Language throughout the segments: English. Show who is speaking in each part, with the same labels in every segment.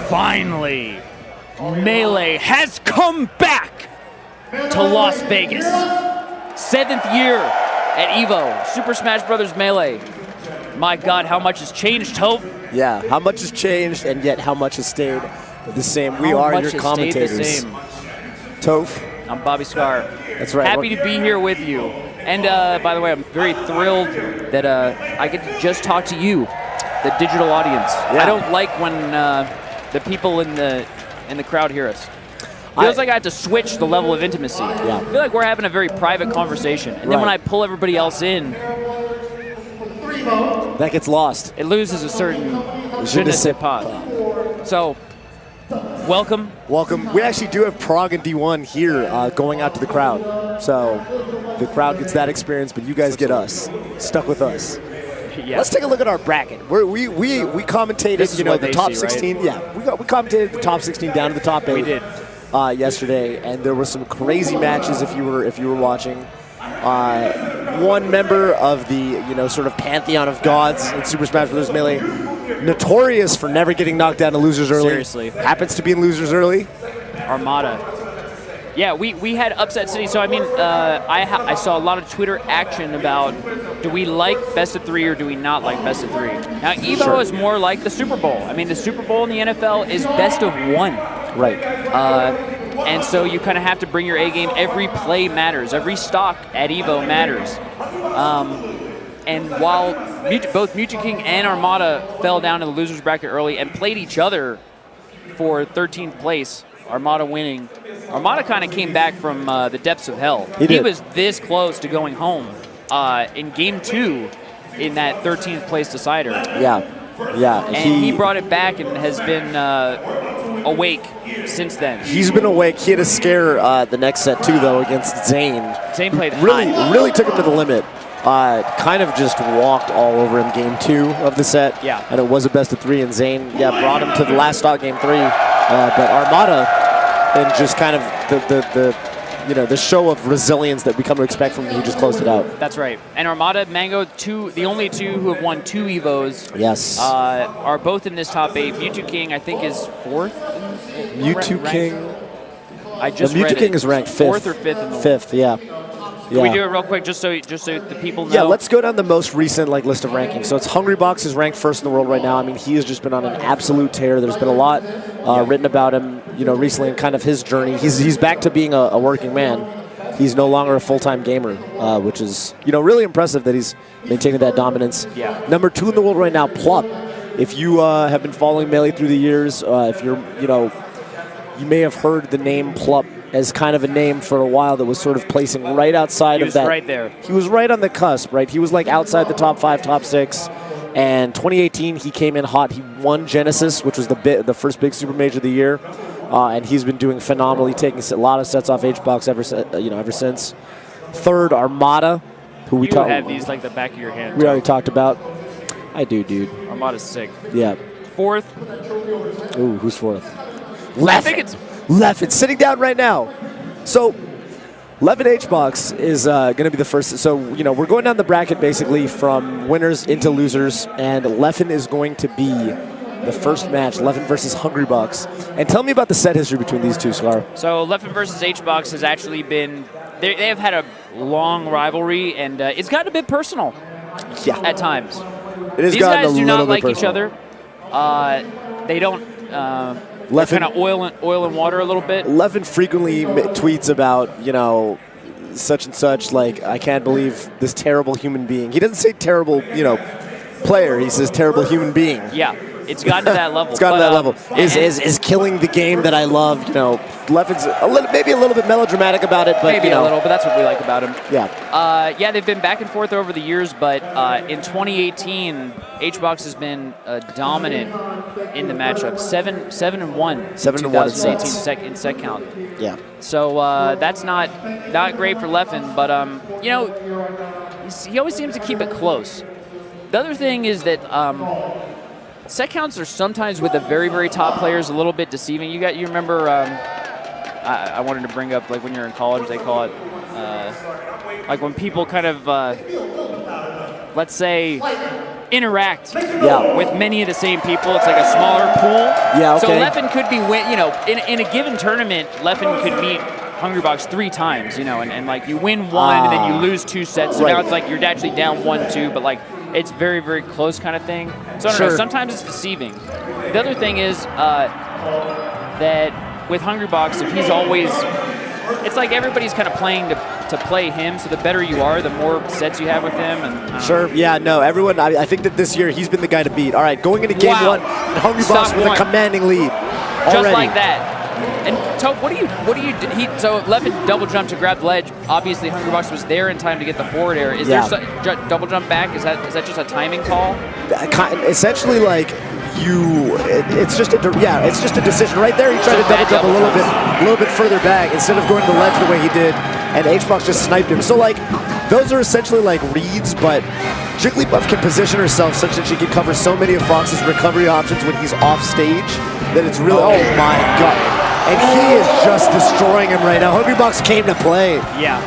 Speaker 1: Finally, Melee has come back to Las Vegas. 7th year at EVO, Super Smash Bros. Melee. My God, how much has changed, Toph?
Speaker 2: Yeah, how much has changed, and yet how much has stayed the same. We are your commentators. Toph.
Speaker 1: I'm Bobby Scar.
Speaker 2: That's right.
Speaker 1: Happy to be here with you. And by the way, I'm very thrilled that I get to just talk to you, the digital audience. Yeah. I don't like when the people in the crowd hear us. Feels like I have to switch the level of intimacy.
Speaker 2: Yeah.
Speaker 1: I feel like we're having a very private conversation. And then when I pull everybody else in,
Speaker 2: that gets lost.
Speaker 1: It loses a certain je ne sais pas. So, welcome.
Speaker 2: Welcome. We actually do have Prague and D1 here going out to the crowd. So the crowd gets that experience, but you guys get us. Stuck with us. Yeah. Let's take a look at our bracket. We commentated, the top 16. Right? Yeah, we commentated the top 16 down to the top 8.
Speaker 1: We did.
Speaker 2: Yesterday, and there were some crazy matches if you were watching. One member of the sort of pantheon of gods in Super Smash Bros. Melee, notorious for never getting knocked down to losers early.
Speaker 1: Seriously,
Speaker 2: happens to be in losers early.
Speaker 1: Armada. Yeah, we had Upset City. So I mean, I saw a lot of Twitter action about do we like best of 3 or do we not like best of 3. Now EVO is more like the Super Bowl. I mean, the Super Bowl in the NFL is best of 1.
Speaker 2: Right.
Speaker 1: And so you kind of have to bring your A game. Every play matters. Every stock at EVO matters. And while both Mutant King and Armada fell down in the losers bracket early and played each other for 13th place, Armada winning, Armada kind of came back from the depths of hell. He was this close to going home in Game 2 in that 13th place decider.
Speaker 2: Yeah. Yeah.
Speaker 1: And he brought it back and has been awake since then.
Speaker 2: He's been awake. He had a scare the next set too, though, against Zane.
Speaker 1: Zane played
Speaker 2: really took him to the limit. Kind of just walked all over him Game 2 of the set.
Speaker 1: Yeah.
Speaker 2: And it was a best of 3, and Zane, brought him to the last stock Game 3. But Armada, and just kind of the show of resilience that we come to expect from him, he just closed it out.
Speaker 1: That's right. And Armada, Mango, the only two who have won 2 EVOs.
Speaker 2: Yes.
Speaker 1: Are both in this top 8. Mewtwo King, I think, is 4th.
Speaker 2: Mewtwo King.
Speaker 1: I just
Speaker 2: Mewtwo King is ranked 5th.
Speaker 1: 4th or 5th in the
Speaker 2: 5th, yeah.
Speaker 1: Can we do it real quick just so the people know?
Speaker 2: Yeah, let's go down the most recent list of rankings. So it's Hungrybox is ranked 1st in the world right now. I mean, he has just been on an absolute tear. There's been a lot written about him, recently and kind of his journey. He's back to being a working man. He's no longer a full-time gamer, which is really impressive that he's maintaining that dominance.
Speaker 1: Yeah.
Speaker 2: Number 2 in the world right now, Plup. If you have been following Melee through the years, if you're you may have heard the name Plup as kind of a name for a while that was sort of placing right outside of that.
Speaker 1: He was right there.
Speaker 2: He was right on the cusp, right? He was like outside the top 5, top 6. And 2018, he came in hot. He won Genesis, which was the first big super major of the year. And he's been doing phenomenally, taking a lot of sets off HBox ever since. 3rd, Armada, who we talked about.
Speaker 1: You have these like the back of your hand.
Speaker 2: We already talked about. I do, dude.
Speaker 1: Armada's sick.
Speaker 2: Yeah.
Speaker 1: 4th.
Speaker 2: Ooh, who's 4th?
Speaker 1: I think it's
Speaker 2: Leffen, sitting down right now. So, Leffen HBox is going to be the first. So, we're going down the bracket basically from winners into losers, and Leffen is going to be the first match, Leffen versus Hungrybox. And tell me about the set history between these two, Scar.
Speaker 1: So, Leffen versus HBox has actually been, they have had a long rivalry, and it's gotten a bit personal at times.
Speaker 2: It has
Speaker 1: These
Speaker 2: gotten
Speaker 1: guys
Speaker 2: a
Speaker 1: do
Speaker 2: little
Speaker 1: not
Speaker 2: bit
Speaker 1: like
Speaker 2: personal.
Speaker 1: each other. They don't. Kind of oil and water a little bit.
Speaker 2: Leffen frequently tweets about, such and such, like, I can't believe this terrible human being. He doesn't say terrible, player. He says terrible human being.
Speaker 1: Yeah, it's gotten to that level.
Speaker 2: It's gotten to that level. Is killing the game that I love, Leffen's maybe a little bit melodramatic about it, but
Speaker 1: maybe a little, but that's what we like about him.
Speaker 2: Yeah.
Speaker 1: They've been back and forth over the years, but in 2018, HBox has been dominant in the matchup. 7-1.
Speaker 2: 7-1
Speaker 1: in set count.
Speaker 2: Yeah.
Speaker 1: So that's not great for Leffen, but he always seems to keep it close. The other thing is that set counts are sometimes with the very, very top players a little bit deceiving. You remember? I wanted to bring up, like, when you're in college, they call it like when people kind of let's say interact with many of the same people. It's like a smaller pool.
Speaker 2: Yeah, okay.
Speaker 1: So Leffen could be, in a given tournament, Leffen could meet Hungrybox 3 times, and like you win one and then you lose 2 sets. So now it's like you're actually down 1-2, but like it's very, very close kind of thing. So I don't know, sometimes it's deceiving. The other thing is that with Hungrybox, if he's always, it's like everybody's kind of playing to play him, so the better you are, the more sets you have with him. And
Speaker 2: yeah, no, everyone, I think that this year he's been the guy to beat. All right, going into game 1, and Hungrybox with a commanding lead.
Speaker 1: Just like that. And Toph, what do you do? So Leffen double jumped to grab the ledge. Obviously, Hungrybox was there in time to get the forward air. Is there double jump back? Is that just a timing call?
Speaker 2: Essentially, like it's just a decision right there. He tried to double jump a little bit further back instead of going to the ledge the way he did, and HBox just sniped him. So like those are essentially like reads, but Jigglypuff can position herself such that she can cover so many of Fox's recovery options when he's off stage that it's really, oh my god. And he is just destroying him right now. Hungrybox came to play.
Speaker 1: Yeah.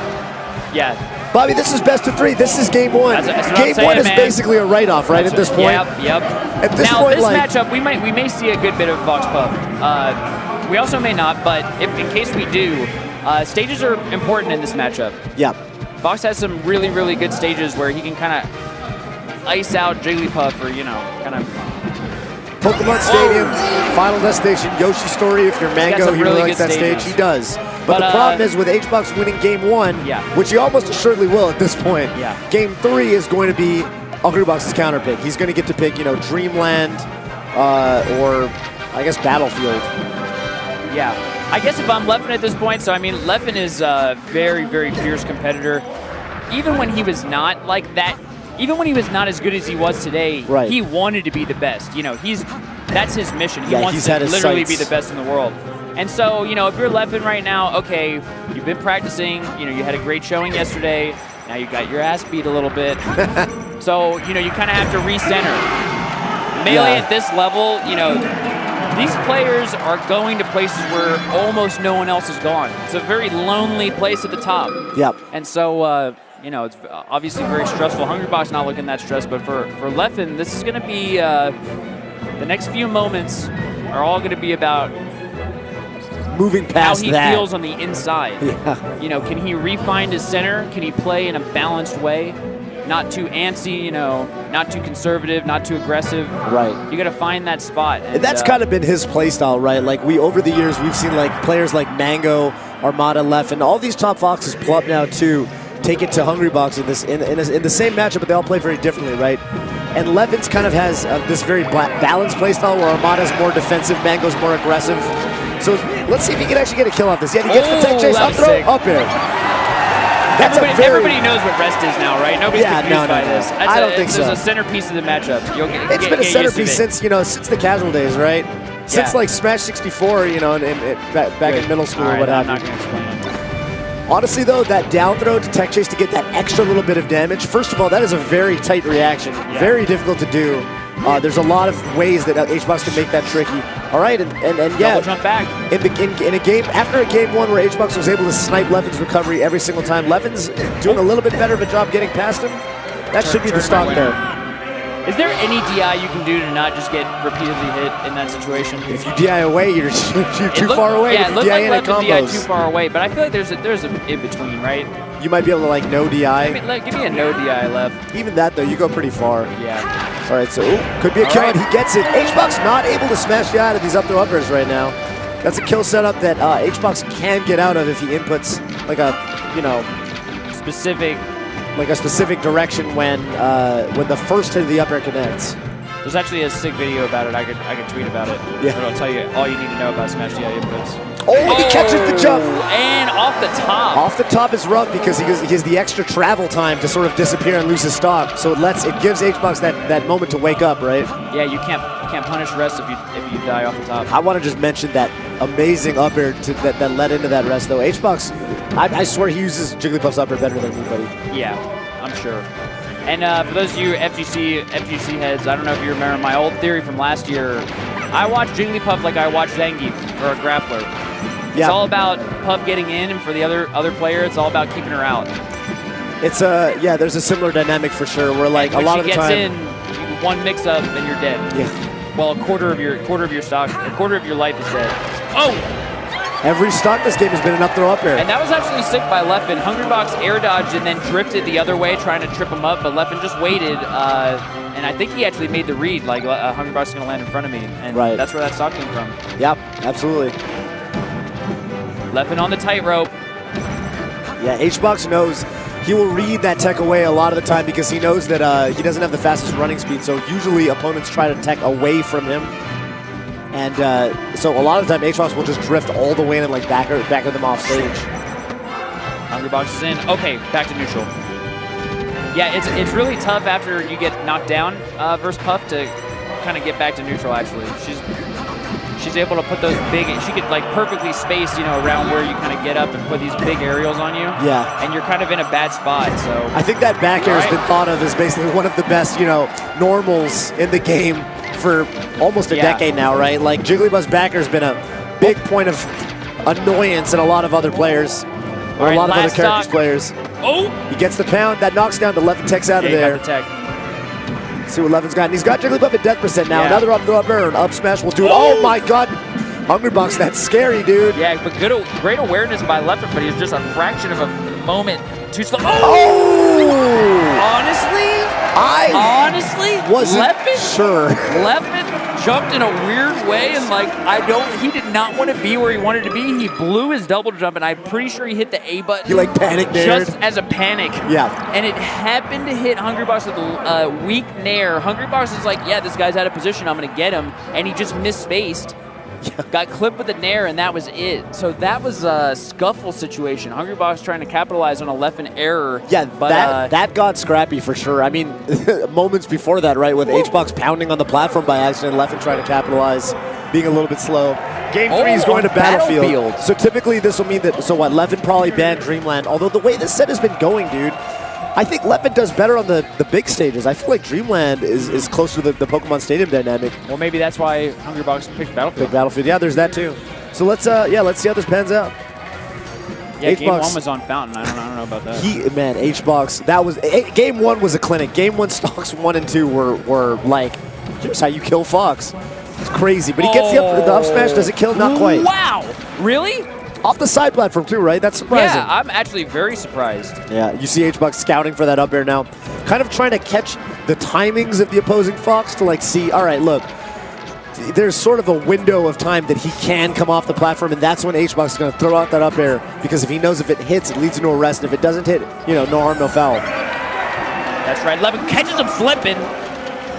Speaker 2: Bobby, this is best of 3. This is game 1. Game 1 is basically a write-off, right, at this point?
Speaker 1: Yep.
Speaker 2: At this
Speaker 1: now,
Speaker 2: point,
Speaker 1: this matchup, we may see a good bit of Fox Puff. We also may not, but in case we do, stages are important in this matchup.
Speaker 2: Yeah.
Speaker 1: Fox has some really, really good stages where he can kind of ice out Jigglypuff or, kind of...
Speaker 2: Pokemon Stadium, Final Destination, Yoshi Story. If you're Mango, he really likes that stage. He does. But the problem is with HBox winning game 1, which he almost assuredly will at this point, game 3 is going to be Hungrybox's counter pick. He's going to get to pick, Dreamland or, I guess, Battlefield.
Speaker 1: Yeah. I guess if I'm Leffen at this point, so I mean, Leffen is a very, very fierce competitor. Even when he was not like that, even when he was not as good as he was today, he wanted to be the best. That's his mission. He wants to literally be the best in the world. And so, if you're Leffen right now, okay, you've been practicing, you had a great showing yesterday, now you got your ass beat a little bit. So, you kind of have to recenter. Melee at this level, these players are going to places where almost no one else has gone. It's a very lonely place at the top.
Speaker 2: Yep.
Speaker 1: And so, it's obviously very stressful. Hungrybox not looking that stressed, but for Leffen, this is going to be, the next few moments are all going to be about
Speaker 2: moving past
Speaker 1: how he feels on the inside. Yeah. Can he refine his center? Can he play in a balanced way? Not too antsy, not too conservative, not too aggressive.
Speaker 2: Right.
Speaker 1: You got to find that spot.
Speaker 2: And that's kind of been his play style, right? Like over the years, we've seen like players like Mango, Armada, Leffen, all these top Foxes pull up now too. Take it to Hungrybox in the same matchup, but they all play very differently, right? And Leffen's kind of has this very balanced playstyle where Armada's more defensive, Mango's more aggressive. So let's see if he can actually get a kill off this. Yeah, he gets the tech chase, up throw, up air.
Speaker 1: Everybody knows what rest is now, right? Nobody's confused by this.
Speaker 2: I don't think so.
Speaker 1: It's a centerpiece of the matchup.
Speaker 2: It's been a centerpiece since the casual days, right? Since like Smash 64, back in middle school or what have you.
Speaker 1: I'm not going to explain it.
Speaker 2: Honestly, though, that down throw to tech chase to get that extra little bit of damage, first of all, that is a very tight reaction. Very difficult to do. There's a lot of ways that HBox can make that tricky. All right, and yeah.
Speaker 1: Double jump back.
Speaker 2: In a game, after game 1 where HBox was able to snipe Leffen's recovery every single time, Leffen's doing a little bit better of a job getting past him. That should be the stock there.
Speaker 1: Is there any DI you can do to not just get repeatedly hit in that situation?
Speaker 2: If you DI away, you're too far away.
Speaker 1: Yeah, it looked
Speaker 2: like
Speaker 1: Leffen DI too far away, but I feel like there's an in-between, right?
Speaker 2: You might be able to, like, no DI.
Speaker 1: Give me a no DI left.
Speaker 2: Even that, though, you go pretty far.
Speaker 1: Yeah.
Speaker 2: All right, so could be a kill, and he gets it. HBox not able to smash you out of these up throw uppers right now. That's a kill setup that HBox can get out of if he inputs, like a, specific direction when the first hit of the up air connects.
Speaker 1: There's actually a sick video about it. I could tweet about it.
Speaker 2: Yeah.
Speaker 1: It'll tell you all you need to know about Smash DI inputs.
Speaker 2: Oh, he catches the jump.
Speaker 1: And off the top.
Speaker 2: Off the top is rough because he has the extra travel time to sort of disappear and lose his stock. So it gives HBox that moment to wake up, right?
Speaker 1: Yeah, you can't punish rest if you die off the top.
Speaker 2: I want to just mention that amazing up air that led into that rest, though. HBox, I swear he uses Jigglypuff's up air better than anybody.
Speaker 1: Yeah, I'm sure. And for those of you FGC heads, I don't know if you remember my old theory from last year. I watch Jigglypuff like I watch Zangief or a grappler. It's all about Puff getting in, and for the other player, it's all about keeping her out.
Speaker 2: It's there's a similar dynamic for sure. Where like a lot of the time,
Speaker 1: when one mix-up and you're dead.
Speaker 2: Yeah.
Speaker 1: Well, a quarter of your stock, a quarter of your life is dead. Oh!
Speaker 2: Every stock this game has been an up throw up air.
Speaker 1: And that was actually sick by Leffen. Hungrybox air dodged and then drifted the other way, trying to trip him up, but Leffen just waited, and I think he actually made the read, like Hungrybox is going to land in front of me, and that's where that stock came from.
Speaker 2: Yep, absolutely.
Speaker 1: Leffen on the tightrope.
Speaker 2: Yeah, HBox knows he will read that tech away a lot of the time because he knows that he doesn't have the fastest running speed, so usually opponents try to tech away from him. And so a lot of the time, HBox will just drift all the way in and like back of them off stage.
Speaker 1: Hungrybox is in. Okay, back to neutral. Yeah, it's really tough after you get knocked down versus Puff to kind of get back to neutral. Actually, she's able to put those big. She could like perfectly space, you know, around where you kind of get up and put these big aerials on you.
Speaker 2: Yeah.
Speaker 1: And you're kind of in a bad spot. So
Speaker 2: I think that back air has been thought of as basically one of the best, you know, normals in the game for almost a decade now, right? Like Jigglypuff's back air has been a big point of annoyance in a lot of other players, or a lot of other characters' players.
Speaker 1: Oh!
Speaker 2: He gets the pound. That knocks down to Leffen techs out of there.
Speaker 1: Got the tech.
Speaker 2: See what Leffen's got. And he's got Jigglypuff at death percent now.
Speaker 1: Yeah.
Speaker 2: Another up throw up air. An up smash will do it. Oh my god! Hungrybox, that's scary, dude.
Speaker 1: Yeah, but great awareness by Leffen, but he's just a fraction of a moment too slow.
Speaker 2: Oh!
Speaker 1: Honestly,
Speaker 2: wasn't
Speaker 1: Leffen,
Speaker 2: sure.
Speaker 1: Leffen jumped in a weird way, and like he did not want to be where he wanted to be. He blew his double jump, and I'm pretty sure he hit the A button.
Speaker 2: He like panicked there.
Speaker 1: Just as a panic.
Speaker 2: Yeah.
Speaker 1: And it happened to hit Hungrybox with a weak nair. Hungrybox is like, yeah, this guy's out of position. I'm gonna get him, and he just misspaced. Got clipped with a nair, and that was it. So that was a scuffle situation. Hungrybox trying to capitalize on a Leffen error.
Speaker 2: Yeah,
Speaker 1: but
Speaker 2: that got scrappy for sure. I mean, moments before that, right, with HBox pounding on the platform by accident, Leffen trying to capitalize, being a little bit slow. Game 3 is going to Battlefield. So typically this will mean that, so what, Leffen probably banned Dreamland. Although the way this set has been going, dude, I think Leffen does better on the big stages. I feel like Dreamland is closer to the Pokemon Stadium dynamic.
Speaker 1: Well, maybe that's why Hungrybox picked Battlefield.
Speaker 2: Picked Battlefield, yeah, there's that too. So let's see how this pans out.
Speaker 1: Yeah, Game 1 was on Fountain. I don't know about that.
Speaker 2: Man, HBox, that was Game 1 was a clinic. Game 1 stocks 1 and 2 were like, here's how you kill Fox. It's crazy, but he gets the up smash. Does it kill? Not quite.
Speaker 1: Wow, really?
Speaker 2: Off the side platform too, right? That's surprising.
Speaker 1: Yeah, I'm actually very surprised.
Speaker 2: Yeah, you see HBox scouting for that up air now. Kind of trying to catch the timings of the opposing Fox to like see, all right, look, there's sort of a window of time that he can come off the platform, and that's when HBox is going to throw out that up air, because if he knows if it hits, it leads into a rest, and if it doesn't hit, you know, no harm, no foul.
Speaker 1: That's right. Leffen catches him slipping.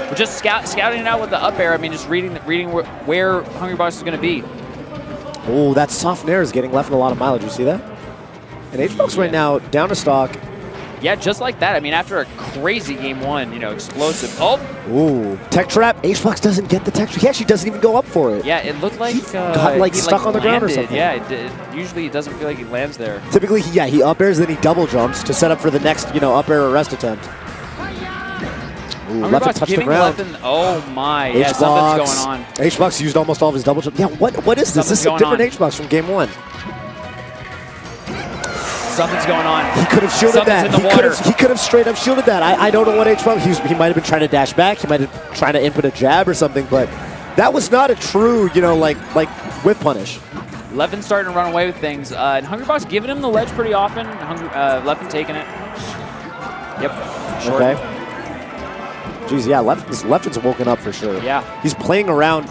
Speaker 1: We're just scouting it out with the up air. I mean, just reading where Hungrybox is going to be.
Speaker 2: Oh, that soft nair is getting Leffen a lot of mileage. You see that? And HBox right now down to stock.
Speaker 1: Yeah, just like that. I mean, after a crazy Game 1, you know, explosive. Oh!
Speaker 2: Ooh, tech trap. HBox doesn't get the tech trap. He actually doesn't even go up for it.
Speaker 1: Yeah, it looked like
Speaker 2: he got like stuck on the ground or something.
Speaker 1: Yeah, usually it doesn't feel like he lands there.
Speaker 2: Typically, he up airs, then he double jumps to set up for the next, you know, up air arrest attempt. Ooh, Leffen touched the ground.
Speaker 1: Oh my, yeah, something's going on.
Speaker 2: HBox used almost all of his double jump. Yeah, what is this? This is a different HBox from Game 1.
Speaker 1: Something's going on.
Speaker 2: He could have shielded that. He could have straight up shielded that. I don't know what HBox. He might have been trying to dash back. He might have been trying to input a jab or something, but that was not a true, you know, like whiff punish.
Speaker 1: Leffen starting to run away with things. And Hungrybox giving him the ledge pretty often. Leffen taking it. Yep. Short.
Speaker 2: Okay. Jeez, yeah, Leffen's woken up for sure.
Speaker 1: Yeah.
Speaker 2: He's playing around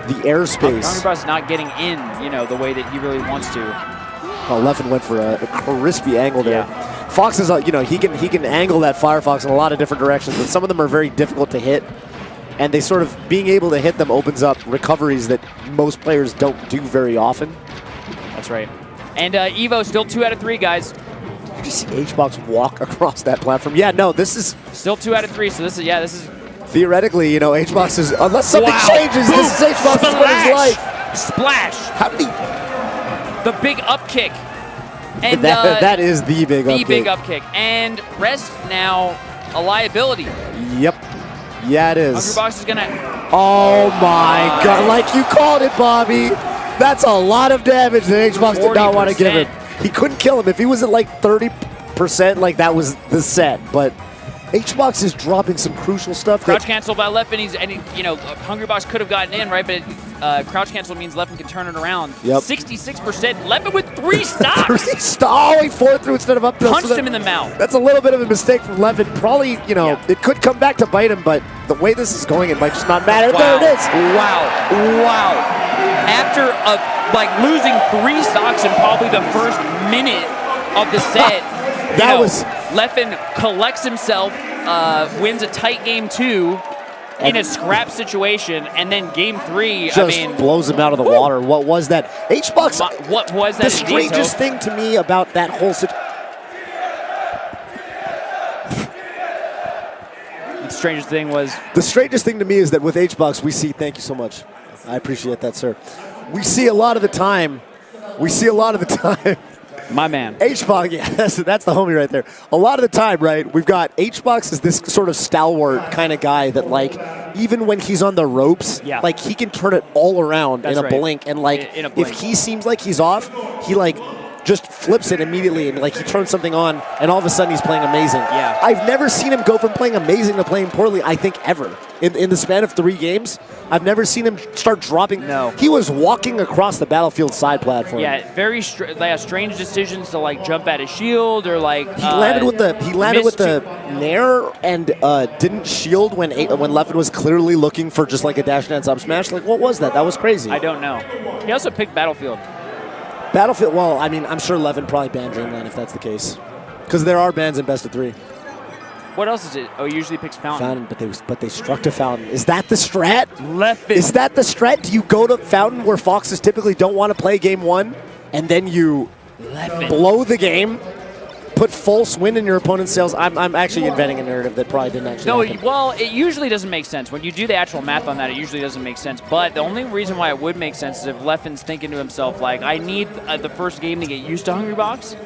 Speaker 2: the airspace.
Speaker 1: Hungrybox not getting in, you know, the way that he really wants to.
Speaker 2: Oh, Leffen went for a crispy angle there.
Speaker 1: Yeah.
Speaker 2: Fox is, you know, he can angle that Firefox in a lot of different directions, but some of them are very difficult to hit. And they sort of, being able to hit them opens up recoveries that most players don't do very often.
Speaker 1: That's right. And EVO still 2 out of 3, guys.
Speaker 2: You just see HBox walk across that platform. Yeah, no, this is...
Speaker 1: Still 2 out of 3, so this is...
Speaker 2: Theoretically, you know, HBox is, unless something changes,
Speaker 1: Boom.
Speaker 2: This is HBox's winner's life.
Speaker 1: Splash!
Speaker 2: How many...
Speaker 1: The big up kick. And
Speaker 2: that is the big up kick.
Speaker 1: The big up kick. And rest now a liability.
Speaker 2: Yep. Yeah, it is.
Speaker 1: Hungrybox is going to...
Speaker 2: Oh, my God. Like you called it, Bobby. That's a lot of damage that HBox did not want to give him. He couldn't kill him. If he was at like 30%, like that was the set. But HBox is dropping some crucial stuff.
Speaker 1: Crouch cancel by Leffen. You know, Hungrybox could have gotten in, right? But crouch cancel means Leffen can turn it around.
Speaker 2: Yep.
Speaker 1: 66%. Leffen with 3 stocks.
Speaker 2: Oh, he forward through instead of up tilt.
Speaker 1: Punched him in the mouth.
Speaker 2: That's a little bit of a mistake from Leffen. Probably, you know, it could come back to bite him, but the way this is going, it might just not matter.
Speaker 1: Wow.
Speaker 2: There it is.
Speaker 1: Wow. After like losing 3 stocks in probably the first minute of the set, Leffen collects himself, wins a tight game 2 in a scrap situation, and then game 3,
Speaker 2: just blows him out of the water. What was that? HBox.
Speaker 1: What was that?
Speaker 2: The strangest thing to me about that whole situation.
Speaker 1: The strangest thing was.
Speaker 2: The strangest thing to me is that with HBox, we see. Thank you so much. I appreciate that, sir. We see a lot of the time.
Speaker 1: My man.
Speaker 2: HBox, yeah, that's the homie right there. A lot of the time, right, we've got HBox is this sort of stalwart kind of guy that, like, even when he's on the ropes, like, he can turn it all around in a blink. And, like, if he seems like he's off, he, like, just flips it immediately and, like, he turns something on, and all of a sudden he's playing amazing.
Speaker 1: Yeah.
Speaker 2: I've never seen him go from playing amazing to playing poorly, I think, ever. In the span of 3 games, I've never seen him start dropping.
Speaker 1: No.
Speaker 2: He was walking across the battlefield side platform.
Speaker 1: Yeah, very strange decisions to, like, jump at a shield or, like,
Speaker 2: he landed with the nair and didn't shield when Leffen was clearly looking for just like a dash dance up smash. Like, what was that? That was crazy.
Speaker 1: I don't know. He also picked Battlefield.
Speaker 2: Battlefield. Well, I mean, I'm sure Leffen probably banned Dreamland if that's the case, because there are bans in best of 3.
Speaker 1: What else is it? Oh, he usually picks Fountain.
Speaker 2: But they struck to Fountain. Is that the strat?
Speaker 1: Leffen.
Speaker 2: Is that the strat? Do you go to Fountain where Foxes typically don't want to play game 1, and then you blow the game, put false win in your opponent's sails? I'm actually inventing a narrative that probably didn't actually happen.
Speaker 1: Well, it usually doesn't make sense. When you do the actual math on that, it usually doesn't make sense. But the only reason why it would make sense is if Leffen's thinking to himself, like, I need the first game to get used to Hungrybox.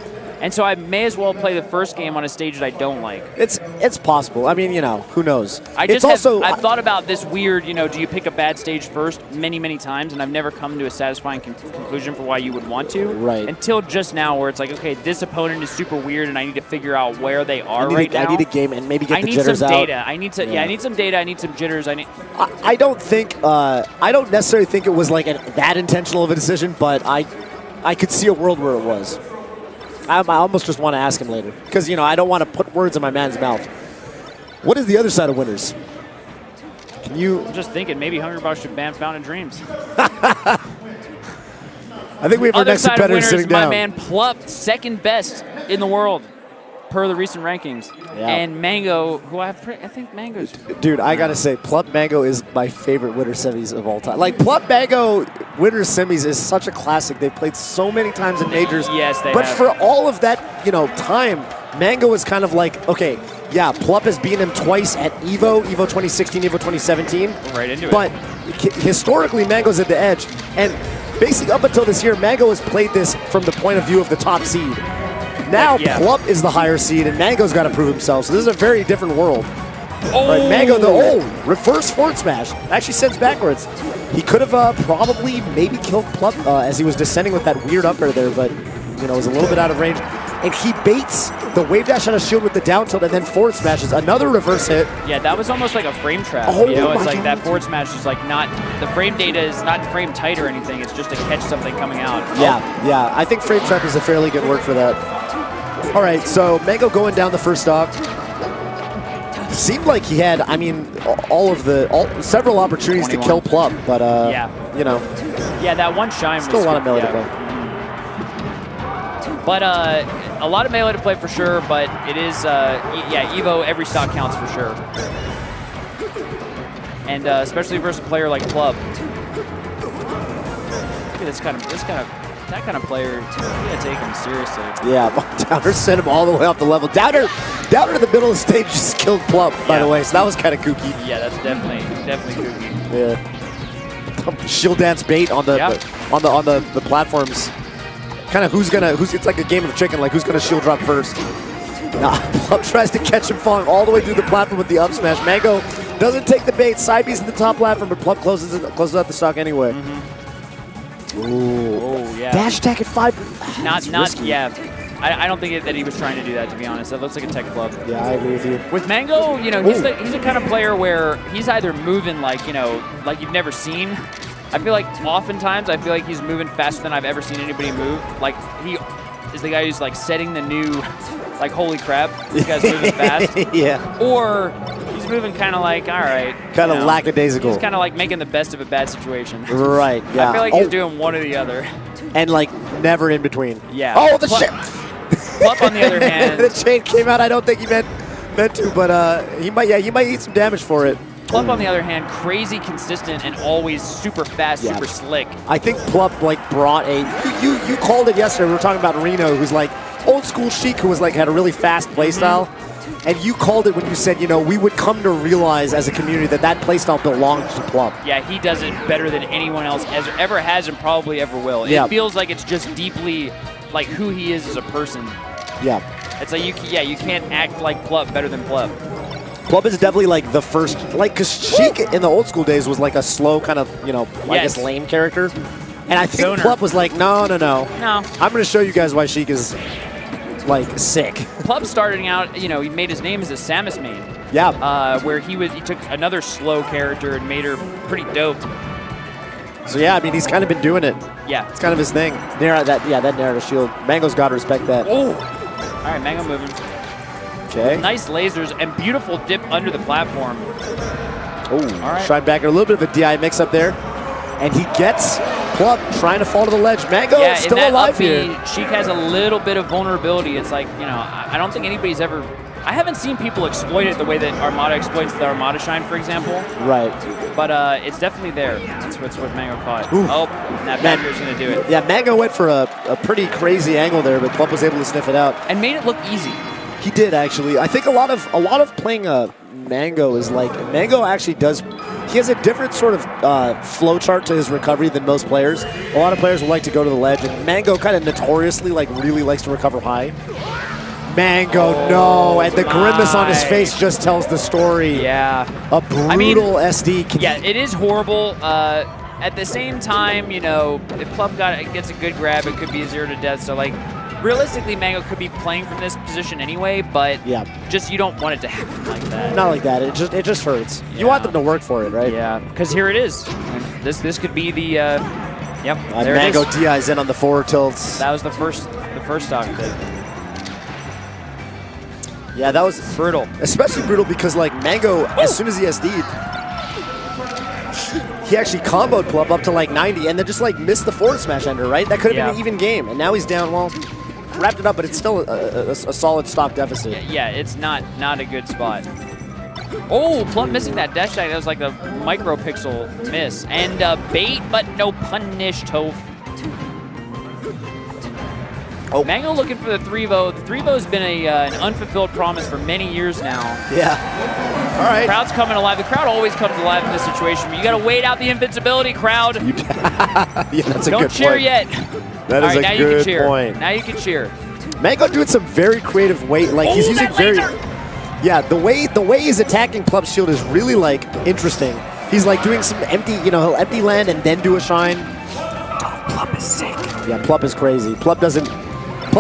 Speaker 1: And so I may as well play the first game on a stage that I don't like.
Speaker 2: It's possible. I mean, you know, who knows?
Speaker 1: I've thought about this weird, you know, do you pick a bad stage first many times, and I've never come to a satisfying conclusion for why you would want to.
Speaker 2: Right.
Speaker 1: Until just now, where it's like, okay, this opponent is super weird, and I need to figure out where they are now.
Speaker 2: I need a game and maybe get the jitters out.
Speaker 1: I need some data. I need some data. I need some jitters.
Speaker 2: I don't necessarily think it was like that intentional of a decision, but I could see a world where it was. I almost just want to ask him later, because, you know, I don't want to put words in my man's mouth. What is the other side of winners? Can you?
Speaker 1: I'm just thinking maybe Hungrybox should ban Fountain Dreams.
Speaker 2: I think we have our next competitor sitting down.
Speaker 1: My man Plup, second best in the world per the recent rankings.
Speaker 2: Yeah.
Speaker 1: And Mango, who I think Mango's.
Speaker 2: Dude, I gotta say, Plup Mango is my favorite winter semis of all time. Like, Plup Mango winter semis is such a classic. They've played so many times in majors.
Speaker 1: Yes, they
Speaker 2: But
Speaker 1: have.
Speaker 2: for all of that, you know, time, Mango was kind of like, okay, yeah, Plup has beaten him twice at EVO 2016, EVO 2017.
Speaker 1: Right into it.
Speaker 2: But historically, Mango's at the edge. And basically, up until this year, Mango has played this from the point of view of the top seed. Now, Plup is the higher seed, and Mango's got to prove himself. So this is a very different world.
Speaker 1: Oh.
Speaker 2: Right, Mango, reverse forward smash. Actually sends backwards. He could have probably maybe killed Plup as he was descending with that weird upper there, but, you know, it was a little bit out of range. And he baits the wave dash on a shield with the down tilt and then forward smashes. Another reverse hit.
Speaker 1: Yeah, that was almost like a frame trap.
Speaker 2: Oh,
Speaker 1: you know, it's like
Speaker 2: God.
Speaker 1: that forward smash is like not, the frame data is not frame tight or anything. It's just to catch something coming out.
Speaker 2: Yeah. I think frame trap is a fairly good word for that. All right, so Mango going down the first stock. Seemed like he had, I mean, several opportunities
Speaker 1: 21.
Speaker 2: to kill Plup, but you know.
Speaker 1: Yeah, that one shine
Speaker 2: Still
Speaker 1: was
Speaker 2: a lot of melee to play.
Speaker 1: But a lot of melee to play for sure, but it is, EVO, every stock counts for sure. And especially versus a player like Plup. Look at that kind of player, you gotta take him seriously.
Speaker 2: Yeah, Downer sent him all the way off the level. Downer to the middle of the stage just killed Plup, by the way, so that was kind of kooky.
Speaker 1: Yeah, that's definitely kooky.
Speaker 2: Yeah. Shield dance bait on the platforms. Kind of it's like a game of chicken, like who's gonna shield drop first. Nah, Plup tries to catch him falling all the way through the platform with the up smash. Mango doesn't take the bait, side B's in the top platform, but Plup closes out the stock anyway.
Speaker 1: Ooh, yeah.
Speaker 2: Dash attack at 5.
Speaker 1: Not, yeah. I don't think that he was trying to do that, to be honest. That looks like a tech flub.
Speaker 2: Yeah, I agree with you.
Speaker 1: With Mango, you know, he's the kind of player where he's either moving like, you know, like you've never seen. I feel like oftentimes he's moving faster than I've ever seen anybody move. Like he is the guy who's like setting the new, like, holy crap, this guy's moving fast.
Speaker 2: Yeah.
Speaker 1: Or he's moving kind of like, all right.
Speaker 2: Kind of lackadaisical.
Speaker 1: He's kind of like making the best of a bad situation.
Speaker 2: Right, yeah.
Speaker 1: I feel like he's doing one or the other.
Speaker 2: And like never in between.
Speaker 1: Yeah.
Speaker 2: Oh, the shit.
Speaker 1: Plup, on the other hand.
Speaker 2: The chain came out. I don't think he meant to, but he might eat some damage for it.
Speaker 1: Plup, on the other hand, crazy consistent and always super fast, super slick.
Speaker 2: I think Plup like brought a you called it yesterday. We were talking about Reno, who's like old school Sheik, who was like had a really fast playstyle. And you called it when you said, you know, we would come to realize as a community that playstyle belonged to Plup.
Speaker 1: Yeah, he does it better than anyone else ever has and probably ever will. It feels like it's just deeply like who he is as a person.
Speaker 2: Yeah.
Speaker 1: It's like you can't act like Plup better than Plup.
Speaker 2: Plup is definitely like the first, like, because Sheik in the old school days was like a slow kind of, you know, I guess lame character. And I think Plup was like, no.
Speaker 1: No.
Speaker 2: I'm going to show you guys why Sheik is, like, sick.
Speaker 1: Plup starting out, you know, he made his name as a Samus main.
Speaker 2: Yeah.
Speaker 1: Where he took another slow character and made her pretty dope.
Speaker 2: So yeah, I mean, he's kind of been doing it.
Speaker 1: Yeah.
Speaker 2: It's kind of his thing. That narrative shield. Mango's got to respect that.
Speaker 1: Oh. All right, Mango moving.
Speaker 2: Okay.
Speaker 1: Nice lasers and beautiful dip under the platform.
Speaker 2: Oh, all right. Shine back. A little bit of a DI mix up there. And he gets Plup trying to fall to the ledge. Mango still alive here.
Speaker 1: Sheik has a little bit of vulnerability. It's like, you know, I don't think anybody's ever... I haven't seen people exploit it the way that Armada exploits the Armada Shine, for example.
Speaker 2: Right.
Speaker 1: But it's definitely there. That's what Mango caught. Ooh. Oh, and that back air's going to do it.
Speaker 2: Yeah, Mango went for a pretty crazy angle there, but Plup was able to sniff it out.
Speaker 1: And made it look easy.
Speaker 2: He did, actually. I think a lot of playing Mango is like, Mango actually does, he has a different sort of flow chart to his recovery than most players. A lot of players will like to go to the ledge, and Mango kind of notoriously like really likes to recover high. Mango, no, and the grimace on his face just tells the story.
Speaker 1: Yeah.
Speaker 2: A brutal SD.
Speaker 1: It is horrible. At the same time, you know, if Plup gets a good grab, it could be a 0 to death. So, like, realistically, Mango could be playing from this position anyway, but just you don't want it to happen like that.
Speaker 2: Not like that. It just hurts. You want them to work for it, right?
Speaker 1: Yeah, because here it is. This could be the there
Speaker 2: Mango
Speaker 1: it is.
Speaker 2: DI's in on the forward tilts.
Speaker 1: That was the first stock pick.
Speaker 2: Yeah, that was
Speaker 1: brutal.
Speaker 2: Especially brutal because, like, Mango, as soon as he SD'd, he actually comboed Plup up to, like, 90 and then just, like, missed the forward smash ender, right? That could have been an even game. And now he's down, well, wrapped it up, but it's still a solid stock deficit.
Speaker 1: Yeah, it's not a good spot. Oh, Plup missing that dash tag. That was like a micro-pixel miss. And bait, but no punish, Toph. Oh. Mango looking for the 3-vo. The 3-vo has been an unfulfilled promise for many years now.
Speaker 2: Yeah. All right.
Speaker 1: The crowd's coming alive. The crowd always comes alive in this situation, but you got to wait out the invincibility, crowd.
Speaker 2: Yeah, that's a
Speaker 1: Don't
Speaker 2: good
Speaker 1: cheer
Speaker 2: point.
Speaker 1: yet.
Speaker 2: That is a good point.
Speaker 1: Now you can cheer.
Speaker 2: Mango doing some very creative weight. Like, he's using very... Yeah, the way he's attacking Plup's shield is really, like, interesting. He's, like, doing some empty, you know, he'll empty land and then do a shine.
Speaker 1: Oh, Plup is sick.
Speaker 2: Yeah, Plup is crazy. Plup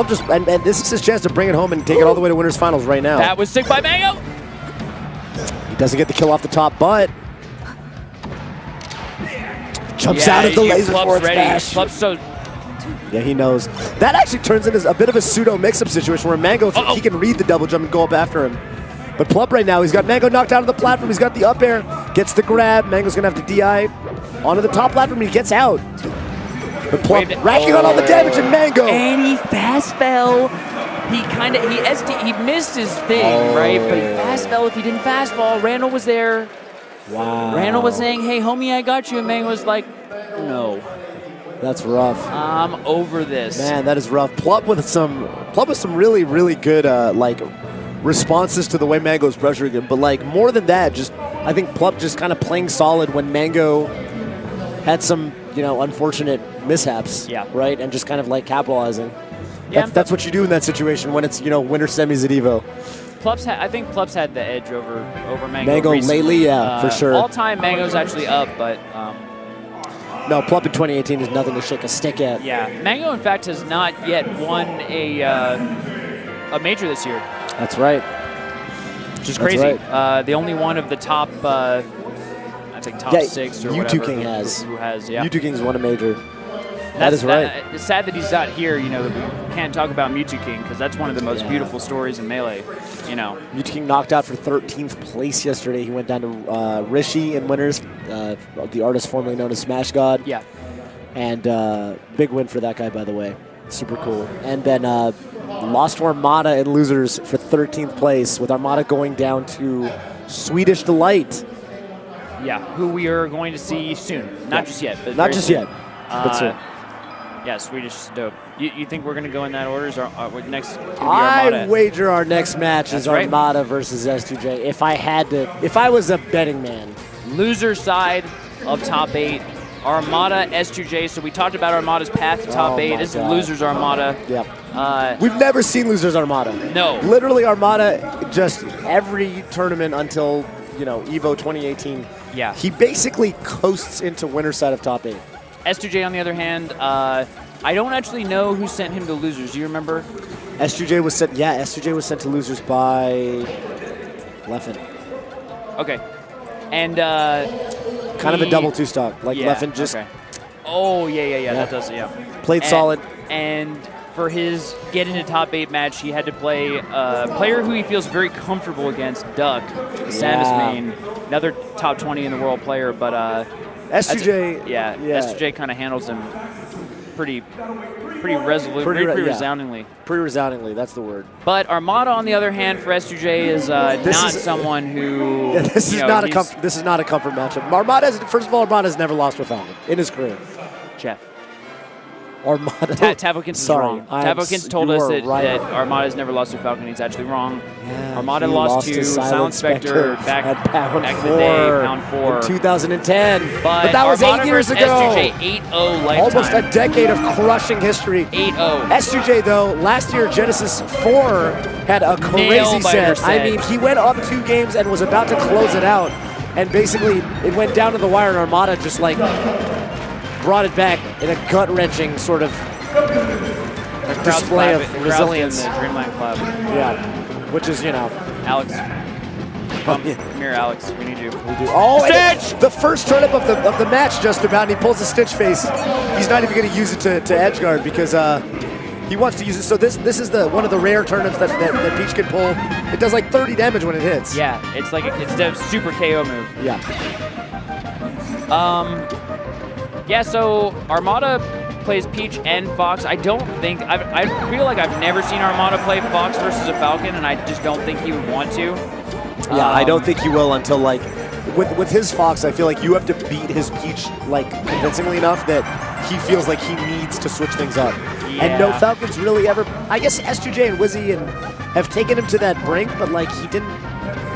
Speaker 2: just, and this is his chance to bring it home and take it all the way to winners finals right now.
Speaker 1: That was sick by Mango.
Speaker 2: He doesn't get the kill off the top, but jumps out of the laser forward smash.
Speaker 1: Plup's so...
Speaker 2: Yeah, he knows. That actually turns into a bit of a pseudo mix-up situation where Mango, he can read the double jump and go up after him. But Plup right now, he's got Mango knocked out of the platform. He's got the up air, gets the grab. Mango's going to have to DI onto the top platform. He gets out. But Plup racking on all the damage in Mango.
Speaker 1: And he fast fell. He missed his thing, right? But he fast fell. If he didn't fast fall, Randall was there.
Speaker 2: Wow.
Speaker 1: Randall was saying, hey, homie, I got you. And Mango was like, no.
Speaker 2: That's rough.
Speaker 1: I'm over this.
Speaker 2: Man, that is rough. Plup with some really, really good like responses to the way Mango's pressuring him. But like more than that, just I think Plup just kind of playing solid when Mango had some, you know, unfortunate mishaps.
Speaker 1: Yeah.
Speaker 2: Right? And just kind of like capitalizing.
Speaker 1: Yeah,
Speaker 2: that's what you do in that situation when it's, you know, winter semis at EVO.
Speaker 1: I think Plup's had the edge over Mango.
Speaker 2: Mango
Speaker 1: recently.
Speaker 2: lately, yeah, for sure.
Speaker 1: All time Mango's actually up, but
Speaker 2: No, Plump in 2018 is nothing to shake a stick at.
Speaker 1: Yeah, Mango, in fact, has not yet won a major this year.
Speaker 2: That's right.
Speaker 1: Which is crazy. Right. The only one of the top, I think top 6 or whatever.
Speaker 2: King has.
Speaker 1: Who has, yeah.
Speaker 2: Mewtwo King's won a major. That is right.
Speaker 1: It's sad that he's not here. You know, we can't talk about Mewtwo King because that's one of the most beautiful stories in Melee. You know,
Speaker 2: Mewtwo King knocked out for 13th place yesterday. He went down to Rishi in winners, the artist formerly known as Smash God.
Speaker 1: Yeah.
Speaker 2: And big win for that guy, by the way. Super cool. And then lost to Armada in losers for 13th place, with Armada going down to Swedish Delight.
Speaker 1: Yeah, who we are going to see soon. Not just yet, but
Speaker 2: not just
Speaker 1: soon.
Speaker 2: yet, but soon.
Speaker 1: Yeah, Swedish is dope. You think we're going to go in that order? Is our next gonna be Armada?
Speaker 2: I wager our next match is Armada versus S2J. If I was a betting man.
Speaker 1: Loser side of top 8, Armada, S2J. So we talked about Armada's path to top 8. This is Losers Armada.
Speaker 2: Yep. We've never seen Losers Armada.
Speaker 1: No.
Speaker 2: Literally Armada, just every tournament until, EVO 2018.
Speaker 1: Yeah.
Speaker 2: He basically coasts into winner side of top 8.
Speaker 1: S2J, on the other hand, I don't actually know who sent him to losers. Do you remember?
Speaker 2: S2J was sent. Yeah, S2J was sent to losers by Leffen.
Speaker 1: Okay, and
Speaker 2: kind of a double 2-stock. Like Leffen just.
Speaker 1: Okay. Oh yeah. That does
Speaker 2: played solid.
Speaker 1: And for his get into top 8 match, he had to play a player who he feels very comfortable against, Duck, Samus main, another top 20 in the world player, but.
Speaker 2: S2J.
Speaker 1: S2J kind of handles him pretty resolutely, pretty resoundingly.
Speaker 2: Pretty resoundingly, that's the word.
Speaker 1: But Armada, on the other hand, for S2J is not someone who.
Speaker 2: Yeah, this is not a comfort matchup. First of all, Armada's never lost to Falcon in his career.
Speaker 1: Jeff.
Speaker 2: Armada.
Speaker 1: Tavokins is wrong. Tavokins told us that Armada's never lost to Falcon. He's actually wrong.
Speaker 2: Yeah,
Speaker 1: Armada lost to Silent Spectre back in the day, Pound 4.
Speaker 2: In 2010. But that was
Speaker 1: Armada
Speaker 2: 8 years ago.
Speaker 1: S2J 8-0 lifetime.
Speaker 2: Almost a decade of crushing history.
Speaker 1: 8-0.
Speaker 2: S2J, though, last year, Genesis 4 had a crazy set. I mean, he went up 2 games and was about to close it out. And basically, it went down to the wire, and Armada just brought it back in a gut-wrenching sort of display of resilience.
Speaker 1: The Dreamland Club.
Speaker 2: Yeah, which is,
Speaker 1: Alex. Come here, Alex. We need you.
Speaker 2: We do. Oh,
Speaker 1: Stitch!
Speaker 2: The first turnip of the match just about, and he pulls a Stitch face. He's not even going to use it to edge guard because he wants to use it. So this is one of the rare turnips that Peach can pull. It does like 30 damage when it hits.
Speaker 1: Yeah, it's a super KO move.
Speaker 2: Yeah.
Speaker 1: Yeah, so Armada plays Peach and Fox. I don't think I feel like I've never seen Armada play Fox versus a Falcon, and I just don't think he would want to.
Speaker 2: Yeah, I don't think he will until with his Fox. I feel like you have to beat his Peach convincingly enough that he feels like he needs to switch things up.
Speaker 1: Yeah.
Speaker 2: And no Falcon's really ever. I guess S2J and Wizzy have taken him to that brink, but he didn't.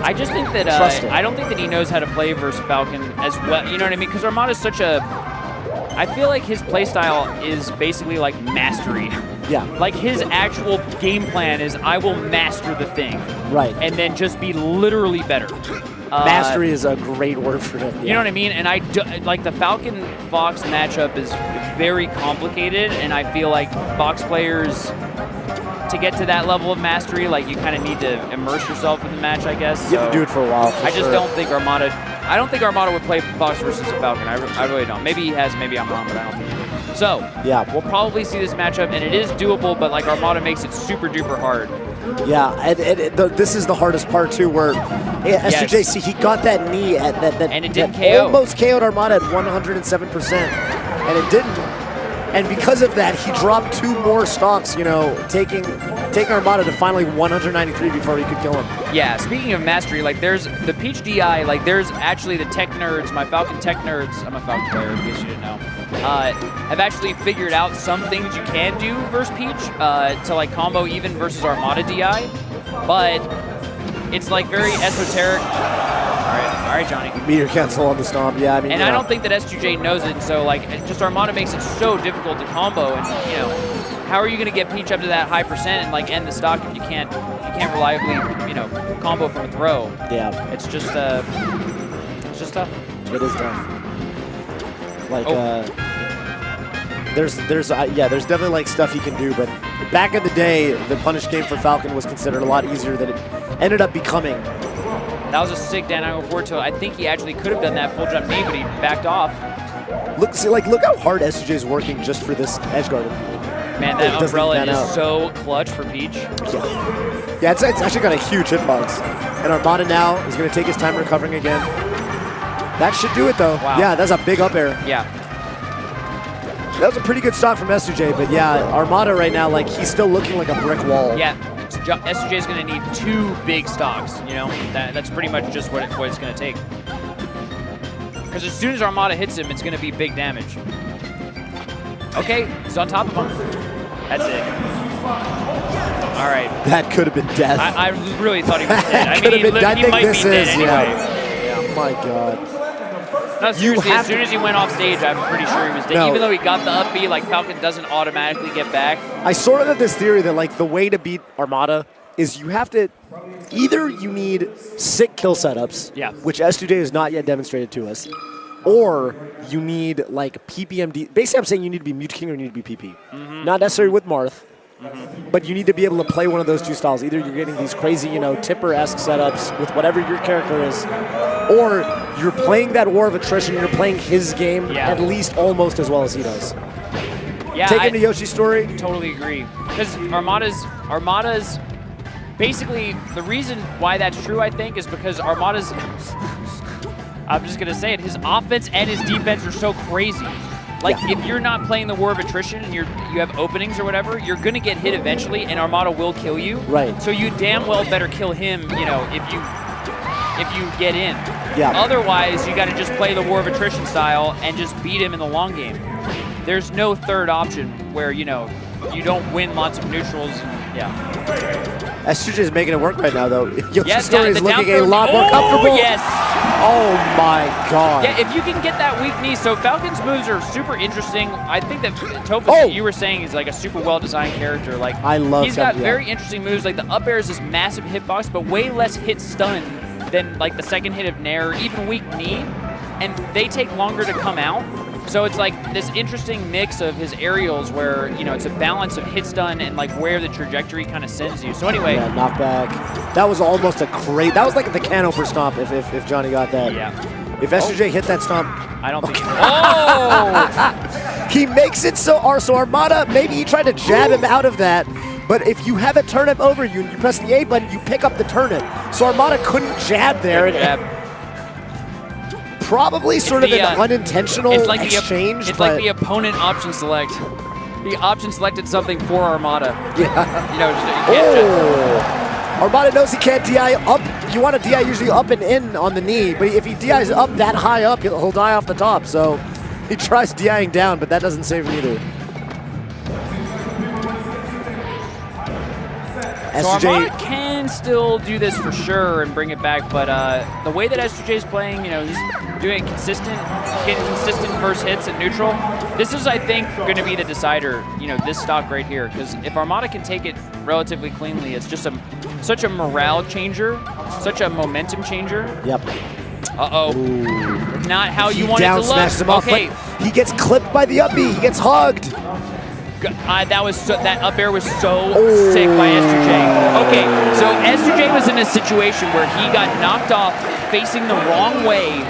Speaker 1: I just think that I don't think that he knows how to play versus Falcon as well. You know what I mean? Because Armada's such a. I feel like his playstyle is basically like mastery.
Speaker 2: Yeah.
Speaker 1: Like his actual game plan is I will master the thing.
Speaker 2: Right.
Speaker 1: And then just be literally better.
Speaker 2: Mastery is a great word for him. Yeah.
Speaker 1: You know what I mean? And the Falcon-Fox matchup is very complicated, and I feel like Fox players, to get to that level of mastery, you kind of need to immerse yourself in the match, I guess.
Speaker 2: You have to do it for a while.
Speaker 1: I just don't think Armada. I don't think Armada would play Fox versus a Falcon. I really don't. Maybe he has. Maybe I'm wrong, but I don't think. So
Speaker 2: yeah,
Speaker 1: we'll probably see this matchup, and it is doable. But Armada makes it super duper hard.
Speaker 2: Yeah, and this is the hardest part too, where S2J, see, he got that knee at that
Speaker 1: and it didn't KO.
Speaker 2: Almost KO'd Armada at 107%, and it didn't. And because of that, he dropped 2 more stocks, taking Armada to finally 193 before he could kill him.
Speaker 1: Yeah, speaking of mastery, there's the Peach DI, there's actually the tech nerds, my Falcon tech nerds, I'm a Falcon player in case you didn't know, have actually figured out some things you can do versus Peach to combo even versus Armada DI, but it's very esoteric. All right, Johnny.
Speaker 2: Meter cancel on the stomp, yeah.
Speaker 1: And I don't think that S2J knows it, so just Armada makes it so difficult to combo, and how are you going to get Peach up to that high percent and end the stock if you can't reliably combo from a throw?
Speaker 2: Yeah.
Speaker 1: It's just tough.
Speaker 2: It is tough. Like, there's definitely like stuff he can do, but back in the day, the punish game for Falcon was considered a lot easier than it ended up becoming.
Speaker 1: That was a sick down angle forward tilt. I think he actually could have done that full jump knee, but he backed off.
Speaker 2: Look how hard SJ is working just for this edge guard.
Speaker 1: Man, that umbrella is so clutch for Peach.
Speaker 2: Yeah, it's actually got a huge hitbox. And Armada now is going to take his time recovering again. That should do it, though.
Speaker 1: Wow.
Speaker 2: Yeah, that's a big up air.
Speaker 1: Yeah.
Speaker 2: That was a pretty good stock from S2J, but yeah, Armada right now, like, he's still looking like a brick wall.
Speaker 1: Yeah, S2J is going to need 2 big stocks, you know? That's pretty much just what it's going to take. Because as soon as Armada hits him, it's going to be big damage. Okay, he's on top of him. That's it. All right.
Speaker 2: That could have been death.
Speaker 1: I really thought he was dead. I mean, he might be dead anyway.
Speaker 2: Yeah. Oh my God.
Speaker 1: No, seriously, as soon as he went off stage, I'm pretty sure he was dead. No. Even though he got the up B, like, Falcon doesn't automatically get back.
Speaker 2: I sort of have this theory that, like, the way to beat Armada is you have to, either you need sick kill setups, which S2J has not yet demonstrated to us, or you need, like, PPMD. Basically, I'm saying you need to be Mute King or you need to be PP. Not necessarily with Marth, but you need to be able to play one of those 2 styles. Either you're getting these crazy, you know, Tipper-esque setups with whatever your character is, or you're playing that War of Attrition, you're playing his game at least almost as well as he does.
Speaker 1: Yeah,
Speaker 2: Take him to Yoshi's story.
Speaker 1: Totally agree. Because Armada's basically, the reason why that's true, I think, is because Armada's, I'm just going to say it, his offense and his defense are so crazy. Like, if you're not playing the War of Attrition and you have openings or whatever, you're going to get hit eventually, and Armada will kill you.
Speaker 2: Right.
Speaker 1: So you damn well better kill him, you know, if you get in.
Speaker 2: Yeah.
Speaker 1: Otherwise, you got to just play the War of Attrition style and just beat him in the long game. There's no third option where, you know, you don't win lots of neutrals.
Speaker 2: S2J is making it work right now, though. Yoshi's
Speaker 1: story
Speaker 2: is looking a lot more comfortable.
Speaker 1: Yes.
Speaker 2: Oh my God.
Speaker 1: Yeah, if you can get that weak knee. So Falcon's moves are super interesting. I think that Topaz, you were saying, is like a super well-designed character. Like,
Speaker 2: I love
Speaker 1: he's got very interesting moves. Like, the up air is this massive hitbox, but way less hit stun than, like, the second hit of Nair or even weak knee. And they take longer to come out. So it's like this interesting mix of his aerials where, you know, it's a balance of hit stun and like where the trajectory kind of sends you. So anyway.
Speaker 2: Yeah, knockback. That was almost a great, that was like the Canoper stomp if Johnny got that.
Speaker 1: Yeah.
Speaker 2: If S2J hit that stomp.
Speaker 1: I don't think. Oh!
Speaker 2: He makes it so Armada, maybe he tried to jab him out of that. But if you have a turnip over you and you press the A button, you pick up the turnip. So Armada couldn't jab there. Probably sort of an unintentional exchange.
Speaker 1: It's like the opponent option select. He option selected something for Armada.
Speaker 2: Yeah.
Speaker 1: You know, you can't
Speaker 2: Armada knows he can't DI up. You want to DI usually up and in on the knee, but if he DIs up that high up, he'll die off the top. So he tries DIing down, but that doesn't save him either.
Speaker 1: So Armada can still do this for sure and bring it back, but the way that S2J is playing, you know, he's doing consistent, getting consistent first hits at neutral. This is, I think, going to be the decider, you know, this stock right here, because if Armada can take it relatively cleanly, it's just such a morale changer, such a momentum changer.
Speaker 2: Yep.
Speaker 1: Uh-oh. Not how you want it to look.
Speaker 2: Him off, okay. He gets clipped by the up B. He gets hugged.
Speaker 1: That up air was so sick by S2J. Okay, so S2J was in a situation where he got knocked off facing the wrong way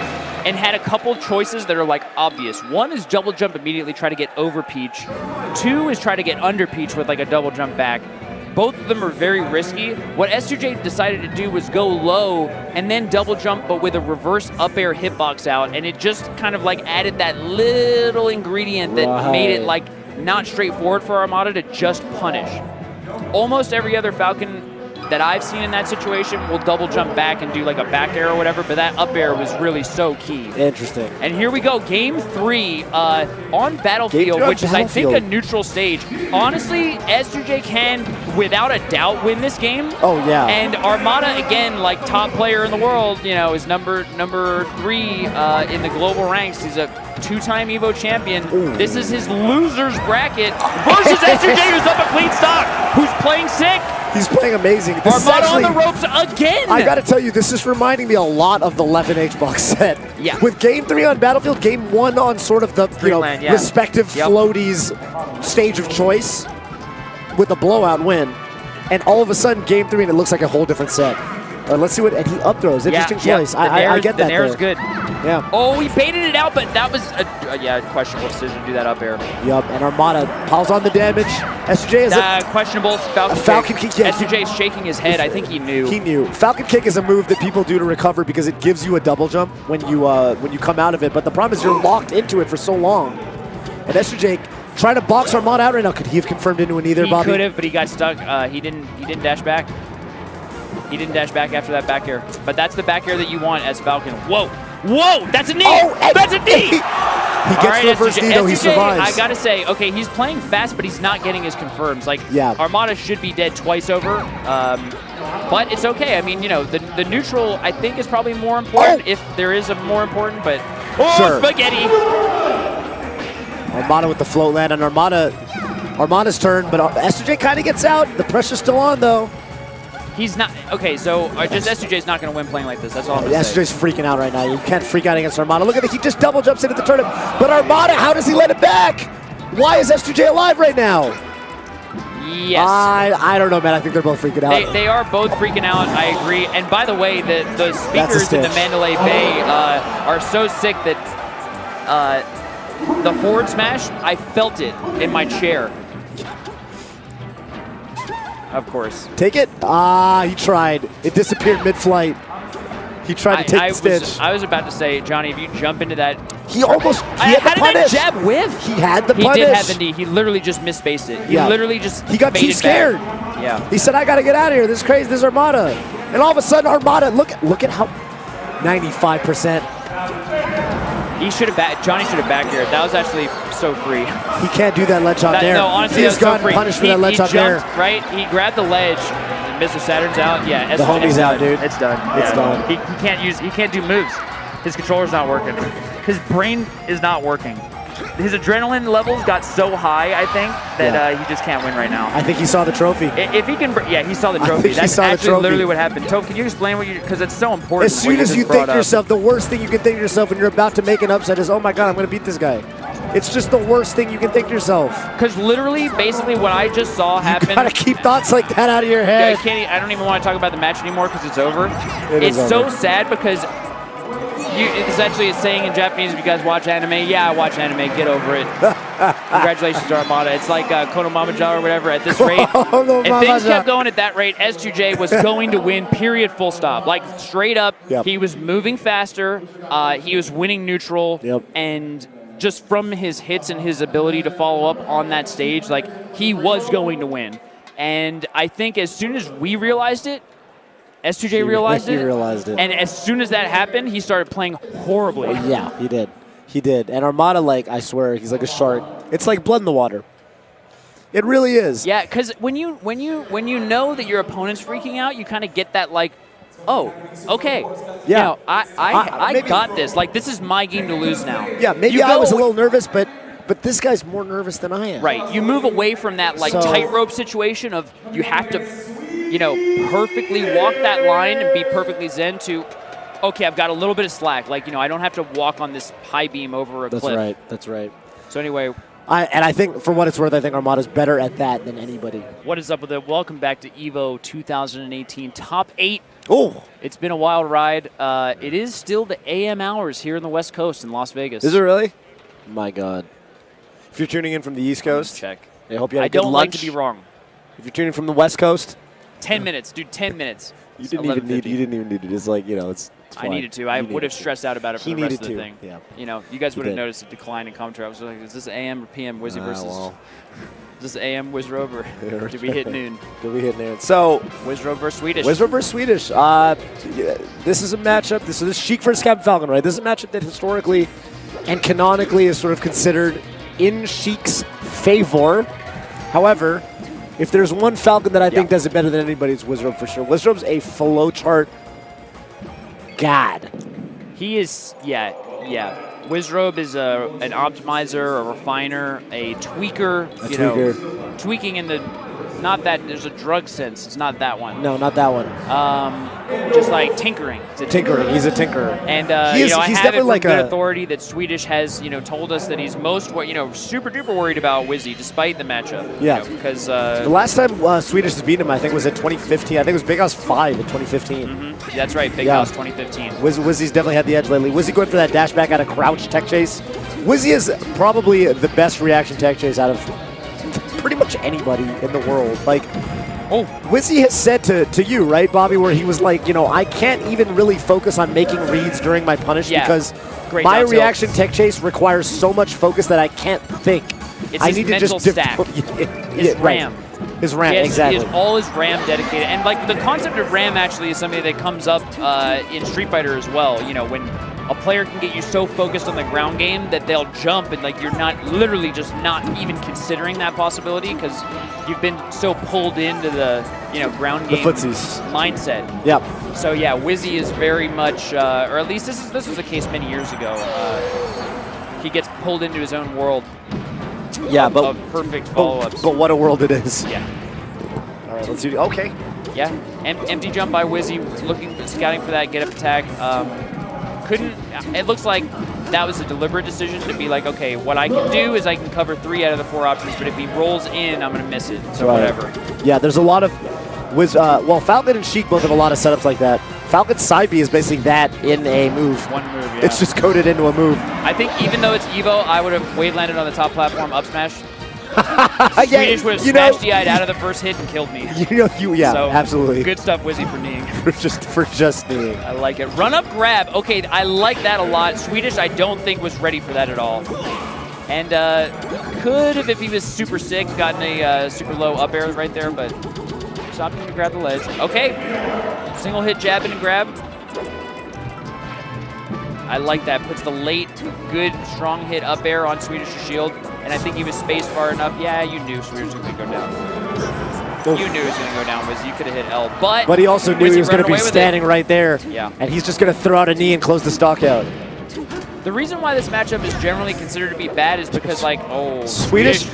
Speaker 1: and had a couple choices that are like obvious. One is double jump immediately, try to get over Peach. 2 is try to get under Peach with like a double jump back. Both of them are very risky. What S2J decided to do was go low and then double jump, but with a reverse up air hitbox out, and it just kind of like added that little ingredient that made it like not straightforward for Armada to just punish. Almost every other Falcon that I've seen in that situation will double jump back and do like a back air or whatever, but that up air was really so key.
Speaker 2: Interesting.
Speaker 1: And here we go, game 3 on Battlefield, which is I think a neutral stage. Honestly, S2J can without a doubt win this game.
Speaker 2: Oh yeah.
Speaker 1: And Armada, again, like top player in the world, you know, is number 3 in the global ranks. He's a 2-time EVO champion. Ooh. This is his losers bracket versus S2J, who's up a clean stock, who's playing sick,
Speaker 2: He's playing amazing. This is
Speaker 1: Armada on
Speaker 2: actually,
Speaker 1: the ropes again.
Speaker 2: I gotta tell you, this is reminding me a lot of the 11H box set.
Speaker 1: Yeah.
Speaker 2: With Game 3 on Battlefield, Game 1 on sort of the
Speaker 1: Dreamland, yeah.
Speaker 2: respective floaties stage of choice with a blowout win. And all of a sudden, Game 3, and it looks like a whole different set. Let's see what, and he up throws. Interesting choice. I get that.
Speaker 1: The nair's good.
Speaker 2: Yeah.
Speaker 1: Oh, he baited it out, but that was a questionable decision to do that up air.
Speaker 2: Yup, and Armada piles on the damage. S2J is
Speaker 1: questionable Falcon kick.
Speaker 2: Yeah,
Speaker 1: S2J is shaking his head. I think he knew.
Speaker 2: He knew. Falcon kick is a move that people do to recover because it gives you a double jump when you come out of it. But the problem is you're locked into it for so long. And S2J trying to box Armada out right now. Could he have confirmed into an either, Bobby?
Speaker 1: He could have, but he got stuck. He didn't dash back. He didn't dash back after that back air. But that's the back air that you want as Falcon. Whoa! Whoa! That's a knee!
Speaker 2: Oh,
Speaker 1: that's a knee!
Speaker 2: He gets the reverse knee, though. He survives.
Speaker 1: I gotta say, okay, he's playing fast, but he's not getting his confirms. Like, Armada should be dead twice over. But it's okay. I mean, you know, the neutral, I think, is probably more important if there is a more important, but... Oh, sure. Spaghetti!
Speaker 2: Armada with the float land, and Armada's turn, but S2J kind of gets out. The pressure's still on, though.
Speaker 1: He's not, okay, so just S2J's not going to win playing like this. That's all I'm going to say.
Speaker 2: S2J's freaking out right now. You can't freak out against Armada. Look at it, he just double jumps into the turnip. But Armada, how does he let it back? Why is S2J alive right now?
Speaker 1: Yes.
Speaker 2: I don't know, man. I think they're both freaking out.
Speaker 1: They are both freaking out, I agree. And by the way, the speakers in the Mandalay Bay are so sick that the forward smash, I felt it in my chair. Of course.
Speaker 2: Take it? He tried. It disappeared mid-flight. He tried to take the stitch.
Speaker 1: I was about to say, Johnny, if you jump into that...
Speaker 2: He almost... How
Speaker 1: did that jab whiff?
Speaker 2: He had the punish.
Speaker 1: He did have the knee. He literally just misspaced it. He literally just
Speaker 2: He got too scared.
Speaker 1: Back. Yeah.
Speaker 2: He said, I got to get out of here. This is crazy. This is Armada. And all of a sudden, Armada, look at how... 95%.
Speaker 1: Johnny should have back aired. That was actually so free.
Speaker 2: He can't do that ledge on there.
Speaker 1: No, honestly,
Speaker 2: he's gotten punished for that ledge on there.
Speaker 1: Right? He grabbed the ledge. Mr. Saturn's out. Yeah,
Speaker 2: the homie's out, dude.
Speaker 1: It's done.
Speaker 2: It's done.
Speaker 1: He can't do moves. His controller's not working. His brain is not working. His adrenaline levels got so high, I think, that he just can't win right now.
Speaker 2: I think he saw the trophy.
Speaker 1: If he can, he saw the trophy. That's actually literally what happened. Toph, can you explain what you? Because it's so important.
Speaker 2: As soon as you think to yourself, the worst thing you can think to yourself when you're about to make an upset is, oh my God, I'm going to beat this guy. It's just the worst thing you can think to yourself.
Speaker 1: Because literally, basically, what I just saw happen.
Speaker 2: You gotta keep thoughts like that out of your head.
Speaker 1: I don't even want to talk about the match anymore because it's over.
Speaker 2: It's
Speaker 1: so sad because. Essentially, it's saying in Japanese, if you guys watch anime, yeah, I watch anime, get over it. Congratulations to Armada. It's like Konomamaja or whatever at this rate. If things kept going at that rate, S2J was going to win, period, full stop. Like, straight up, he was moving faster, he was winning neutral, and just from his hits and his ability to follow up on that stage, like, he was going to win. And I think as soon as we realized it, S2J realized it. And as soon as that happened, he started playing horribly.
Speaker 2: Yeah, he did. He did. And Armada, like, I swear, he's like a shark. It's like blood in the water. It really is.
Speaker 1: Yeah, because when you know that your opponent's freaking out, you kind of get that, like, oh, okay. Yeah. You know, I got this. Like, this is my game to lose now.
Speaker 2: Yeah, maybe I was a little nervous, but this guy's more nervous than I am.
Speaker 1: Right. You move away from that, like, tightrope situation of you have to... you know, perfectly walk that line and be perfectly zen to, okay, I've got a little bit of slack. Like, you know, I don't have to walk on this high beam over a cliff.
Speaker 2: That's right.
Speaker 1: So anyway.
Speaker 2: I think, for what it's worth, I think Armada's better at that than anybody.
Speaker 1: What is up with it? Welcome back to EVO 2018 Top 8.
Speaker 2: Oh.
Speaker 1: It's been a wild ride. It is still the AM hours here in the West Coast in Las Vegas.
Speaker 2: Is it really? My God. If you're tuning in from the East Coast,
Speaker 1: check.
Speaker 2: I hope you had a good lunch.
Speaker 1: I don't like to be wrong.
Speaker 2: If you're tuning from the West Coast,
Speaker 1: 10 minutes, dude. 10 minutes.
Speaker 2: You didn't even need it. It's like, you know, it's fine.
Speaker 1: I needed to. I would have stressed out about it for the rest of the thing.
Speaker 2: Yeah.
Speaker 1: You know, you guys would have noticed a decline in commentary. I was like, is this AM or PM Wizzy versus? Is this AM Wizrobe or did we hit noon?
Speaker 2: Did we hit noon? So
Speaker 1: Wizrobe versus Swedish.
Speaker 2: Wizrobe versus Swedish. This is a matchup. This is Sheik versus Captain Falcon, right? This is a matchup that historically and canonically is sort of considered in Sheik's favor. However, if there's one Falcon that I think does it better than anybody, it's Wizrobe for sure. Wizrobe's a flowchart god.
Speaker 1: He is, yeah. Wizrobe is an optimizer, a refiner, a tweaker. Tweaking in the not that. There's a drug sense. It's not that one.
Speaker 2: No, not that one.
Speaker 1: Just like tinkering.
Speaker 2: Tinkering. He's a tinkerer.
Speaker 1: And
Speaker 2: he's
Speaker 1: I have
Speaker 2: definitely
Speaker 1: it
Speaker 2: like
Speaker 1: from good
Speaker 2: a
Speaker 1: authority that Swedish has told us that he's most super duper worried about Wizzy despite the matchup.
Speaker 2: Yeah.
Speaker 1: Because
Speaker 2: the last time Swedish has beaten him, I think, was at 2015. I think it was Big House 5 in 2015.
Speaker 1: Mm-hmm. That's right, Big House 2015.
Speaker 2: Wizzy's definitely had the edge lately. Wizzy going for that dash back out of crouch tech chase. Wizzy is probably the best reaction tech chase out of pretty much anybody in the world. Like, Wizzy has said to you, right, Bobby, where he was like, I can't even really focus on making reads during my punish because my reaction tech chase requires so much focus that I can't think.
Speaker 1: It's
Speaker 2: I
Speaker 1: his
Speaker 2: need
Speaker 1: mental
Speaker 2: to just
Speaker 1: stack. His RAM.
Speaker 2: His RAM, exactly.
Speaker 1: He has all his RAM dedicated. And like the concept of RAM actually is something that comes up in Street Fighter as well. When a player can get you so focused on the ground game that they'll jump and like you're not literally just not even considering that possibility because you've been so pulled into the ground game mindset.
Speaker 2: Yep.
Speaker 1: So yeah, Wizzy is very much, or at least this was the case many years ago. He gets pulled into his own world.
Speaker 2: Yeah,
Speaker 1: of perfect follow-ups.
Speaker 2: But what a world it is.
Speaker 1: Yeah.
Speaker 2: All right, let's see. Okay.
Speaker 1: Yeah, empty jump by Wizzy, scouting for that get-up attack. It looks like that was a deliberate decision to be like, okay, what I can do is I can cover 3 out of the 4 options, but if he rolls in, I'm going to miss it, so whatever.
Speaker 2: Yeah, there's a lot of, Falcon and Sheik both have a lot of setups like that. Falcon's side B is basically that in a move.
Speaker 1: One move, yeah.
Speaker 2: It's just coded into a move.
Speaker 1: I think even though it's EVO, I would have wave landed on the top platform, up smash. Swedish would have smashed DI'd out of the first hit and killed me.
Speaker 2: So, absolutely.
Speaker 1: Good stuff, Wizzy, for kneeing.
Speaker 2: for just kneeing.
Speaker 1: I like it. Run up grab. Okay, I like that a lot. Swedish, I don't think was ready for that at all. And could have, if he was super sick, gotten a super low up air right there, but stopped him to grab the ledge. Okay, single hit jab in and grab. I like that. Puts the late, good, strong hit up air on Swedish's shield. And I think he was spaced far enough. Yeah, you knew Swedish was going to go down. You knew he was going to go down, Wizzy. You could have hit L. But
Speaker 2: he also knew he was going to be standing right there.
Speaker 1: Yeah.
Speaker 2: And he's just going to throw out a knee and close the stock out.
Speaker 1: The reason why this matchup is generally considered to be bad is because, like,
Speaker 2: Swedish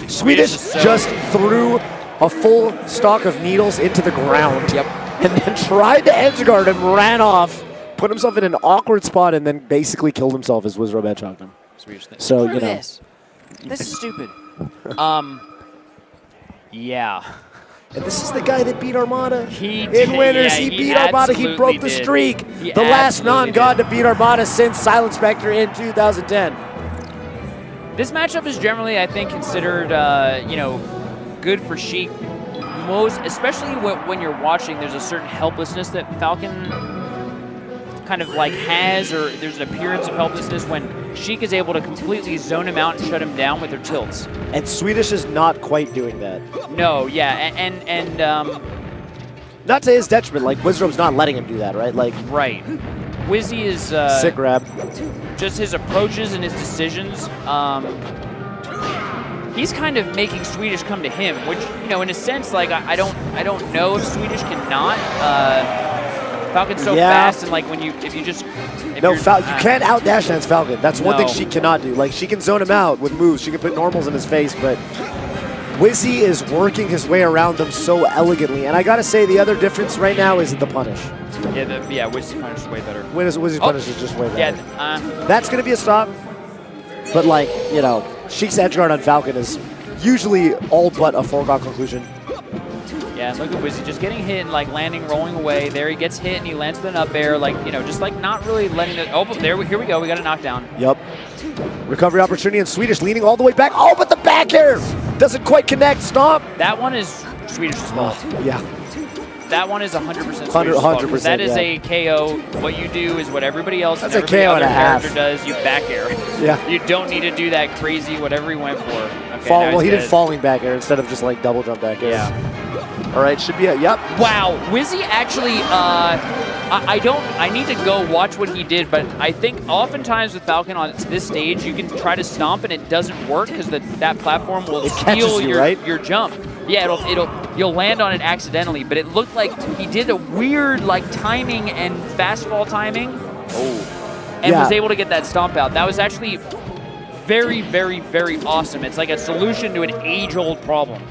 Speaker 2: just threw a full stock of needles into the ground.
Speaker 1: Yep.
Speaker 2: And then tried to edge guard him, ran off, put himself in an awkward spot, and then basically killed himself as Wizrobe edgehogged him. So,
Speaker 1: This is stupid. Yeah.
Speaker 2: And this is the guy that beat Armada.
Speaker 1: He
Speaker 2: winners, he beat Armada. He broke the streak. The last non-god to beat Armada since Silent Spectre in 2010.
Speaker 1: This matchup is generally, I think, considered, good for Sheik. Especially when you're watching, there's a certain helplessness that Falcon kind of like has, or there's an appearance of helplessness when Sheik is able to completely zone him out and shut him down with her tilts.
Speaker 2: And Swedish is not quite doing that.
Speaker 1: No, yeah, and
Speaker 2: not to his detriment, like Wizrobe's not letting him do that, right? Like
Speaker 1: right. Wizzy is
Speaker 2: sick grab.
Speaker 1: Just his approaches and his decisions. He's kind of making Swedish come to him, which in a sense, like I don't know if Swedish cannot. Falcon's so fast, and like you can't out dash dance Falcon. That's one thing she cannot do. Like she can zone him out with moves. She can put normals in his face, but Wizzy is working his way around them so elegantly. And I gotta say, the other difference right now is the punish. Yeah, Wizzy's punish is way better.
Speaker 2: Wizzy's punish is just way better.
Speaker 1: Yeah,
Speaker 2: that's gonna be a stop. But like Sheik's edge guard on Falcon is usually all but a foregone conclusion.
Speaker 1: Yeah, look at Wizzy just getting hit and like landing, rolling away. There he gets hit and he lands with an up air, like just like not really letting it. Oh, but here we go. We got a knockdown.
Speaker 2: Yep. Recovery opportunity and Swedish leaning all the way back. Oh, but the back air doesn't quite connect. Stomp.
Speaker 1: That one is Swedish's fault.
Speaker 2: Yeah.
Speaker 1: That one is 100% Swedish's fault. That is a KO. What you do is what everybody else and every other character does. You back air.
Speaker 2: Yeah.
Speaker 1: You don't need to do that crazy whatever he went for.
Speaker 2: Okay, he did falling back air instead of just like double jump back air.
Speaker 1: Yeah.
Speaker 2: All right, should be a yep.
Speaker 1: Wow, Wizzy actually, I need to go watch what he did, but I think oftentimes with Falcon on this stage, you can try to stomp and it doesn't work because that platform will steal your jump. Yeah, you'll land on it accidentally, but it looked like he did a weird like timing and fast fall timing. And was able to get that stomp out. That was actually very, very, very awesome. It's like a solution to an age-old problem.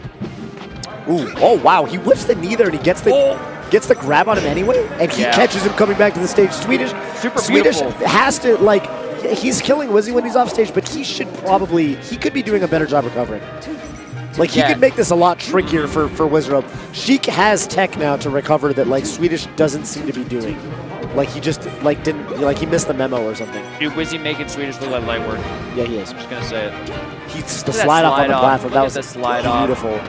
Speaker 2: Ooh, oh wow, he whips the knee there and he gets the grab on him anyway, and he catches him coming back to the stage. Swedish has to, like, he's killing Wizzy when he's off stage, but he could be doing a better job recovering. Like, he could make this a lot trickier for Wizrobe. Sheik has tech now to recover that, like, Swedish doesn't seem to be doing. Like, he just, like, he missed the memo or something.
Speaker 1: Dude, Wizzy making Swedish look like light work.
Speaker 2: Yeah, he is.
Speaker 1: I'm just going to say it.
Speaker 2: He's the slide off on the platform. That was beautiful.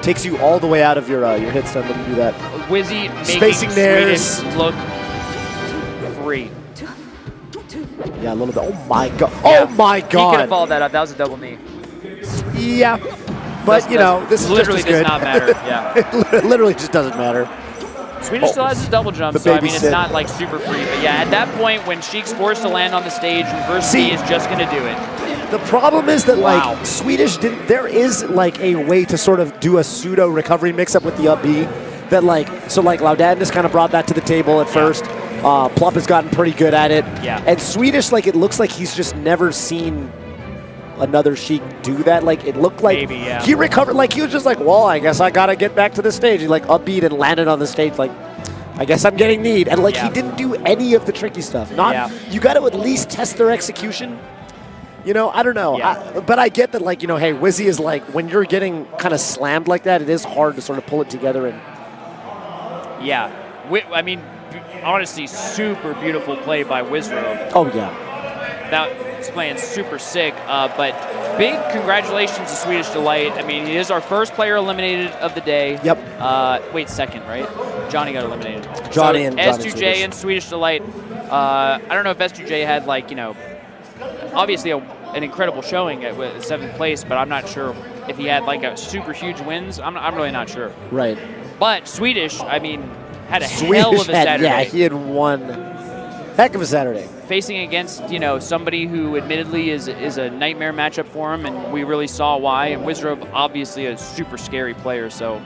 Speaker 2: Takes you all the way out of your hit stun when you do that.
Speaker 1: Wizzy
Speaker 2: spacing
Speaker 1: making Swedish look free.
Speaker 2: Yeah, a little bit. Oh my god. Yeah. Oh my god.
Speaker 1: He could have followed that up. That was a double knee.
Speaker 2: Yeah. But, you know, this
Speaker 1: literally
Speaker 2: is just
Speaker 1: does not matter. Yeah.
Speaker 2: It literally just doesn't matter.
Speaker 1: Swedish still has his double jump, so I mean, it's not like super free. But yeah, at that point, when Sheik's forced to land on the stage, reverse B is just going to do it.
Speaker 2: The problem is that, like, Swedish didn't, there is, like, a way to sort of do a pseudo recovery mix-up with the up B that, like, so, like, Laudadness kind of brought that to the table at first. Plump has gotten pretty good at it.
Speaker 1: Yeah.
Speaker 2: And Swedish, like, it looks like he's just never seen another Sheik do that. Like, it looked like he recovered, like, he was just like, well, I guess I got to get back to the stage. He, like, upbeat and landed on the stage, like, I guess I'm getting kneed. And, like, he didn't do any of the tricky stuff. You got to at least test their execution. You know, I don't know. But I get that, like, you know, hey, Wizzy is like, when you're getting kind of slammed like that, it is hard to sort of pull it together. And
Speaker 1: yeah. I mean, honestly, super beautiful play by Wizrobe.
Speaker 2: Oh, yeah.
Speaker 1: That was playing super sick. But big congratulations to Swedish Delight. I mean, he is our first player eliminated of the day.
Speaker 2: Yep.
Speaker 1: Wait, second, right? Johnny got eliminated.
Speaker 2: Johnny and
Speaker 1: S2J and Swedish Delight. I don't know if S2J had, like, you know, obviously an incredible showing at 7th place, but I'm not sure if he had, like, a super huge wins. I'm really not sure.
Speaker 2: Right.
Speaker 1: But Swedish, I mean, had a hell of a Saturday.
Speaker 2: Yeah, he had one heck of a Saturday.
Speaker 1: Facing against, you know, somebody who admittedly is a nightmare matchup for him, and we really saw why. And Wizrobe, obviously a super scary player, so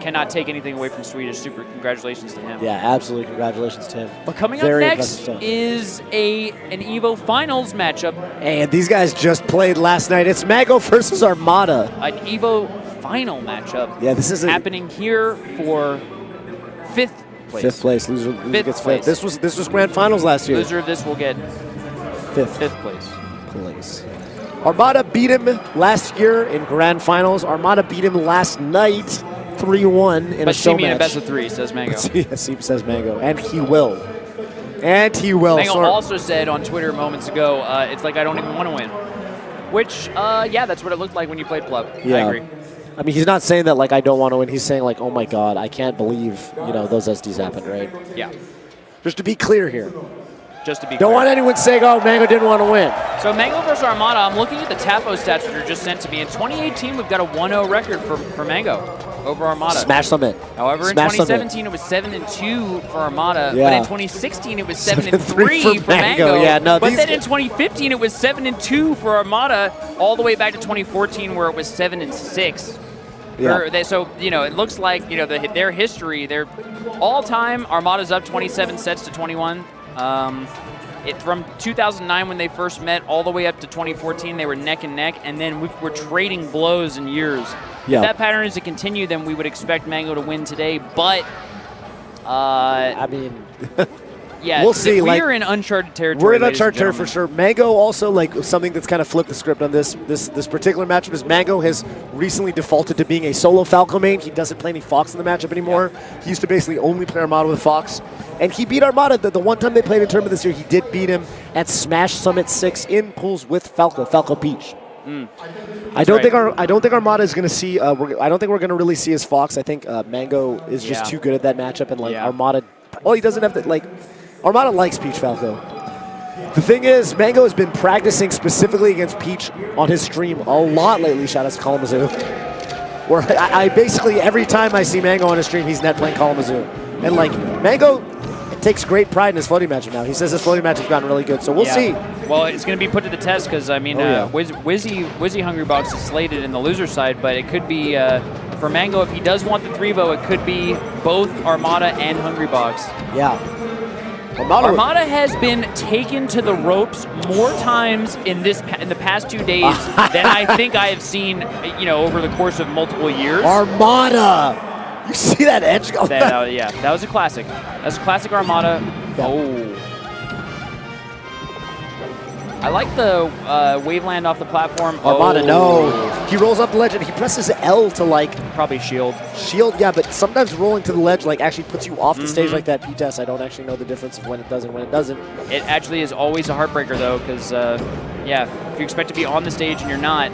Speaker 1: cannot take anything away from Swedish. Super congratulations to him.
Speaker 2: Yeah, absolutely congratulations to him.
Speaker 1: But coming up next is an EVO Finals matchup.
Speaker 2: And these guys just played last night. It's Mago versus Armada.
Speaker 1: An EVO Final matchup.
Speaker 2: Yeah, this is
Speaker 1: happening here for 5th place.
Speaker 2: 5th place. Loser gets 5th. This was Grand Finals last year.
Speaker 1: Loser of this will get 5th
Speaker 2: place. Armada beat him last year in Grand Finals. Armada beat him last night 3-1 in a show match.
Speaker 1: But see me in a best of 3, says Mango.
Speaker 2: Yes, he says Mango. And he will. And he will.
Speaker 1: Mango also said on Twitter moments ago, it's like I don't even want to win. Which, yeah, that's what it looked like when you played Plub.
Speaker 2: Yeah.
Speaker 1: I agree.
Speaker 2: I mean, he's not saying that, like, I don't want to win. He's saying, like, oh, my God, I can't believe, you know, those SDs happened, right?
Speaker 1: Yeah.
Speaker 2: Just to be clear here.
Speaker 1: Just to be
Speaker 2: Don't want anyone saying, oh, Mango didn't want to win.
Speaker 1: So Mango versus Armada, I'm looking at the TAFO stats that are just sent to me. In 2018, we've got a 1-0 record for Mango over Armada.
Speaker 2: Smash Summit.
Speaker 1: However, in 2017, it was 7-2 for Armada. Yeah. But in 2016, it was 7-3 for Mango.
Speaker 2: Yeah, no,
Speaker 1: but then in 2015, it was 7-2 for Armada, all the way back to 2014, where it was 7-6. Yeah. So, you know, it looks like, you know, their history, their all-time, Armada's up 27 sets to 21. From 2009 when they first met all the way up to 2014, they were neck and neck, and then we were trading blows in years.
Speaker 2: Yeah.
Speaker 1: If that pattern is to continue, then we would expect Mango to win today, but
Speaker 2: I mean,
Speaker 1: yeah,
Speaker 2: we'll see.
Speaker 1: We're in uncharted territory.
Speaker 2: We're in uncharted territory for sure. Mango also, like, something that's kind of flipped the script on this particular matchup is Mango has recently defaulted to being a solo Falco main. He doesn't play any Fox in the matchup anymore. Yeah. He used to basically only play Armada with Fox. And he beat Armada. The one time they played in tournament this year, he did beat him at Smash Summit 6 in pools with Falco Peach. I don't think Armada is going to see. I don't think we're going to really see his Fox. I think Mango is just too good at that matchup, and, like, Armada. Well, he doesn't have to, like. Armada likes Peach Falco. The thing is, Mango has been practicing specifically against Peach on his stream a lot lately. Shout out to Kalamazoo. Where I basically, every time I see Mango on his stream, he's net playing Kalamazoo. And, like, Mango takes great pride in his floating matchup now. He says his floating matchup has gotten really good, so we'll see.
Speaker 1: Well, it's going to be put to the test because, I mean, Wizzy Hungrybox is slated in the loser side, but it could be, for Mango, if he does want the 3-vo, it could be both Armada and Hungrybox.
Speaker 2: Yeah.
Speaker 1: Armada has been taken to the ropes more times in the past 2 days than I think I have seen, over the course of multiple years.
Speaker 2: Armada! You see that edge go?
Speaker 1: Yeah, that was a classic. That was a classic Armada.
Speaker 2: Yeah.
Speaker 1: Oh. I like the waveland off the platform.
Speaker 2: Armada, no. He rolls off the ledge and he presses L to
Speaker 1: probably shield.
Speaker 2: Shield, yeah, but sometimes rolling to the ledge actually puts you off the stage like that. P-Test, I don't actually know the difference of when it does and when it doesn't.
Speaker 1: It actually is always a heartbreaker though, because if you expect to be on the stage and you're not,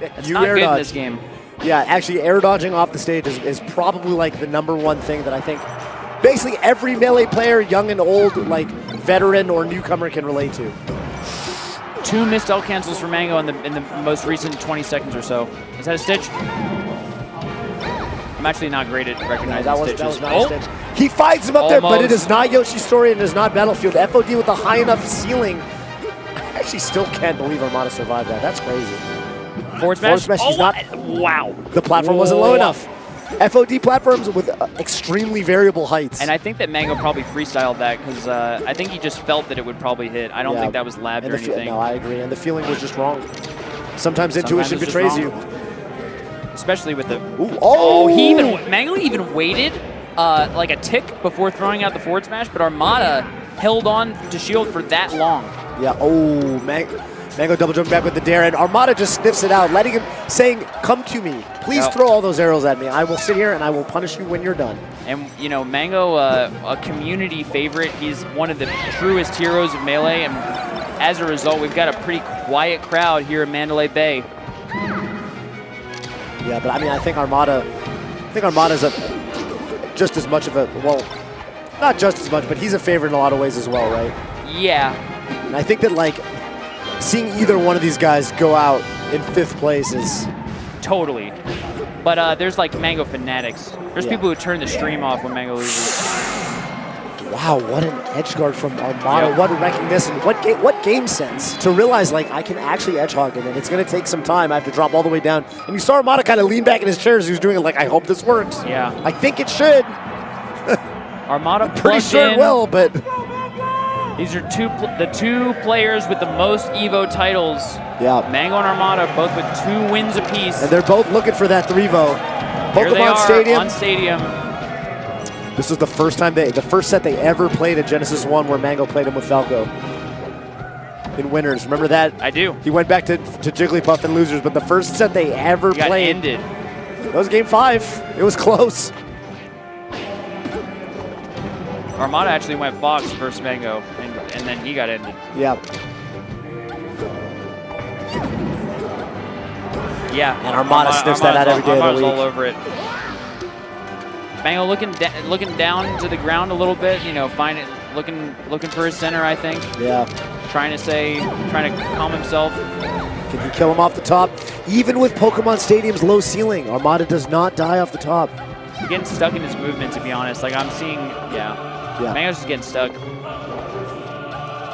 Speaker 1: it's not good in this game.
Speaker 2: Yeah, actually air dodging off the stage is probably the #1 thing that I think basically every Melee player, young and old, veteran or newcomer can relate to.
Speaker 1: 2 missed L cancels for Mango in the most recent 20 seconds or so. Is that a stitch? I'm actually not great at recognizing stitches.
Speaker 2: That was not a stitch. He finds him up there, but it is not Yoshi's story and it is not Battlefield. FOD with a high enough ceiling. I actually still can't believe Armada survived that. That's crazy.
Speaker 1: Forward smash?
Speaker 2: He's not.
Speaker 1: Wow.
Speaker 2: The platform wasn't low enough. FOD platforms with extremely variable heights.
Speaker 1: And I think that Mango probably freestyled that because I think he just felt that it would probably hit. I don't think that was labbed or anything.
Speaker 2: No, I agree. And the feeling was just wrong. Sometimes intuition betrays you.
Speaker 1: Especially with the...
Speaker 2: Ooh, oh!
Speaker 1: Mango even waited like a tick before throwing out the forward smash, but Armada held on to shield for that long.
Speaker 2: Yeah, oh, Mango double jumping back with the dare, and Armada just sniffs it out, saying, come to me. Please throw all those arrows at me. I will sit here and I will punish you when you're done.
Speaker 1: And, Mango, a community favorite. He's one of the truest heroes of Melee, and as a result, we've got a pretty quiet crowd here in Mandalay Bay.
Speaker 2: Yeah, but I think Armada's just as much of a, well, not just as much, but he's a favorite in a lot of ways as well, right?
Speaker 1: Yeah.
Speaker 2: And I think that, seeing either one of these guys go out in 5th place is...
Speaker 1: Totally. But there's Mango fanatics. There's people who turn the stream off when Mango loses.
Speaker 2: Wow, what an edge guard from Armada. Yep. What recognition. What game sense to realize, I can actually edge hog him, and it's going to take some time. I have to drop all the way down. And you saw Armada kind of lean back in his chair as he was doing it I hope this works.
Speaker 1: Yeah.
Speaker 2: I think it should.
Speaker 1: Armada
Speaker 2: pretty sure it will, but...
Speaker 1: These are the two players with the most EVO titles.
Speaker 2: Yeah.
Speaker 1: Mango and Armada, both with 2 wins apiece.
Speaker 2: And they're both looking for that 3-vo.
Speaker 1: Here they are
Speaker 2: Stadium.
Speaker 1: on Stadium.
Speaker 2: This was the first time the first set they ever played at Genesis 1 where Mango played him with Falco. In winners, remember that?
Speaker 1: I do.
Speaker 2: He went back to Jigglypuff in losers, but the first set they ever played.
Speaker 1: Got ended.
Speaker 2: That was game 5. It was close.
Speaker 1: Armada actually went Fox versus Mango, and then he got ended.
Speaker 2: Yeah.
Speaker 1: Yeah.
Speaker 2: And Armada sniffs that out every day of the week.
Speaker 1: All over it. Mango looking down to the ground a little bit, looking for his center, I think.
Speaker 2: Yeah.
Speaker 1: Trying to calm himself.
Speaker 2: Can he kill him off the top? Even with Pokemon Stadium's low ceiling, Armada does not die off the top.
Speaker 1: He's getting stuck in his movement, to be honest. I'm seeing, Mango's just getting stuck.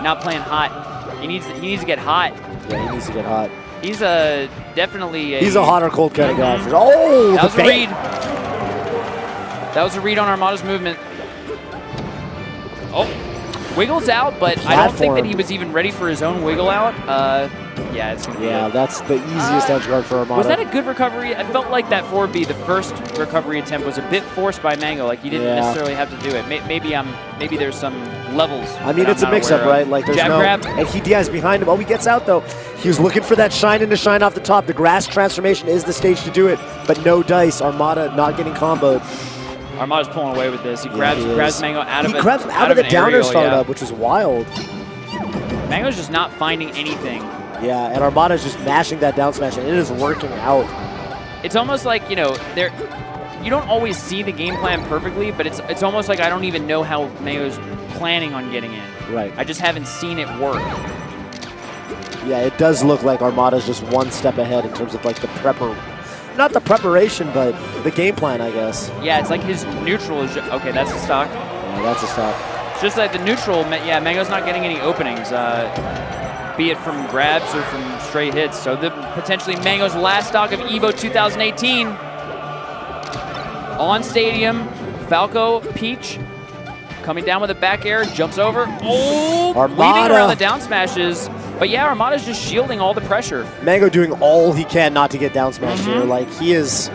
Speaker 1: Not playing hot. He needs to get hot.
Speaker 2: Yeah, he needs to get hot.
Speaker 1: He's definitely
Speaker 2: he's a hot or cold kind of guy. Oh,
Speaker 1: that was a read. That was a read on Armada's movement. Oh, wiggles out, but I don't think that he was even ready for his own wiggle out. Yeah, it's gonna be
Speaker 2: that's the easiest edge guard for Armada.
Speaker 1: Was that a good recovery? I felt like that forward B, the first recovery attempt, was a bit forced by Mango. He didn't necessarily have to do it. Maybe there's some levels.
Speaker 2: I mean, it's a mix-up, right? There's
Speaker 1: jab grab.
Speaker 2: And he DIs behind him. Oh, he gets out though. He was looking for that shine into shine off the top. The grass transformation is the stage to do it, but no dice. Armada not getting comboed.
Speaker 1: Armada's pulling away with this. He grabs Mango out of it.
Speaker 2: He grabs him out of the downer startup, which is wild.
Speaker 1: Mango's just not finding anything.
Speaker 2: Yeah, and Armada's just mashing that down smash, and it is working out.
Speaker 1: It's almost like, you don't always see the game plan perfectly, but it's almost like I don't even know how Mango's planning on getting in.
Speaker 2: Right.
Speaker 1: I just haven't seen it work.
Speaker 2: Yeah, it does look like Armada's just one step ahead in terms of the not the preparation, but the game plan, I guess.
Speaker 1: Yeah, it's like his neutral is, okay, that's a stock.
Speaker 2: Yeah, that's a stock.
Speaker 1: It's just like the neutral, Mango's not getting any openings. Be it from grabs or from straight hits. So potentially Mango's last stock of EVO 2018. On Stadium, Falco, Peach, coming down with a back air, jumps over. Oh,
Speaker 2: Armada.
Speaker 1: weaving around the down smashes. But yeah, Armada's just shielding all the pressure.
Speaker 2: Mango doing all he can not to get down smash here. Like, he is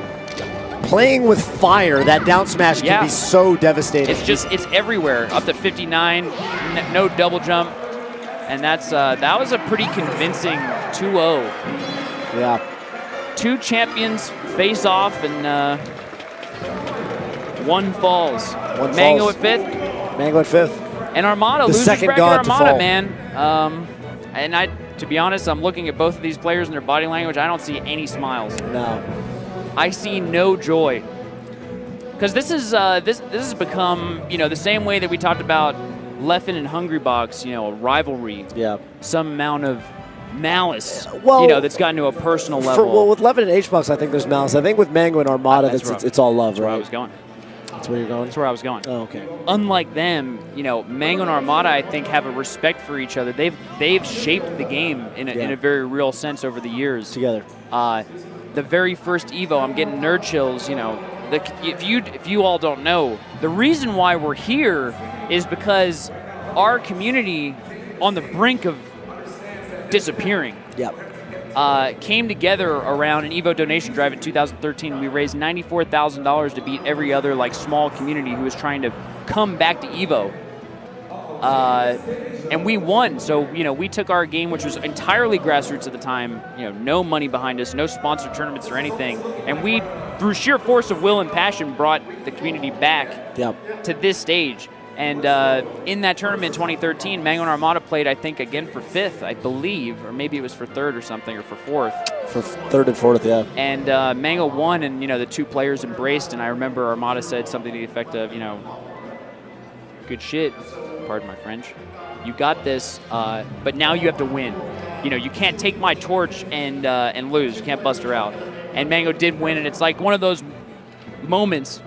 Speaker 2: playing with fire. That down smash can be so devastating.
Speaker 1: It's everywhere. Up to 59, no double jump. And that was a pretty convincing 2-0.
Speaker 2: Yeah.
Speaker 1: Two champions face off, and one falls. Mango at 5th.
Speaker 2: Mango at 5th.
Speaker 1: And Armada
Speaker 2: The
Speaker 1: loses
Speaker 2: second
Speaker 1: bracket
Speaker 2: god to
Speaker 1: Armada,
Speaker 2: fall.
Speaker 1: man. And to be honest, I'm looking at both of these players and their body language. I don't see any smiles.
Speaker 2: No.
Speaker 1: I see no joy. Because this has become, the same way that we talked about Leffen and Hungrybox, a rivalry.
Speaker 2: Yeah.
Speaker 1: Some amount of malice,
Speaker 2: Well,
Speaker 1: that's gotten to a personal level.
Speaker 2: Well, with Leffen and HBox, I think there's malice. I think with Mango and Armada, it's all love,
Speaker 1: That's where
Speaker 2: right?
Speaker 1: I was going.
Speaker 2: That's where you're going?
Speaker 1: That's where I was going.
Speaker 2: Oh, okay.
Speaker 1: Unlike them, Mango and Armada, I think, have a respect for each other. They've shaped the game in a very real sense over the years.
Speaker 2: Together.
Speaker 1: The very first EVO, I'm getting nerd chills. If you all don't know, the reason why we're here is because our community, on the brink of disappearing, came together around an EVO donation drive in 2013. We raised $94,000 to beat every other small community who was trying to come back to EVO. And we won. So, we took our game, which was entirely grassroots at the time, no money behind us, no sponsored tournaments or anything. And we, through sheer force of will and passion, brought the community back to this stage. And in that tournament in 2013, Mango and Armada played, I think, again for 5th, I believe, or maybe it was for 3rd or something, or for 4th.
Speaker 2: For 3rd and 4th, yeah.
Speaker 1: And Mango won, and, the two players embraced, and I remember Armada said something to the effect of, good shit, pardon my French. You got this, but now you have to win. You can't take my torch and lose. You can't bust her out. And Mango did win, and it's like one of those moments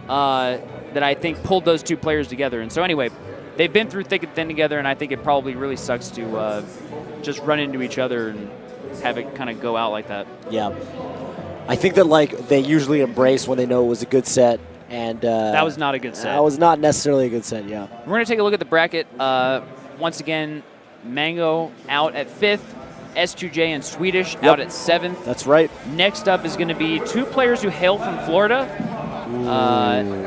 Speaker 1: that I think pulled those two players together. And so anyway, they've been through thick and thin together, and I think it probably really sucks to just run into each other and have it kind of go out like that.
Speaker 2: Yeah. I think that they usually embrace when they know it was a good set. And
Speaker 1: that was not a good set.
Speaker 2: That was not necessarily a good set, yeah.
Speaker 1: We're going to take a look at the bracket. Once again, Mango out at 5th, S2J and Swedish out at 7th.
Speaker 2: That's right.
Speaker 1: Next up is going to be two players who hail from Florida.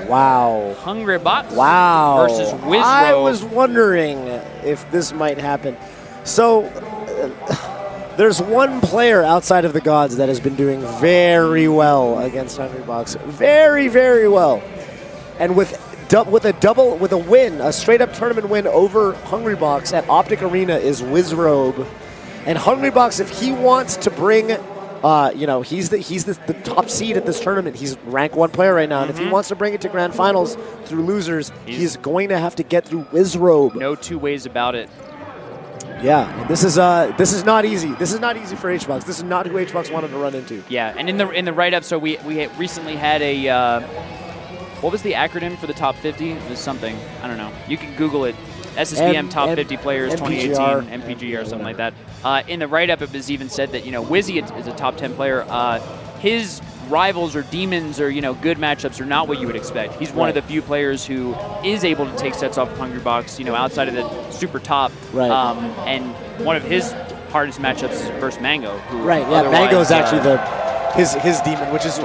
Speaker 2: Wow.
Speaker 1: Hungrybox versus Wizro.
Speaker 2: I was wondering if this might happen. So, there's one player outside of the gods that has been doing very well against Hungrybox. Very, very well. And with a win, a straight-up tournament win over Hungrybox at Optic Arena is Wizrobe. And Hungrybox, if he wants to bring, he's the top seed at this tournament. He's rank 1 player right now, and if he wants to bring it to grand finals through losers, he's going to have to get through Wizrobe.
Speaker 1: No two ways about it.
Speaker 2: Yeah, and this is not easy. This is not easy for HBox. This is not who HBox wanted to run into.
Speaker 1: Yeah, and in the write-up, so we recently had a what was the acronym for the top 50? It was something, I don't know. You can Google it. SSBM top 50 players 2018, MPG or something like that. In the write-up, it was even said that Wizzy is a top 10 player. His rivals or demons or good matchups are not what you would expect. He's one of the few players who is able to take sets off of Hungrybox, outside of the super top.
Speaker 2: Right.
Speaker 1: And one of his hardest matchups is versus Mango. Who
Speaker 2: Mango is actually his demon, which is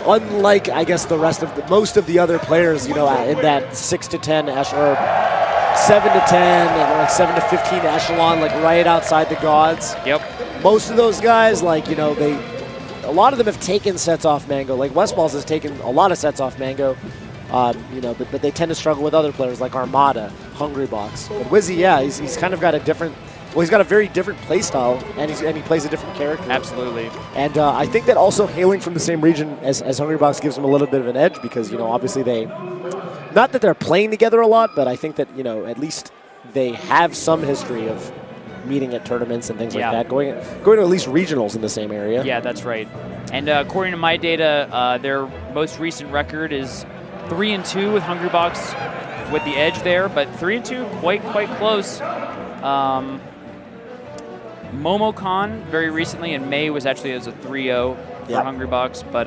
Speaker 2: unlike I guess the rest of most of the other players, in that 6 to 10 or 7 to 10 and 7 to 15 echelon, right outside the gods.
Speaker 1: Yep.
Speaker 2: Most of those guys, a lot of them have taken sets off Mango. Westballs has taken a lot of sets off Mango, but they tend to struggle with other players like Armada, Hungrybox. But Wizzy, he's kind of got a different. Well, he's got a very different play style, and he plays a different character.
Speaker 1: Absolutely.
Speaker 2: And I think that also hailing from the same region as Hungrybox gives him a little bit of an edge because, obviously not that they're playing together a lot, but I think that, at least they have some history of meeting at tournaments and things like that, going to at least regionals in the same area.
Speaker 1: Yeah, that's right. And according to my data, their most recent record is 3-2 with Hungrybox with the edge there, but 3-2 quite close. MomoCon very recently in May was actually as a 3-0 for Hungrybox, but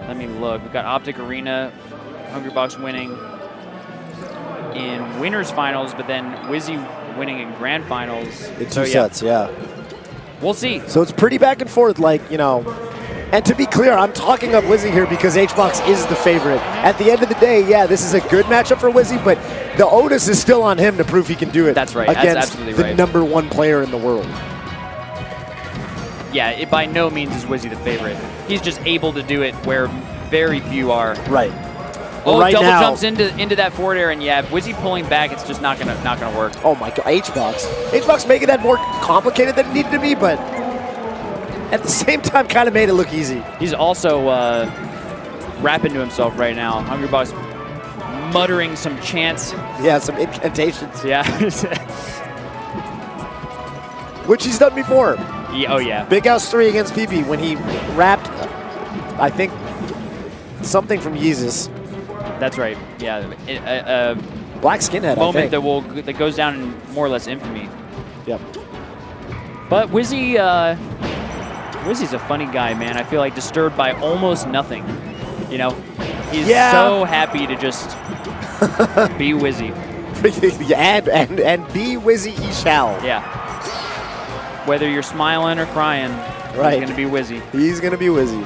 Speaker 1: let me look. We've got Optic Arena, Hungrybox winning. in winners finals, but then Wizzy winning in grand finals.
Speaker 2: In two sets, yeah.
Speaker 1: We'll see.
Speaker 2: So it's pretty back and forth, like, you know. And to be clear, I'm talking up Wizzy here because HBox is the favorite. At the end of the day, yeah, this is a good matchup for Wizzy, but the onus is still on him to prove he can do it.
Speaker 1: That's right.
Speaker 2: Against
Speaker 1: That's absolutely
Speaker 2: the
Speaker 1: right.
Speaker 2: #1 player in the world.
Speaker 1: Yeah, it by no means is Wizzy the favorite. He's just able to do it where very few are.
Speaker 2: Right.
Speaker 1: Oh,
Speaker 2: right
Speaker 1: double
Speaker 2: now,
Speaker 1: jumps into that forward air, and yeah, Wizzy pulling back, it's just not gonna work.
Speaker 2: Oh my God, HBox making that more complicated than it needed to be, but at the same time, kind of made it look easy.
Speaker 1: He's also rapping to himself right now. Hungrybox muttering some chants.
Speaker 2: Yeah, some incantations.
Speaker 1: Yeah.
Speaker 2: Which he's done before.
Speaker 1: Yeah, oh yeah.
Speaker 2: Big House 3 against PP when he rapped, I think, something from Yeezus.
Speaker 1: That's right. Yeah.
Speaker 2: Black Skinhead, I think.
Speaker 1: That goes down in more or less infamy.
Speaker 2: Yep.
Speaker 1: But Wizzy's a funny guy, man. I feel like disturbed by almost nothing. You know, he's so happy to just be Wizzy.
Speaker 2: and be Wizzy he shall.
Speaker 1: Yeah. Whether you're smiling or crying,
Speaker 2: right.
Speaker 1: He's going to be Wizzy.
Speaker 2: He's going to be Wizzy.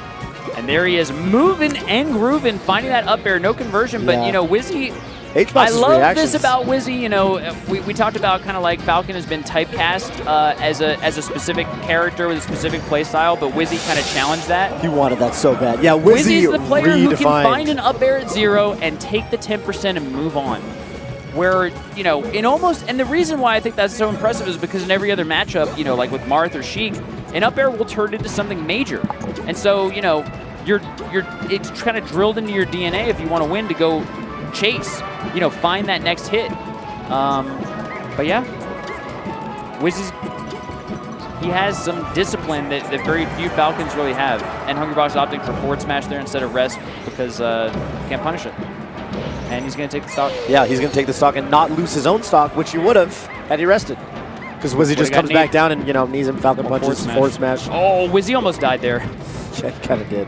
Speaker 1: And there he is, moving and grooving, finding that up air, no conversion. But, you know, Wizzy, I love this about Wizzy. You know, we talked about kind of like Falcon has been typecast as a specific character with a specific play style, but Wizzy kind of challenged that.
Speaker 2: He wanted that so bad. Yeah, Wizzy's
Speaker 1: the player who can find an up air at 0 and take the 10% and move on. Where, you know, and the reason why I think that's so impressive is because in every other matchup, you know, like with Marth or Sheik, an up air will turn into something major. And so, you know, it's kind of drilled into your DNA if you want to win to go chase, you know, find that next hit. But yeah, Wizzy's, he has some discipline that very few Falcons really have. And Hungrybox opting for forward smash there instead of rest because you can't punish it. And he's going to take the stock. Yeah, he's going to take the stock and not lose his own stock, which he would have had he rested. Because Wizzy just comes back down and, you know, knees him, Falcon punches, forward smash. Oh, Wizzy almost died there. Yeah, he kind of did.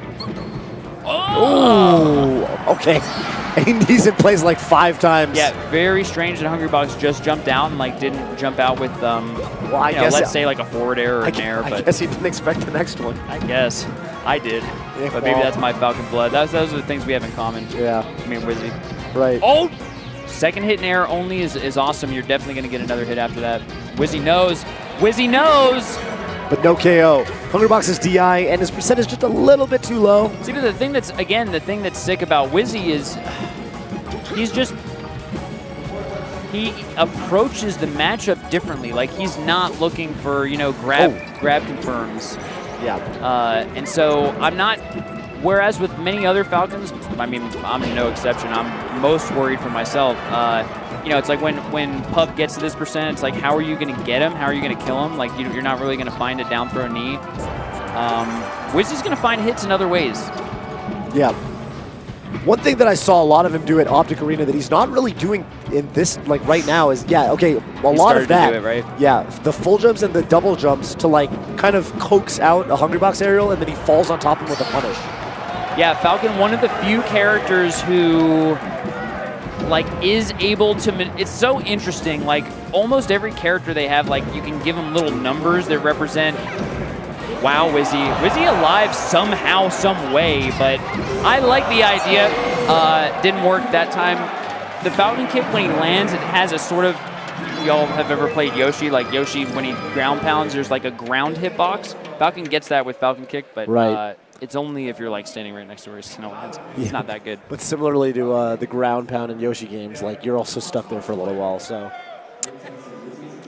Speaker 1: Oh! Okay. He knees him plays like 5 times. Yeah, very strange that Hungrybox just jumped out and, like, didn't jump out with, well, I guess let's say, like, a forward air or an air. I guess he didn't expect the next one. I guess. I did. Yeah, but maybe that's my Falcon blood. Those are the things we have in common. Yeah. I mean, Wizzy. Right. Oh! Second hit in air only is awesome. You're definitely going to get another hit after that. Wizzy knows. Wizzy knows! But no KO. Hungrybox's DI and his percent is just a little bit too low. See, the thing that's sick about Wizzy is he approaches the matchup differently. Like, he's not looking for, you know, grab confirms. Yeah. And so whereas with many other Falcons, I mean, I'm no exception. I'm most worried for myself. You know, it's like when Puff gets to this percent, it's like, how are you going to get him? How are you going to kill him? Like, you're not really going to find a down throw knee. Wizzy's going to find hits in other ways. Yeah. One thing that I saw a lot of him do at Optic Arena that he's not really doing in this, like, right now is, a lot of that. To do it, right? Yeah, the full jumps and the double jumps to, like, kind of coax out a Hungrybox aerial, and then he falls on top of him with a punish. Yeah, Falcon, one of the few characters who, like, is able to, it's so interesting, like, almost every character they have, like, you can give them little numbers that represent, wow, Wizzy alive somehow, some way, but I like the idea. Didn't work that time. The Falcon kick, when he lands, it has a sort of, if y'all have ever played Yoshi, like Yoshi, when he ground pounds, there's like a ground hitbox. Falcon gets that with Falcon kick, but it's only if you're like standing right next to where he lands. It's not that good. But similarly to the ground pound in Yoshi games, like, you're also stuck there for a little while, so.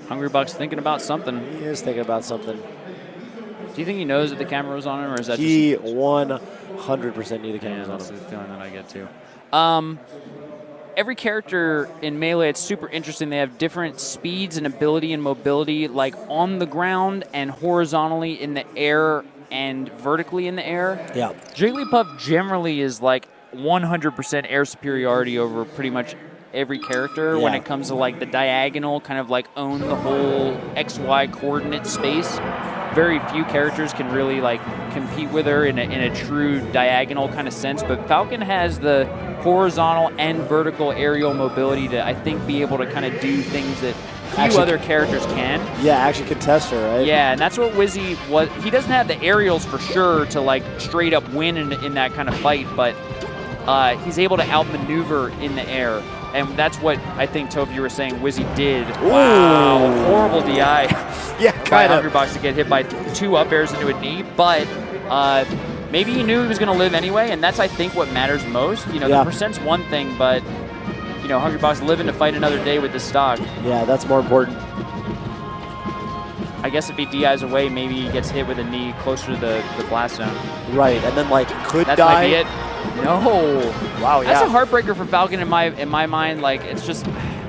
Speaker 1: Hungrybox thinking about something. He is thinking about something. Do you think he knows that the camera was on him, or is that he just... 100% knew the camera was on him. That's the feeling that I get too. Every character in Melee, it's super interesting. They have different speeds and ability and mobility, like on the ground and horizontally in the air and vertically in the air. Yeah. Jigglypuff generally is like 100% air superiority over pretty much every character when it comes to like the diagonal, kind of like own the whole XY coordinate space. very few characters can really like compete with her in a true diagonal kind of sense, but Falcon has the horizontal and vertical aerial mobility to, I think, be able to kind of do things that few other characters can.
Speaker 2: Yeah, actually contest her, right?
Speaker 1: Yeah, and that's what Wizzy was. He doesn't have the aerials for sure to like straight up win in that kind of fight, but he's able to outmaneuver in the air. And that's what I think, Toph, you were saying Wizzy did.
Speaker 2: Ooh.
Speaker 1: Wow, horrible DI.
Speaker 2: Yeah, kind of.
Speaker 1: Hungrybox to get hit by 2 up airs into a knee, but maybe he knew he was going to live anyway, and that's, I think, what matters most. You know, the percent's one thing, but, you know, Hungrybox living to fight another day with this stock.
Speaker 2: Yeah, that's more important.
Speaker 1: I guess if he DIs away, maybe he gets hit with a knee closer to the blast zone.
Speaker 2: Right, and then, like, could
Speaker 1: that
Speaker 2: die.
Speaker 1: Might be it. No.
Speaker 2: Wow, yeah.
Speaker 1: That's a heartbreaker for Falcon in my mind. Like, it's just,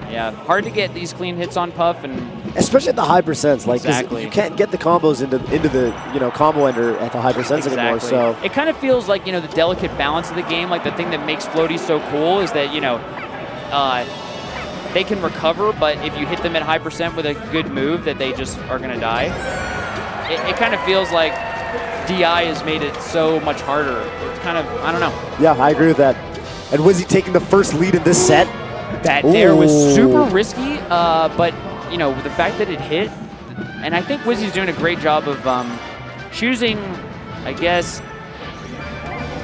Speaker 1: yeah, hard to get these clean hits on Puff, and
Speaker 2: especially at the high percents. Like,
Speaker 1: exactly.
Speaker 2: You can't get the combos into the combo ender at the high percents anymore. So
Speaker 1: it kind of feels like, you know, the delicate balance of the game. Like, the thing that makes floaty so cool is that, you know, they can recover, but if you hit them at high percent with a good move, that they just are gonna die. It kind of feels like DI has made it so much harder. It's kind of, I don't know.
Speaker 2: Yeah, I agree with that. And Wizzy taking the first lead in this set.
Speaker 1: That there was super risky, but, you know, the fact that it hit, and I think Wizzy's doing a great job of choosing, I guess,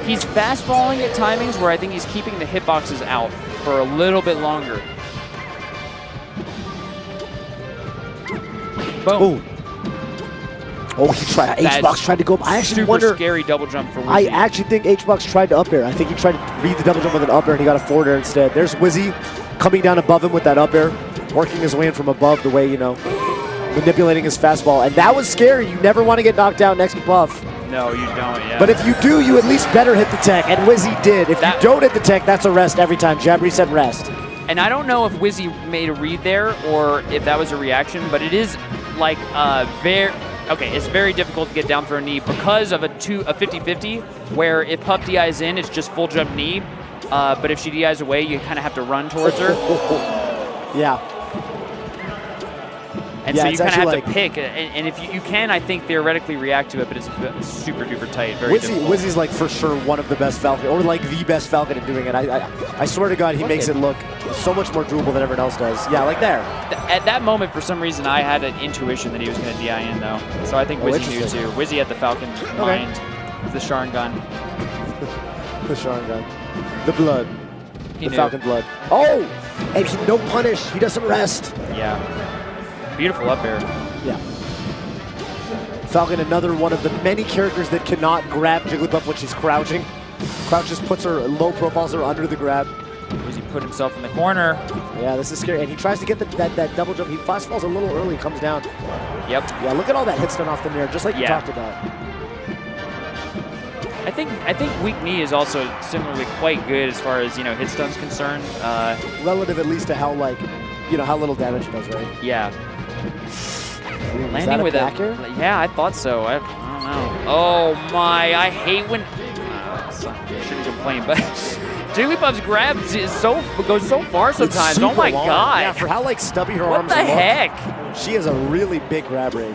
Speaker 1: he's fast falling at timings where I think he's keeping the hitboxes out for a little bit longer. Boom.
Speaker 2: Ooh. Oh, he tried. H-Box tried to go up. I actually wonder.
Speaker 1: Super scary double jump for Wizzy.
Speaker 2: I actually think H-Box tried to up air. I think he tried to read the double jump with an up air, and he got a forward air instead. There's Wizzy coming down above him with that up air, working his way in from above the way, you know, manipulating his fastball. And that was scary. You never want to get knocked out next to Puff.
Speaker 1: No, you don't, yeah.
Speaker 2: But if you do, you at least better hit the tech, and Wizzy did. If you don't hit the tech, that's a rest every time. Jab, reset, rest.
Speaker 1: And I don't know if Wizzy made a read there or if that was a reaction, but it is like it's very difficult to get down for a knee because of a 50-50, where if Puff DIs in, it's just full jump knee. But if she DIs away, you kind of have to run towards her.
Speaker 2: Yeah.
Speaker 1: And so you kind of have to pick. And if you can, I think, theoretically react to it, but it's super duper tight. Very difficult.
Speaker 2: Wizzy's like for sure one of the best Falcon, or like the best Falcon in doing it. I swear to God, he makes it look so much more doable than everyone else does. Yeah, like there.
Speaker 1: At that moment, for some reason, I had an intuition that he was going to DI in, though. So I think Wizzy knew, too. Wizzy had the Falcon mind. The Sharingan.
Speaker 2: The Sharingan. The blood.
Speaker 1: The
Speaker 2: Falcon blood. Oh! And he no punish. He doesn't rest.
Speaker 1: Yeah. Beautiful up air.
Speaker 2: Yeah. Falcon, another one of the many characters that cannot grab Jigglypuff when she's crouching. Crouch just puts her, low profiles her under the grab.
Speaker 1: Wizzy put himself in the corner.
Speaker 2: Yeah, this is scary. And he tries to get that double jump. He fast falls a little early, comes down.
Speaker 1: Yep.
Speaker 2: Yeah, look at all that hit stun off the mirror, just like you talked about.
Speaker 1: I think weak knee is also similarly quite good as far as, you know, hit stun's concerned.
Speaker 2: Relative at least to how, like, you know, how little damage it does, right?
Speaker 1: Yeah.
Speaker 2: Ooh,
Speaker 1: landing with
Speaker 2: back air?
Speaker 1: Yeah, I thought so. I don't know. Oh my! I hate when. I shouldn't complain, but Jigglypuff's grab goes so far sometimes. Oh my God!
Speaker 2: Yeah, for how like stubby her
Speaker 1: arms are. What the heck?
Speaker 2: She has a really big grab range.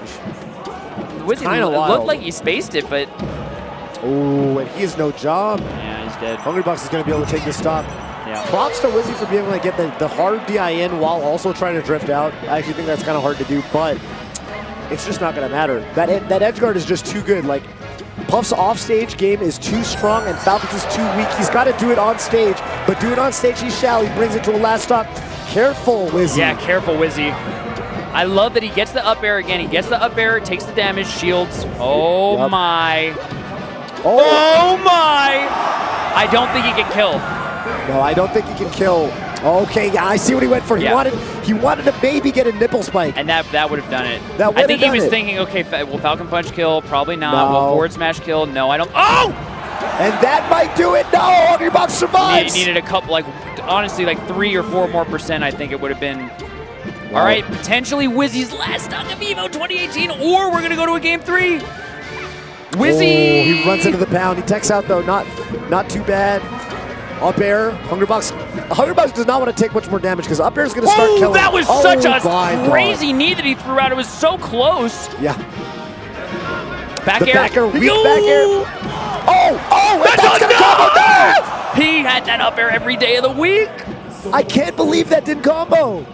Speaker 1: Wizzy looked like he spaced it, but.
Speaker 2: Oh, and he has no job.
Speaker 1: Yeah, he's dead.
Speaker 2: Hungrybox is going to be able to take this stop.
Speaker 1: Yeah.
Speaker 2: Props to Wizzy for being able to get the hard DI in while also trying to drift out. I actually think that's kind of hard to do, but it's just not going to matter. That edge guard is just too good. Like, Puff's offstage game is too strong and Falcon's is too weak. He's got to do it on stage, but do it on stage he shall. He brings it to a last stop. Careful, Wizzy.
Speaker 1: Yeah, careful, Wizzy. I love that he gets the up air again. He gets the up air, takes the damage, shields. Oh my. Oh my! I don't think he can kill.
Speaker 2: No, I don't think he can kill. Okay, yeah, I see what he went for. He wanted to maybe get a nipple spike.
Speaker 1: And that would have done it.
Speaker 2: I think
Speaker 1: he was thinking, okay, will Falcon Punch kill? Probably not. No. Will forward smash kill? No, I don't. Oh!
Speaker 2: And that might do it. No, Hungrybox survives.
Speaker 1: He needed a couple, like, honestly, like 3 or 4 more %, I think it would have been. Wow. All right, potentially Wizzy's last stock of EVO 2018, or we're going to go to a game 3. Wizzy!
Speaker 2: Oh, he runs into the pound. He techs out, though. Not too bad. Up air. Hungrybox does not want to take much more damage because up air is going to start killing.
Speaker 1: That was such a crazy knee that he threw out. It was so close.
Speaker 2: Yeah.
Speaker 1: Back
Speaker 2: The
Speaker 1: air.
Speaker 2: back air, weak back air. Oh, and that's gonna combo that!
Speaker 1: He had that up air every day of the week.
Speaker 2: I can't believe that didn't combo.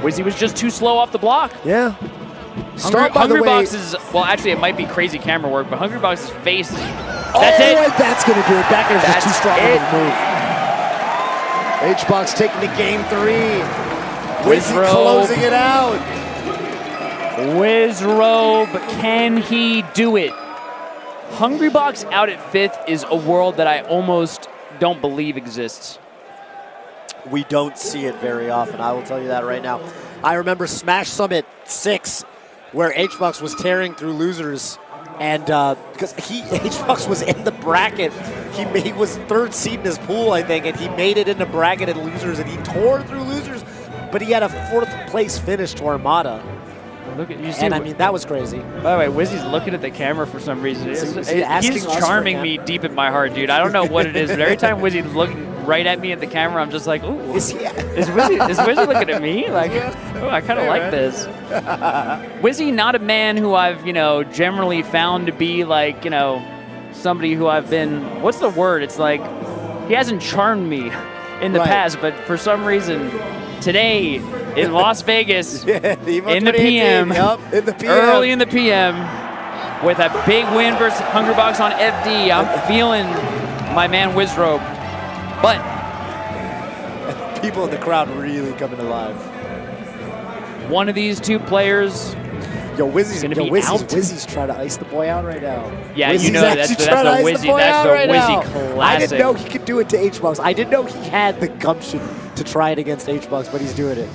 Speaker 1: Wizzy was just too slow off the block.
Speaker 2: Yeah. Start by the way.
Speaker 1: Hungrybox's, well, actually, it might be crazy camera work, but Hungrybox's face, that's it.
Speaker 2: And that's gonna do it. Back air's just too
Speaker 1: That's
Speaker 2: strong
Speaker 1: it.
Speaker 2: of a move. H-Box taking to game 3. Wizzy
Speaker 1: Wizrobe.
Speaker 2: closing it out.
Speaker 1: Wizrobe, can he do it? Hungrybox out at 5th is a world that I almost don't believe exists.
Speaker 2: We don't see it very often, I will tell you that right now. I remember Smash Summit 6, where H-Box was tearing through losers, and because H-Box was in the bracket, he was 3rd seed in his pool, I think, and he made it in the bracket in losers, and he tore through losers, but he had a 4th place finish to Armada.
Speaker 1: Look at you see.
Speaker 2: And I mean, that was crazy.
Speaker 1: By the way, Wizzy's looking at the camera for some reason.
Speaker 2: Asking
Speaker 1: He's
Speaker 2: us for
Speaker 1: charming
Speaker 2: him.
Speaker 1: me deep in my heart, dude. I don't know what it is, but every time Wizzy's looking right at me at the camera, I'm just like, ooh.
Speaker 2: Is
Speaker 1: Wizzy looking at me? Like, oh, I kind of like this. Wizzy, not a man who I've, generally found to be like, somebody who I've been, what's the word? It's like, he hasn't charmed me in the past, but for some reason, today in Las Vegas, in the PM, early in the PM, with a big win versus Hungrybox on FD, I'm feeling my man Wizrobe. But
Speaker 2: people in the crowd really coming alive.
Speaker 1: One of these two players,
Speaker 2: Wizzy's trying to ice the boy out right now.
Speaker 1: Yeah,
Speaker 2: Wizzy's
Speaker 1: that's the Wizzy classic.
Speaker 2: I didn't know he could do it to H-Box. I didn't know he had the gumption to try it against H-Box, but he's doing it.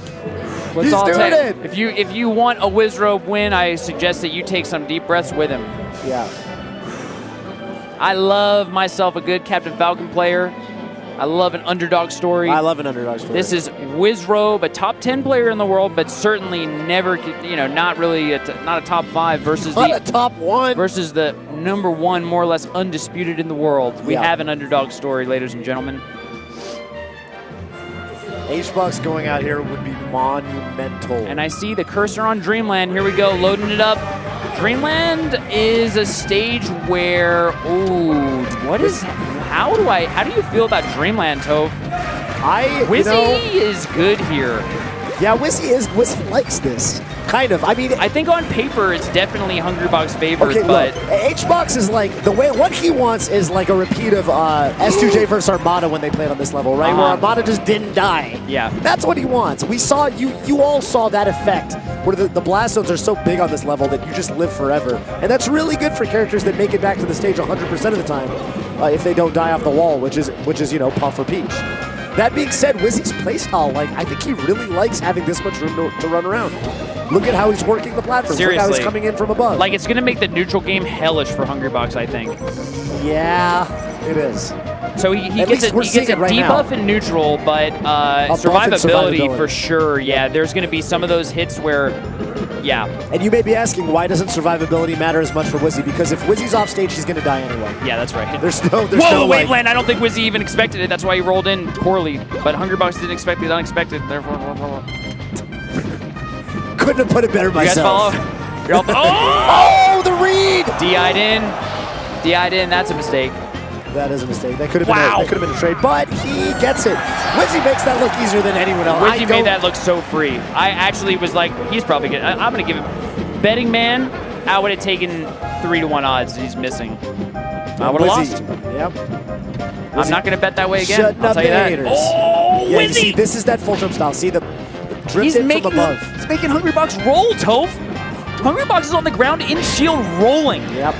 Speaker 2: He's doing it.
Speaker 1: If you want a Wizrobe win, I suggest that you take some deep breaths with him.
Speaker 2: Yeah.
Speaker 1: I love myself a good Captain Falcon player. I love an underdog story.
Speaker 2: I love an underdog story.
Speaker 1: This is Wizrobe, a top 10 player in the world, but certainly never, not really, not a top 5 versus
Speaker 2: a top 1
Speaker 1: versus the number 1, more or less undisputed in the world. We have an underdog story, ladies and gentlemen.
Speaker 2: H-Box going out here would be monumental.
Speaker 1: And I see the cursor on Dreamland. Here we go, loading it up. Dreamland is a stage where, how do you feel about Dreamland, Toph? Wizzy is good here.
Speaker 2: Yeah, Wizzy likes this. Kind of. I mean,
Speaker 1: I think on paper it's definitely Hungrybox favored,
Speaker 2: okay,
Speaker 1: but
Speaker 2: look, H-Box is like what he wants is like a repeat of S2J versus Armada when they played on this level, right? Where Armada just didn't die.
Speaker 1: Yeah.
Speaker 2: That's what he wants. We saw you all saw that effect where the blast zones are so big on this level that you just live forever. And that's really good for characters that make it back to the stage 100% of the time if they don't die off the wall, which is Puff or Peach. That being said, Wizzy's playstyle, I think he really likes having this much room to run around. Look at how he's working the platform.
Speaker 1: Seriously.
Speaker 2: Look how he's coming in from above.
Speaker 1: Like, it's going to make the neutral game hellish for Hungrybox, I think.
Speaker 2: Yeah, it is.
Speaker 1: So he gets a debuff in neutral, but survivability for sure. Yeah, there's going to be some of those hits where, yeah.
Speaker 2: And you may be asking, why doesn't survivability matter as much for Wizzy? Because if Wizzy's off stage, he's going to die anyway.
Speaker 1: Yeah, that's right.
Speaker 2: There's no
Speaker 1: way. Len, I don't think Wizzy even expected it. That's why he rolled in poorly. But Hungrybox didn't expect the unexpected. Therefore,
Speaker 2: couldn't have put it better myself.
Speaker 1: You guys follow?
Speaker 2: Oh, the read!
Speaker 1: DI'd in. That's a mistake.
Speaker 2: That is a mistake. That could have been a trade, but he gets it. Wizzy makes that look easier than anyone else.
Speaker 1: Wizzy made that look so free. I actually was like, he's probably good. I'm going to give him betting man. I would have taken 3-1 odds. He's missing. I would have lost.
Speaker 2: Yep.
Speaker 1: I'm not going to bet that way again. I'll tell you that.
Speaker 2: Haters.
Speaker 1: Oh,
Speaker 2: yeah,
Speaker 1: Wizzy!
Speaker 2: You see, this is that full jump style. See the drift in from above.
Speaker 1: He's making Hungrybox roll, Toph. Hungrybox is on the ground in shield rolling.
Speaker 2: Yep.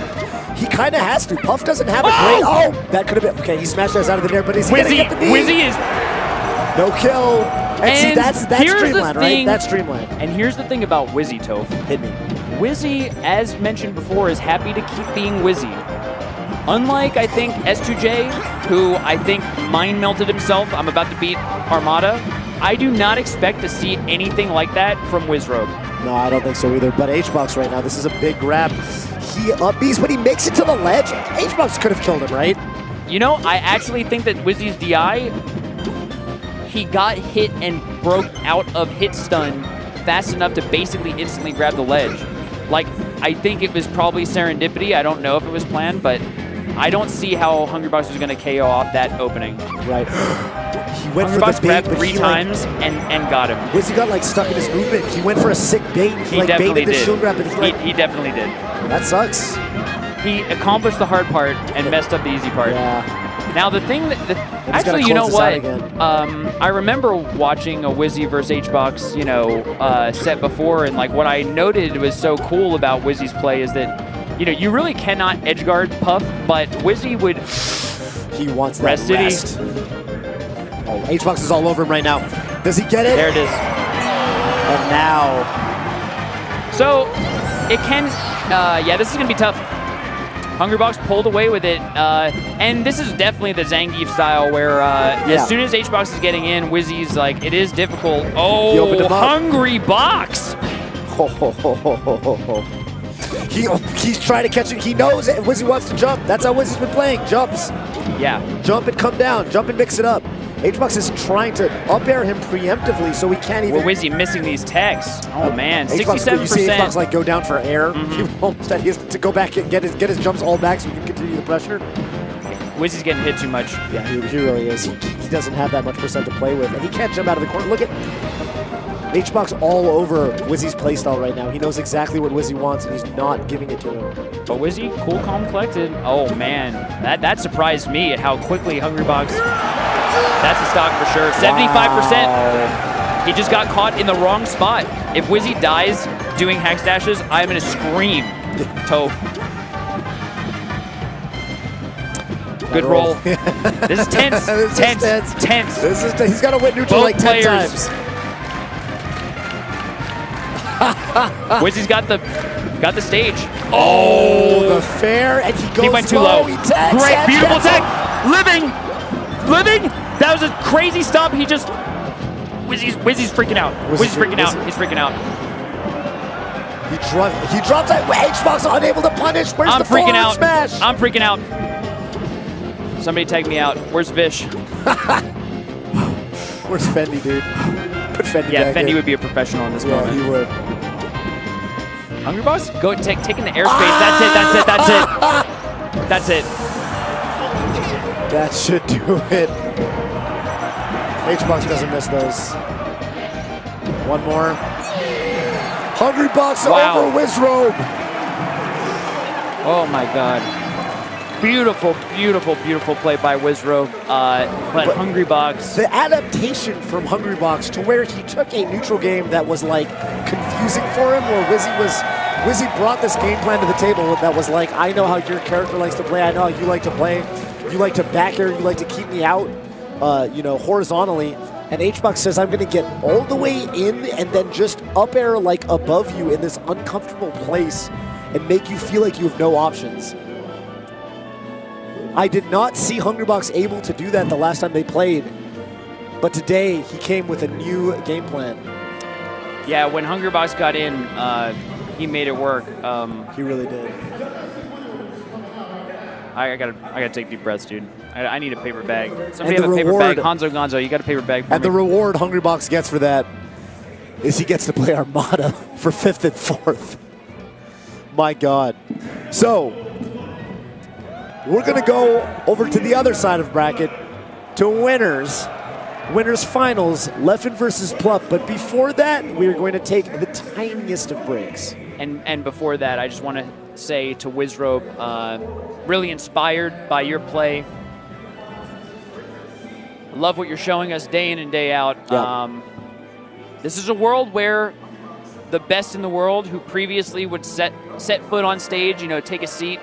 Speaker 2: He kind of has to. Puff doesn't have a great. Oh, that could have been. Okay, he smashed us out of the air, but he's going to get the knee.
Speaker 1: Wizzy is.
Speaker 2: No kill. And see, that's Dreamland, right? That's Dreamland.
Speaker 1: And here's the thing about Wizzy, Toph.
Speaker 2: Hit me.
Speaker 1: Wizzy, as mentioned before, is happy to keep being Wizzy. Unlike, I think, S2J, who I think mind melted himself. I'm about to beat Armada. I do not expect to see anything like that from Wizrobe.
Speaker 2: No, I don't think so either. But H-Box right now, this is a big grab. He up-Bs, but he makes it to the ledge. H-Box could have killed him, right?
Speaker 1: I actually think that Wizzy's DI, he got hit and broke out of hit stun fast enough to basically instantly grab the ledge. Like, I think it was probably serendipity. I don't know if it was planned, but I don't see how Hungrybox was going to KO off that opening.
Speaker 2: Right. He went for the bait,
Speaker 1: grabbed
Speaker 2: but
Speaker 1: 3 times and got him.
Speaker 2: Wizzy got like stuck in his movement. He went for a sick bait.
Speaker 1: He like definitely
Speaker 2: baited the
Speaker 1: did.
Speaker 2: shield grab, but
Speaker 1: He definitely did.
Speaker 2: That sucks.
Speaker 1: He accomplished the hard part and messed up the easy part.
Speaker 2: Yeah.
Speaker 1: Now the thing that, actually, you know what? I remember watching a Wizzy versus HBox, you know, set before, and like what I noted was so cool about Wizzy's play is that, you know, you really cannot edgeguard Puff, but Wizzy would.
Speaker 2: He wants that rest. Oh, HBox is all over him right now. Does he get it?
Speaker 1: There it is.
Speaker 2: And now.
Speaker 1: So it can. Yeah, this is gonna be tough. Hungrybox pulled away with it, and this is definitely the Zangief style where as soon as HBox is getting in, Wizzy's like, it is difficult. Oh, Hungrybox!
Speaker 2: He's trying to catch it. He knows it. Wizzy wants to jump. That's how Wizzy's been playing. Jumps.
Speaker 1: Yeah.
Speaker 2: Jump and come down. Jump and mix it up. HBox is trying to up air him preemptively so he can't even.
Speaker 1: Well, Wizzy missing these techs. Oh man, 67%.
Speaker 2: You see HBox like go down for air. He almost he has to go back and get his jumps all back so he can continue the pressure.
Speaker 1: Wizzy's getting hit too much.
Speaker 2: Yeah, he really is. He doesn't have that much percent to play with, and he can't jump out of the corner. Look at HBox all over Wizzy's playstyle right now. He knows exactly what Wizzy wants, and he's not giving it to him.
Speaker 1: But Wizzy, cool, calm, collected. Oh man, that surprised me at how quickly Hungrybox. That's a stock for sure. 75%. Wow. He just got caught in the wrong spot. If Wizzy dies doing hack dashes, I'm gonna scream. Toph. Good roll. This is tense. Tense.
Speaker 2: He's got to win neutral like 10 times.
Speaker 1: Wizzy's got the stage.
Speaker 2: Oh, the fair, and he
Speaker 1: went too low.
Speaker 2: He tags,
Speaker 1: great, beautiful tag. Living. That was a crazy stop. He just Wizzy's freaking out. Wizzy's freaking out. He's freaking out.
Speaker 2: He drops it. HBox unable to punish. Where's the
Speaker 1: freaking out.
Speaker 2: Smash?
Speaker 1: I'm freaking out. Somebody tag me out. Where's Vish?
Speaker 2: Where's Fendi, dude? Put Fendi
Speaker 1: Yeah,
Speaker 2: back
Speaker 1: Fendi
Speaker 2: in.
Speaker 1: would be a professional in this moment.
Speaker 2: Yeah, he would.
Speaker 1: Hungrybox? Go taking the airspace. That's it.
Speaker 2: That should do it. HBox doesn't miss those. One more. Hungrybox over Wizrobe.
Speaker 1: Oh my god. Beautiful play by Wizrobe. But Hungrybox.
Speaker 2: The adaptation from Hungrybox to where he took a neutral game that was like confusing for him, where Wizzy brought this game plan to the table that was like, I know how your character likes to play, I know how you like to play. You like to back air, you like to keep me out, you know, horizontally. And HBox says, I'm going to get all the way in and then just up air like above you in this uncomfortable place and make you feel like you have no options. I did not see Hungrybox able to do that the last time they played, but today he came with a new game plan.
Speaker 1: Yeah, when Hungrybox got in, he made it work.
Speaker 2: He really did.
Speaker 1: I gotta take deep breaths, dude. I need a paper bag. Somebody have a paper bag. Hanzo Gonzo, you got a paper bag for me.
Speaker 2: And the reward Hungrybox gets for that is he gets to play Armada for 5th and 4th. My God. So, we're going to go over to the other side of bracket to winners. Winners finals, Leffen versus Plup. But before that, we are going to take the tiniest of breaks.
Speaker 1: And before that, I just want to say to Wizrobe, really inspired by your play. Love what you're showing us day in and day out.
Speaker 2: Yeah.
Speaker 1: This is a world where the best in the world who previously would set foot on stage, you know, take a seat,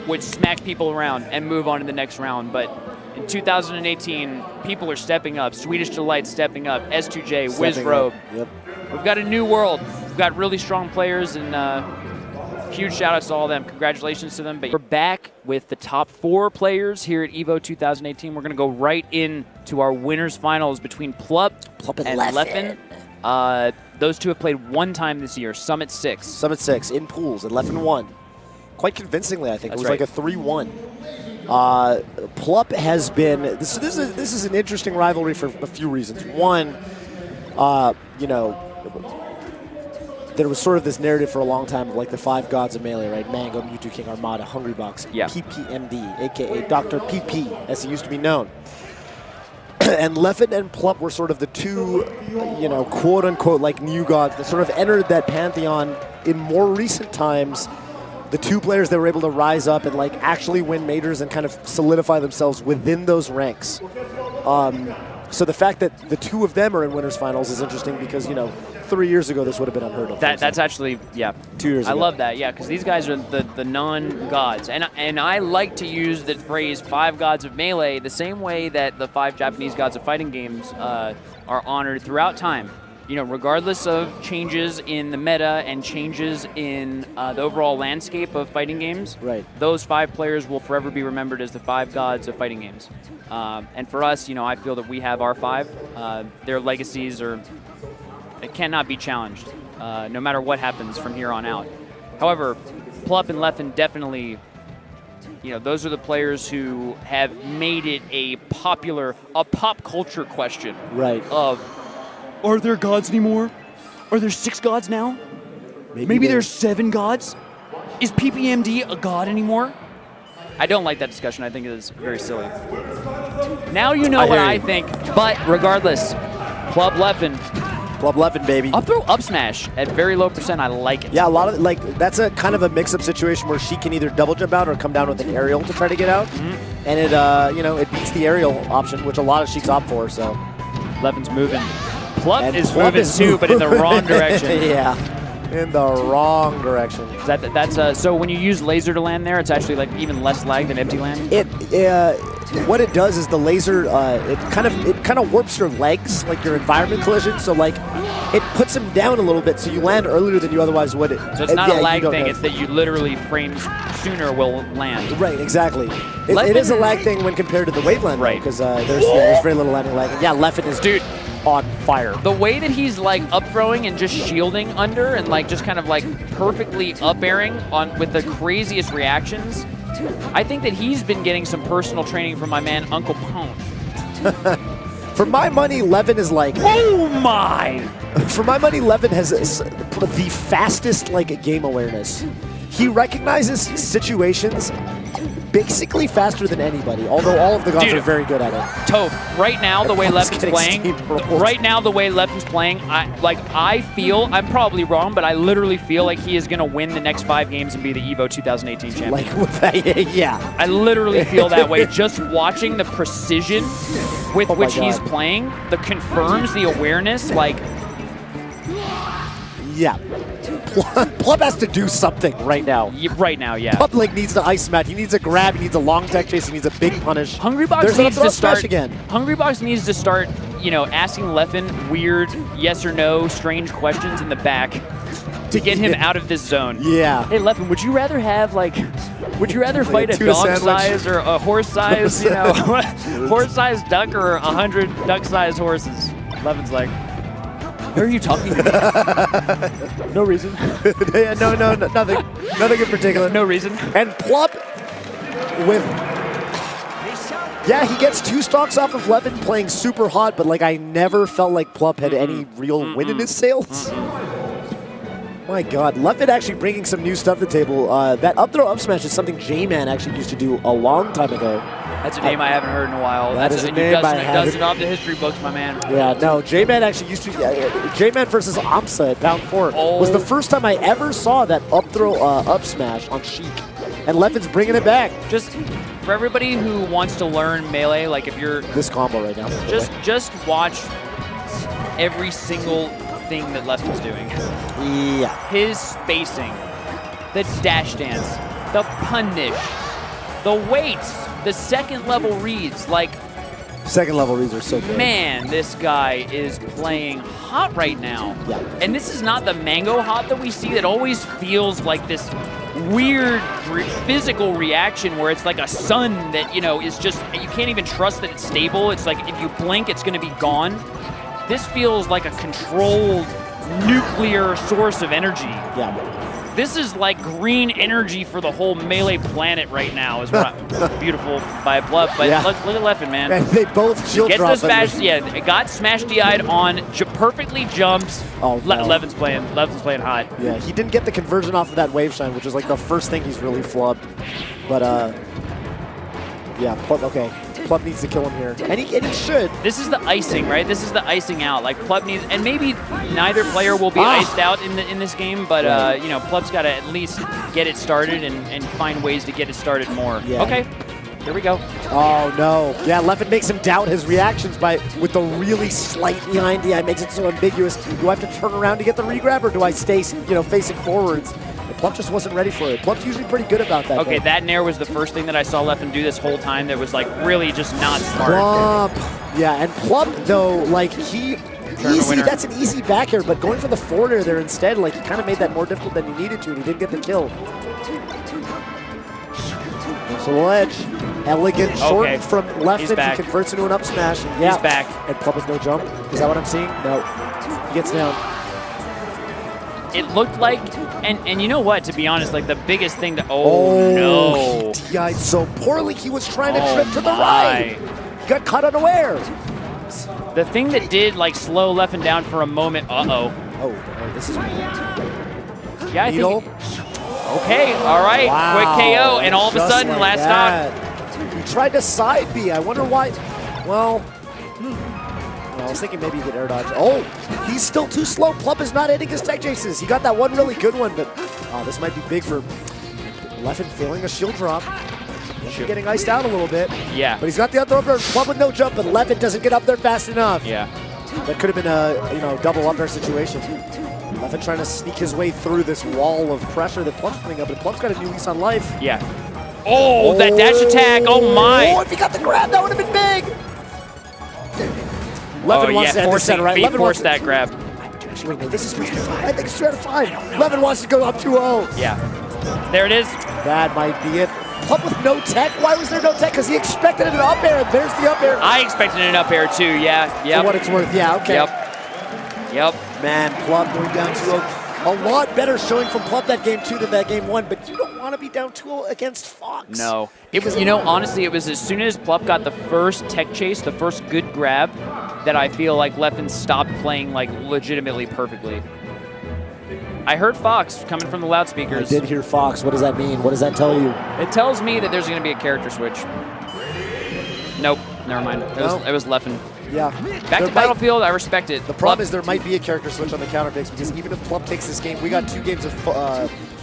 Speaker 1: would smack people around and move on to the next round. But in 2018, people are stepping up. Swedish Delight stepping up. S2J, Wizrobe.
Speaker 2: Yep.
Speaker 1: We've got a new world. We've got really strong players, and huge shout-outs to all of them. Congratulations to them. But we're back with the top 4 players here at EVO 2018. We're going to go right into our winners finals between Plup and Leffen. Those two have played one time this year, Summit 6.
Speaker 2: Summit 6 in pools, and Leffen won. Quite convincingly, I think.
Speaker 1: That's
Speaker 2: it was like a 3-1. Plup has been, this is an interesting rivalry for a few reasons. One, you know, there was sort of this narrative for a long time of like the 5 gods of Melee, right? Mango, Mewtwo King, Armada, Hungrybox, PPMD, aka Dr. PP, as he used to be known. And Leffen and Plup were sort of the two, you know, quote-unquote, like, new gods that sort of entered that pantheon in more recent times. The two players that were able to rise up and, like, actually win majors and kind of solidify themselves within those ranks. So the fact that the two of them are in winners finals is interesting because, you know, 3 years ago this would have been unheard of.
Speaker 1: That's actually, 2
Speaker 2: years ago.
Speaker 1: I love that, yeah, because these guys are the non-gods. And I like to use the phrase 5 gods of Melee the same way that the 5 Japanese gods of fighting games are honored throughout time. You know, regardless of changes in the meta and changes in the overall landscape of fighting games,
Speaker 2: right,
Speaker 1: those 5 players will forever be remembered as the 5 gods of fighting games. And for us, you know, I feel that we have our 5. Their legacies it cannot be challenged, no matter what happens from here on out. However, Plup and Leffen definitely, you know, those are the players who have made it a pop culture question.
Speaker 2: Right.
Speaker 1: Of, are there gods anymore? Are there 6 gods now? Maybe there's 7 gods? Is PPMD a god anymore? I don't like that discussion. I think it is very silly. Now you know what I think, but regardless, Plup Leffen.
Speaker 2: Plup Leffen, baby.
Speaker 1: Up throw, up smash at very low percent. I like it.
Speaker 2: Yeah, a lot of, like, that's a kind of a mix-up situation where she can either double jump out or come down with an aerial to try to get out. And it, you know, it beats the aerial option, which a lot of Sheiks opt for, so.
Speaker 1: Leffen's moving. Plup is moving too, but in the wrong direction.
Speaker 2: Yeah, in the wrong direction.
Speaker 1: That's so when you use laser to land there, it's actually like even less lag than empty land.
Speaker 2: What it does is the laser, it kind of warps your legs, like your environment collision. So like, it puts them down a little bit, so you land earlier than you otherwise would.
Speaker 1: So it's not a lag thing; it's that you literally frames sooner will land.
Speaker 2: Right, exactly. It is a lag thing when compared to the Waveland, right? Because there's very little landing lag. And yeah, Leffen is on fire.
Speaker 1: The way that he's like up throwing and just shielding under and like just kind of like perfectly up airing on with the craziest reactions. I think that he's been getting some personal training from my man Uncle Pone.
Speaker 2: For my money, Leffen is like,
Speaker 1: oh my!
Speaker 2: For my money, Leffen has the fastest like game awareness. He recognizes situations basically faster than anybody, although all of the gods are very good at it.
Speaker 1: Toph, right now the way Leffen's playing, I feel, I'm probably wrong, but I literally feel like he is going to win the next 5 games and be the EVO 2018 champion.
Speaker 2: Like with that, yeah.
Speaker 1: I literally feel that way. Just watching the precision with which he's playing, the confirms, the awareness, like...
Speaker 2: Yeah. Plup has to do something right now.
Speaker 1: Right now, yeah.
Speaker 2: Plup like needs to ice mat. He needs a grab. He needs a long tech chase. He needs a big punish.
Speaker 1: Hungrybox needs to start again. Hungrybox needs to start, you know, asking Leffen weird yes or no strange questions in the back to get him out of this zone.
Speaker 2: Yeah.
Speaker 1: Hey Leffen, would you rather have like fight a dog size or a horse size, you know, horse size duck or 100 duck size horses? Leffen's like, who are you talking to? No reason.
Speaker 2: Yeah, no, nothing in particular.
Speaker 1: No reason.
Speaker 2: And Plup with, yeah, he gets 2 stocks off of Leffen playing super hot, but like I never felt like Plup had any real win in his sails. My God, Leffen actually bringing some new stuff to the table. That up throw up smash is something J-Man actually used to do a long time ago.
Speaker 1: That's a name I haven't heard in a while.
Speaker 2: That is a name I haven't.
Speaker 1: Does it off the history books, my man.
Speaker 2: Yeah, no, J-Man actually used to, J-Man versus Amsa at Pound 4 was the first time I ever saw that up throw up smash on Sheik. And Leffen's bringing it back.
Speaker 1: Just for everybody who wants to learn Melee, like if you're...
Speaker 2: This combo right now.
Speaker 1: Just watch every single thing that Leffen's doing.
Speaker 2: Yeah.
Speaker 1: His spacing, the dash dance, the punish, the weights, the second level reads, like...
Speaker 2: Second level reads are so good.
Speaker 1: Man, this guy is playing hot right now.
Speaker 2: Yeah.
Speaker 1: And this is not the mango hot that we see that always feels like this weird physical reaction where it's like a sun that, you know, is just, you can't even trust that it's stable. It's like if you blink, it's going to be gone. This feels like a controlled nuclear source of energy.
Speaker 2: Yeah.
Speaker 1: this is like green energy for the whole Melee planet right now. Is what beautiful by Plub. But
Speaker 2: Yeah.
Speaker 1: look at Leffen, man.
Speaker 2: And they both shield
Speaker 1: Gets
Speaker 2: drop.
Speaker 1: the smash, yeah, it got smash DI'd on, perfectly jumps.
Speaker 2: Oh, no.
Speaker 1: Levin's playing hot.
Speaker 2: Yeah, he didn't get the conversion off of that wave shine, which is like the first thing he's really flubbed. But yeah, Plub, okay. Plub needs to kill him here, and he should.
Speaker 1: This is the icing, right? This is the icing out. Like Plub needs, and maybe neither player will be iced out in this game, but you know, Plub's got to at least get it started and find ways to get it started more.
Speaker 2: Yeah.
Speaker 1: Okay, here we go.
Speaker 2: Oh no! Yeah, Leffen makes him doubt his reactions with the really slight behind DI. Makes it so ambiguous. Do I have to turn around to get the regrab, or do I stay, you know, facing forwards? Plub just wasn't ready for it. Plub's usually pretty good about that.
Speaker 1: Okay,
Speaker 2: though.
Speaker 1: that nair was the first thing that I saw Leffen do this whole time that was like really just not smart.
Speaker 2: Plub. Yeah, and Plub though, like that's an easy back air, but going for the forward air there instead, like he kind of made that more difficult than he needed to, and he didn't get the kill. So the ledge, elegant, short from Leffen, he converts into an up smash. And yeah,
Speaker 1: he's back.
Speaker 2: And Plub with no jump. Is that what I'm seeing? No. He gets down.
Speaker 1: It looked like, and you know what, to be honest, like the biggest thing to, no.
Speaker 2: He DI'd so poorly, he was trying to trip to the right. He got caught unaware.
Speaker 1: The thing that did like slow Leffen down for a moment,
Speaker 2: Oh, this is
Speaker 1: yeah, I
Speaker 2: Needle.
Speaker 1: think. Okay, all right,
Speaker 2: Wow,
Speaker 1: quick KO, and all of a sudden,
Speaker 2: like
Speaker 1: last
Speaker 2: that.
Speaker 1: stock.
Speaker 2: He tried to side B. I wonder why. Well, I was thinking maybe he could air dodge. Oh, he's still too slow. Plub is not hitting his tech chases. He got that one really good one, but this might be big for Leffen failing a shield drop. Leffen getting iced out a little bit.
Speaker 1: Yeah.
Speaker 2: But he's got the other up there. Plub with no jump, but Leffen doesn't get up there fast enough.
Speaker 1: Yeah.
Speaker 2: That could have been a double up air situation. Leffen trying to sneak his way through this wall of pressure that Plub's putting up, but Plub's got a new lease on life.
Speaker 1: Yeah. Oh, that dash attack. Oh, my.
Speaker 2: Oh, if he got the grab, that would have been big. Leffen wants to end the set, right?
Speaker 1: Leffen forced that grab.
Speaker 2: Actually, wait, no, this is 3 out of 5. I think it's 3 out of 5. Leffen wants to go up 2-0.
Speaker 1: Yeah. There it is.
Speaker 2: That might be it. Plub with no tech. Why was there no tech? Because he expected an up air, and there's the up air.
Speaker 1: I expected an up air too. Yeah.
Speaker 2: For what it's worth. Yeah. Okay.
Speaker 1: Yep.
Speaker 2: Man, Plub going down 2-0. A lot better showing from Plub that game 2 than that game 1, but you don't want to be down 2-0 against Fox.
Speaker 1: No. It was, you know, honestly, it was as soon as Plub got the first tech chase, the first good grab, that I feel like Leffen stopped playing like legitimately perfectly. I heard Fox coming from the loudspeakers.
Speaker 2: I did hear Fox. What does that mean? What does that tell you?
Speaker 1: It tells me that there's going to be a character switch. Nope. Never mind. It was Leffen.
Speaker 2: Yeah.
Speaker 1: Back to Battlefield, I respect it.
Speaker 2: The problem is there might be a character switch on the counter picks, because even if Plub takes this game, we got 2 games of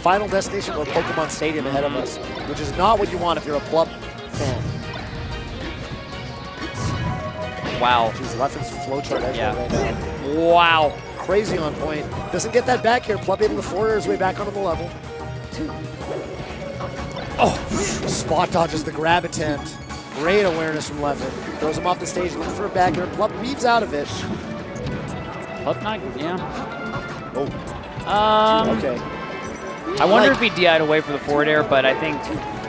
Speaker 2: Final Destination or Pokemon Stadium ahead of us, which is not what you want if you're a Plub fan.
Speaker 1: Wow.
Speaker 2: Jeez, Leffen's flowchart right now.
Speaker 1: Wow.
Speaker 2: Crazy on point. Doesn't get that back here. Plub able to forward his way back onto the level. Oh, spot dodges the grab attempt. Great awareness from Leffen. Throws him off the stage, looking for a back air. Plub weaves out of it.
Speaker 1: Plub not, yeah.
Speaker 2: Oh. Okay.
Speaker 1: I wonder if he DI'd away for the forward air, but I think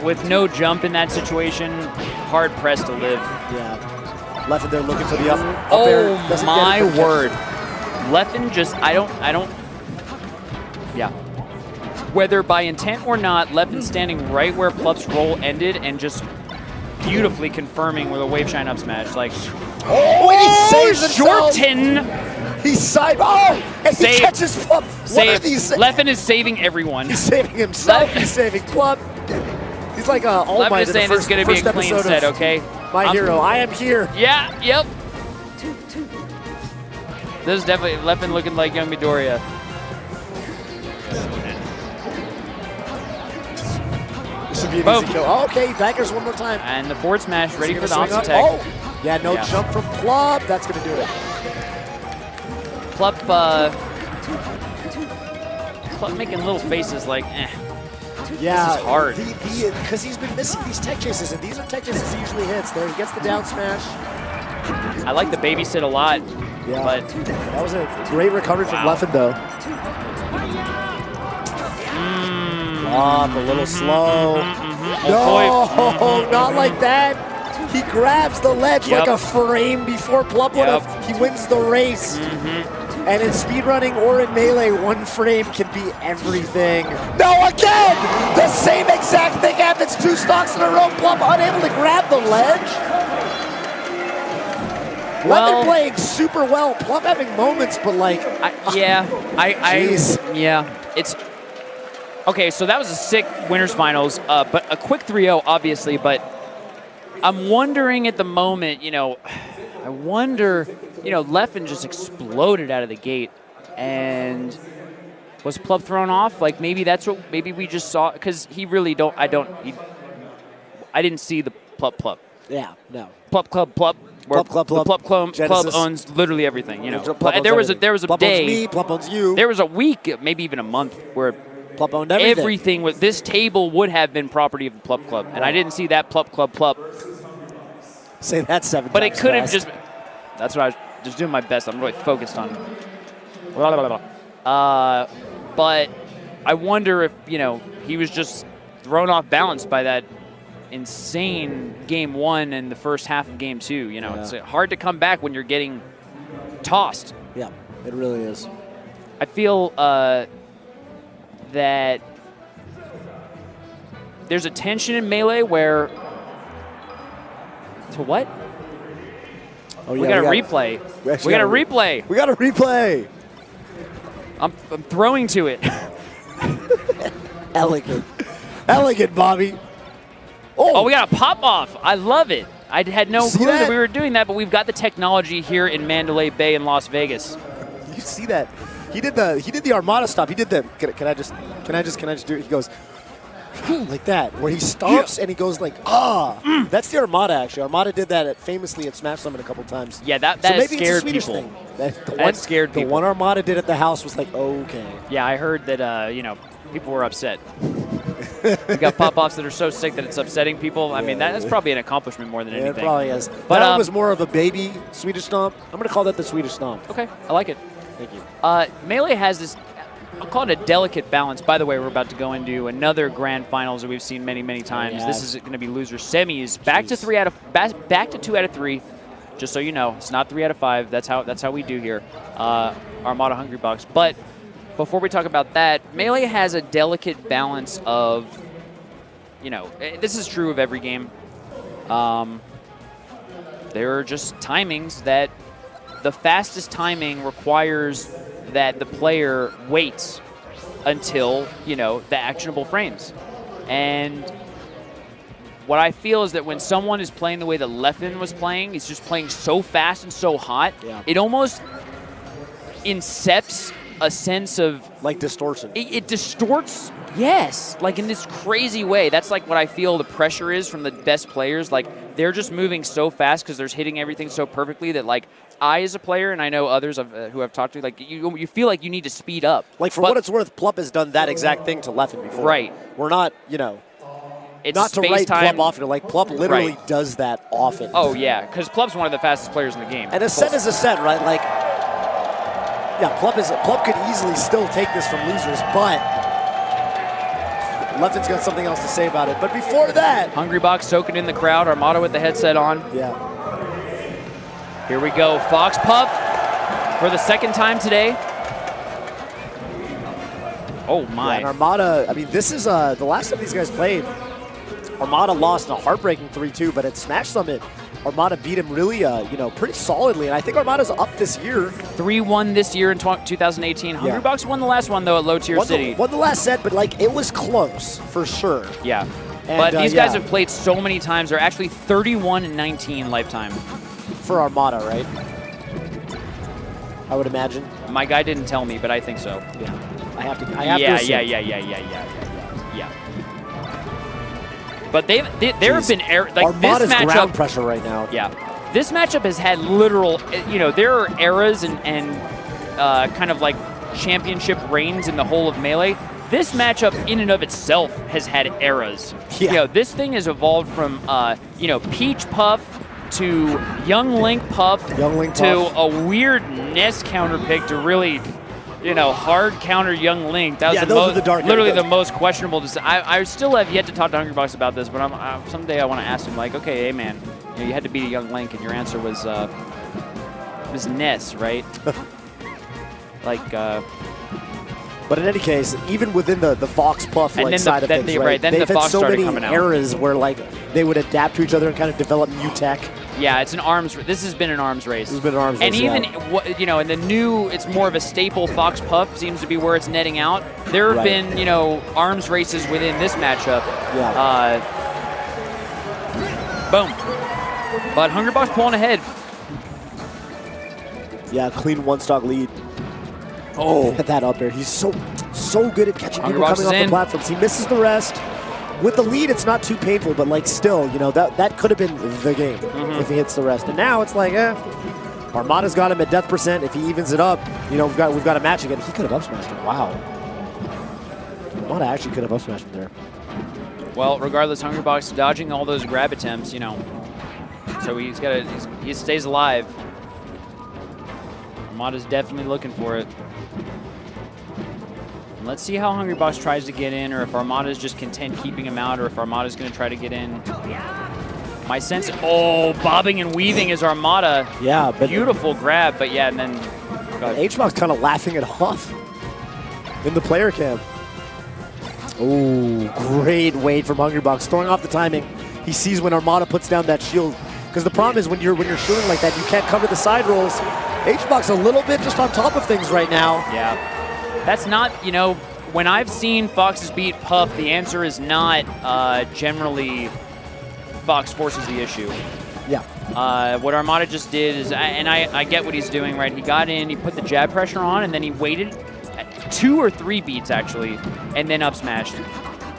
Speaker 1: with no jump in that situation, hard pressed to live.
Speaker 2: Yeah. Leffen there looking for the up air.
Speaker 1: Oh my word. Leffen just, I don't, yeah. Whether by intent or not, Leffen standing right where Plub's roll ended and just beautifully confirming with a wave shine up smash. Like,
Speaker 2: oh, and he saves himself.
Speaker 1: Shorten.
Speaker 2: He's side. Oh, and he catches Plub. What are these?
Speaker 1: Leffen is saving everyone.
Speaker 2: He's saving himself. He's saving Plub. He's like All Might.
Speaker 1: Leffen is saying it's going to be a clean set, okay?
Speaker 2: My hero, I am here.
Speaker 1: Yeah, yep. This is definitely Leffen looking like young Midoriya.
Speaker 2: This should be an easy kill. Oh, okay, backers one more time.
Speaker 1: And the forward smash ready for the opposite tech.
Speaker 2: Oh, yeah, no jump from Plub. That's going to do it.
Speaker 1: Plub making little faces like, eh.
Speaker 2: Yeah,
Speaker 1: this is hard.
Speaker 2: Because he's been missing these tech chases, and these are tech chases he usually hits. There, he gets the down smash.
Speaker 1: I like the babysit a lot.
Speaker 2: Yeah,
Speaker 1: but
Speaker 2: that was a great recovery from Leffen, though. A little slow. No, not like that. He grabs the ledge like a frame before Plub would have. He wins the race. And in speedrunning or in Melee, one frame can be everything. No, again! The same exact thing happens 2 stocks in a row. Plum unable to grab the ledge. Lemon playing super well. Plum having moments, but like...
Speaker 1: yeah, it's... Okay, so that was a sick winners finals, but a quick 3-0, obviously, but I'm wondering at the moment, I wonder, Leffen just exploded out of the gate, and was Plup thrown off? Like maybe maybe we just saw, because he really I didn't see the Plup.
Speaker 2: Yeah, no.
Speaker 1: Plup Club. The Plup owns literally everything, There was a
Speaker 2: Plup
Speaker 1: day.
Speaker 2: Owns me, Plup owns you.
Speaker 1: There was a week, maybe even a month, where
Speaker 2: Plup owned everything.
Speaker 1: Everything with this table would have been property of the Plup Club, and I didn't see that Plup Club.
Speaker 2: Say that 7
Speaker 1: but
Speaker 2: times
Speaker 1: it could have
Speaker 2: fast.
Speaker 1: just. That's what I was just doing my best. I'm really focused on. But I wonder if he was just thrown off balance by that insane game 1 and the first half of game 2. It's hard to come back when you're getting tossed.
Speaker 2: Yeah, it really is.
Speaker 1: I feel that there's a tension in Melee where to what?
Speaker 2: Oh, yeah,
Speaker 1: we got a replay. We got a replay.
Speaker 2: We got a replay.
Speaker 1: I'm throwing to it.
Speaker 2: Elegant. Elegant, Bobby.
Speaker 1: Oh, we got a pop-off. I love it. I had no clue that we were doing that, but we've got the technology here in Mandalay Bay in Las Vegas.
Speaker 2: You see that? He did the Armada stop. He did the can I just do it? He goes like that, where he stomps and he goes like, That's the Armada, actually. Armada did that famously at Smash Summit a couple times.
Speaker 1: Yeah, that scared people. That scared people.
Speaker 2: The one Armada did at the house was like, okay.
Speaker 1: Yeah, I heard that, people were upset. We got pop-offs that are so sick that it's upsetting people. I mean, that's probably an accomplishment more than anything.
Speaker 2: It probably is. But that one was more of a baby Swedish stomp. I'm going to call that the Swedish stomp.
Speaker 1: Okay, I like it.
Speaker 2: Thank you.
Speaker 1: Melee has this, I'll call it a delicate balance. By the way, we're about to go into another grand finals that we've seen many, many times. This is going to be loser semis. Back to 2 out of 3. Just so you know, it's not 3 out of 5. That's how we do here. Armada Hungry Box. But before we talk about that, Melee has a delicate balance of, this is true of every game. There are just timings that the fastest timing requires that the player waits until, the actionable frames. And what I feel is that when someone is playing the way that Leffen was playing, he's just playing so fast and so hot, it almost incepts a sense of...
Speaker 2: Like distortion.
Speaker 1: It distorts, yes, like in this crazy way. That's like what I feel the pressure is from the best players. Like, they're just moving so fast because they're hitting everything so perfectly that, like, I as a player, and I know others who I've talked to, like, you feel like you need to speed up.
Speaker 2: Like, for what it's worth, Plup has done that exact thing to Leffen before.
Speaker 1: Right.
Speaker 2: We're not,
Speaker 1: it's
Speaker 2: not to write Plup often. Like, Plup literally does that often.
Speaker 1: Oh, yeah, because Plup's one of the fastest players in the game.
Speaker 2: And a set is a set, right? Like, yeah, Plup could easily still take this from losers, but Leffen's got something else to say about it. But before that...
Speaker 1: Hungry Box soaking in the crowd. Armada with the headset on.
Speaker 2: Yeah.
Speaker 1: Here we go. Fox Pup for the second time today. Oh, my.
Speaker 2: Yeah, and Armada, I mean, this is the last time these guys played. Armada lost in a heartbreaking 3-2, but at Smash Summit, Armada beat him really, pretty solidly. And I think Armada's up this year.
Speaker 1: 3-1 this year in 2018. Hungry Box won the last one, though, at Low Tier City.
Speaker 2: Won the last set, but, like, it was close, for sure.
Speaker 1: Yeah.
Speaker 2: And,
Speaker 1: but these guys have played so many times. They're actually 31-19 lifetime.
Speaker 2: For Armada, right? I would imagine.
Speaker 1: My guy didn't tell me, but I think so.
Speaker 2: Yeah. I have to assume.
Speaker 1: Yeah. But there have been like
Speaker 2: Armada's
Speaker 1: this matchup.
Speaker 2: Ground pressure right now.
Speaker 1: Yeah, this matchup has had literal. There are eras and kind of like championship reigns in the whole of Melee. This matchup in and of itself has had eras.
Speaker 2: Yeah.
Speaker 1: This thing has evolved from Peach Puff to Young Link Puff to a weird Ness counter pick to really. Hard counter Young Link. That was literally the most questionable decision. I still have yet to talk to Hungry Box about this, but someday I want to ask him, like, okay, hey, man, you had to beat a Young Link, and your answer was Ness, right? Like,
Speaker 2: but in any case, even within the Fox Puff side of things, right?
Speaker 1: Then
Speaker 2: They've
Speaker 1: the
Speaker 2: had
Speaker 1: Fox
Speaker 2: so
Speaker 1: started
Speaker 2: many
Speaker 1: coming out.
Speaker 2: eras where like they would adapt to each other and kind of develop new tech.
Speaker 1: Yeah, it's an arms. This has been an arms race.
Speaker 2: It's been an arms
Speaker 1: and
Speaker 2: race.
Speaker 1: And even
Speaker 2: yeah.
Speaker 1: you know, in the new, it's more of a staple. Fox Puff seems to be where it's netting out. There have been arms races within this matchup.
Speaker 2: Yeah.
Speaker 1: Boom. But Hungrybox pulling ahead.
Speaker 2: Yeah, clean one-stock lead. Oh, at that up air. He's so good at catching people coming off the platforms. He misses the rest. With the lead, it's not too painful, but like still, that could have been the game if he hits the rest. And now it's like, Armada's got him at death percent. If he evens it up, we've got a match again. He could have up smashed him. Wow. Armada actually could have up smashed him there.
Speaker 1: Well, regardless, Hungrybox dodging all those grab attempts, so he stays alive. Armada's definitely looking for it. Let's see how Hungrybox tries to get in, or if Armada's just content keeping him out, or if Armada's going to try to get in. My sense, bobbing and weaving is Armada.
Speaker 2: Yeah, but
Speaker 1: beautiful grab, but yeah, and then
Speaker 2: HBox kind of laughing it off in the player cam. Oh, great wait from Hungrybox, throwing off the timing. He sees when Armada puts down that shield, because the problem is when you're shooting like that, you can't cover the side rolls. HBox a little bit just on top of things right now.
Speaker 1: Yeah. That's not, when I've seen Foxes beat Puff, the answer is not generally Fox forces the issue.
Speaker 2: Yeah.
Speaker 1: What Armada just did is, and I get what he's doing, right? He got in, he put the jab pressure on, and then he waited 2 or 3 beats, actually, and then up smashed.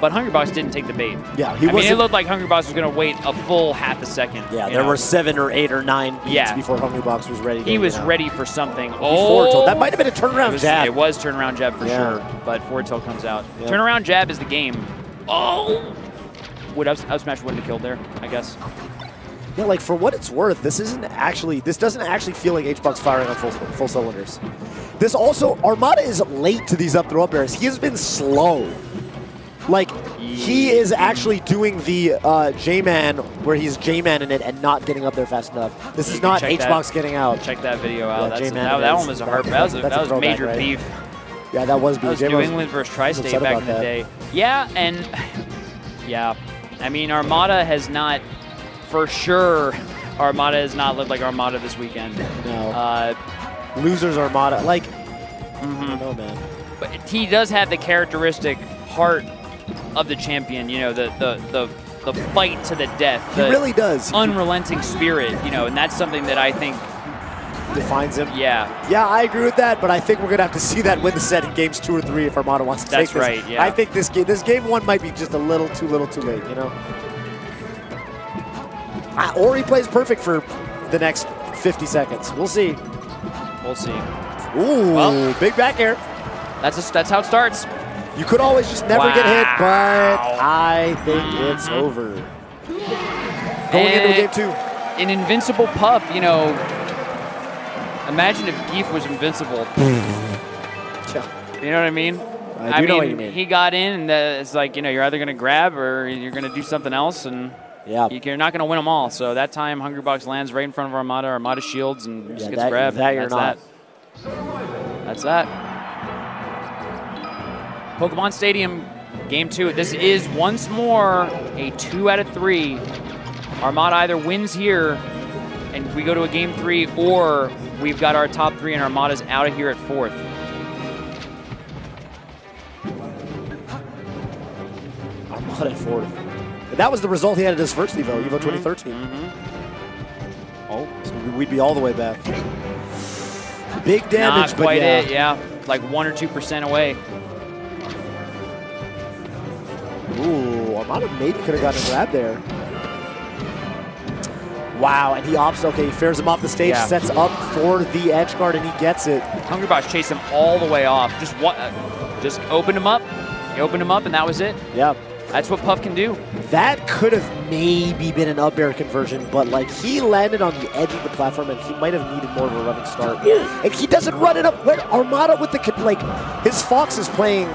Speaker 1: But Hungrybox didn't take the bait.
Speaker 2: Yeah,
Speaker 1: I mean, it looked like Hungrybox was going to wait a full half a second.
Speaker 2: Yeah, there were 7 or 8 or 9 beats before Hungrybox was ready.
Speaker 1: He was ready for something.
Speaker 2: That might have been a turnaround jab.
Speaker 1: It was turnaround jab for sure, but forward tilt comes out. Yeah. Turnaround jab is the game. Oh! Would up smash wouldn't have killed there, I guess.
Speaker 2: Yeah, like for what it's worth, this doesn't actually feel like HBox firing on full cylinders. This also, Armada is late to these up throw up airs. He has been slow. Like, he is actually doing the J-Man where he's J-Man in it and not getting up there fast enough. This is not HBox getting out.
Speaker 1: Check that video out.
Speaker 2: Yeah,
Speaker 1: that one was a heart. That was major
Speaker 2: right?
Speaker 1: beef.
Speaker 2: Yeah, that was beef.
Speaker 1: That was New England versus Tri-State back in the day. Yeah, and yeah. I mean, Armada has not, for sure, Armada has not lived like Armada this weekend.
Speaker 2: No. Losers Armada. Like, I don't know, man.
Speaker 1: But he does have the characteristic heart of the champion, the fight to the death.
Speaker 2: He really does.
Speaker 1: Unrelenting spirit, and that's something that I think
Speaker 2: defines him.
Speaker 1: Yeah.
Speaker 2: Yeah, I agree with that, but I think we're going to have to see that win the set in games 2 or 3 if Armada wants to take this.
Speaker 1: That's right, yeah.
Speaker 2: I think this game 1 might be just a little too late, Or he plays perfect for the next 50 seconds. We'll see.
Speaker 1: We'll see.
Speaker 2: Ooh, well, big back air.
Speaker 1: That's how it starts.
Speaker 2: You could always just never get hit, but I think it's over. Going into game 2.
Speaker 1: An invincible Puff, imagine if Geef was invincible. You know what I mean?
Speaker 2: I know what you mean.
Speaker 1: He got in, and it's like, you're either going to grab or you're going to do something else, and you're not going to win them all. So that time, Hungrybox lands right in front of Armada. Armada shields and just gets grabbed. That's that. Pokemon Stadium, game 2. This is once more a 2 out of 3. Armada either wins here and we go to a game 3, or we've got our top 3 and Armada's out of here at 4th.
Speaker 2: Armada at 4th. That was the result he had at his first EVO 2013. Oh, so we'd be all the way back. Big damage,
Speaker 1: not quite it, yeah. Like 1 or 2% away.
Speaker 2: Ooh, Armada maybe could have gotten a grab there. Wow, and he opts, okay, he fares him off the stage, sets up for the edge guard, and he gets it.
Speaker 1: Hungrybox chased him all the way off. Just opened him up. He opened him up, and that was it.
Speaker 2: Yeah.
Speaker 1: That's what Puff can do.
Speaker 2: That could have maybe been an up air conversion, but like he landed on the edge of the platform, and he might have needed more of a running start. And he doesn't run it up. Where Armada with the, like, his Fox is playing.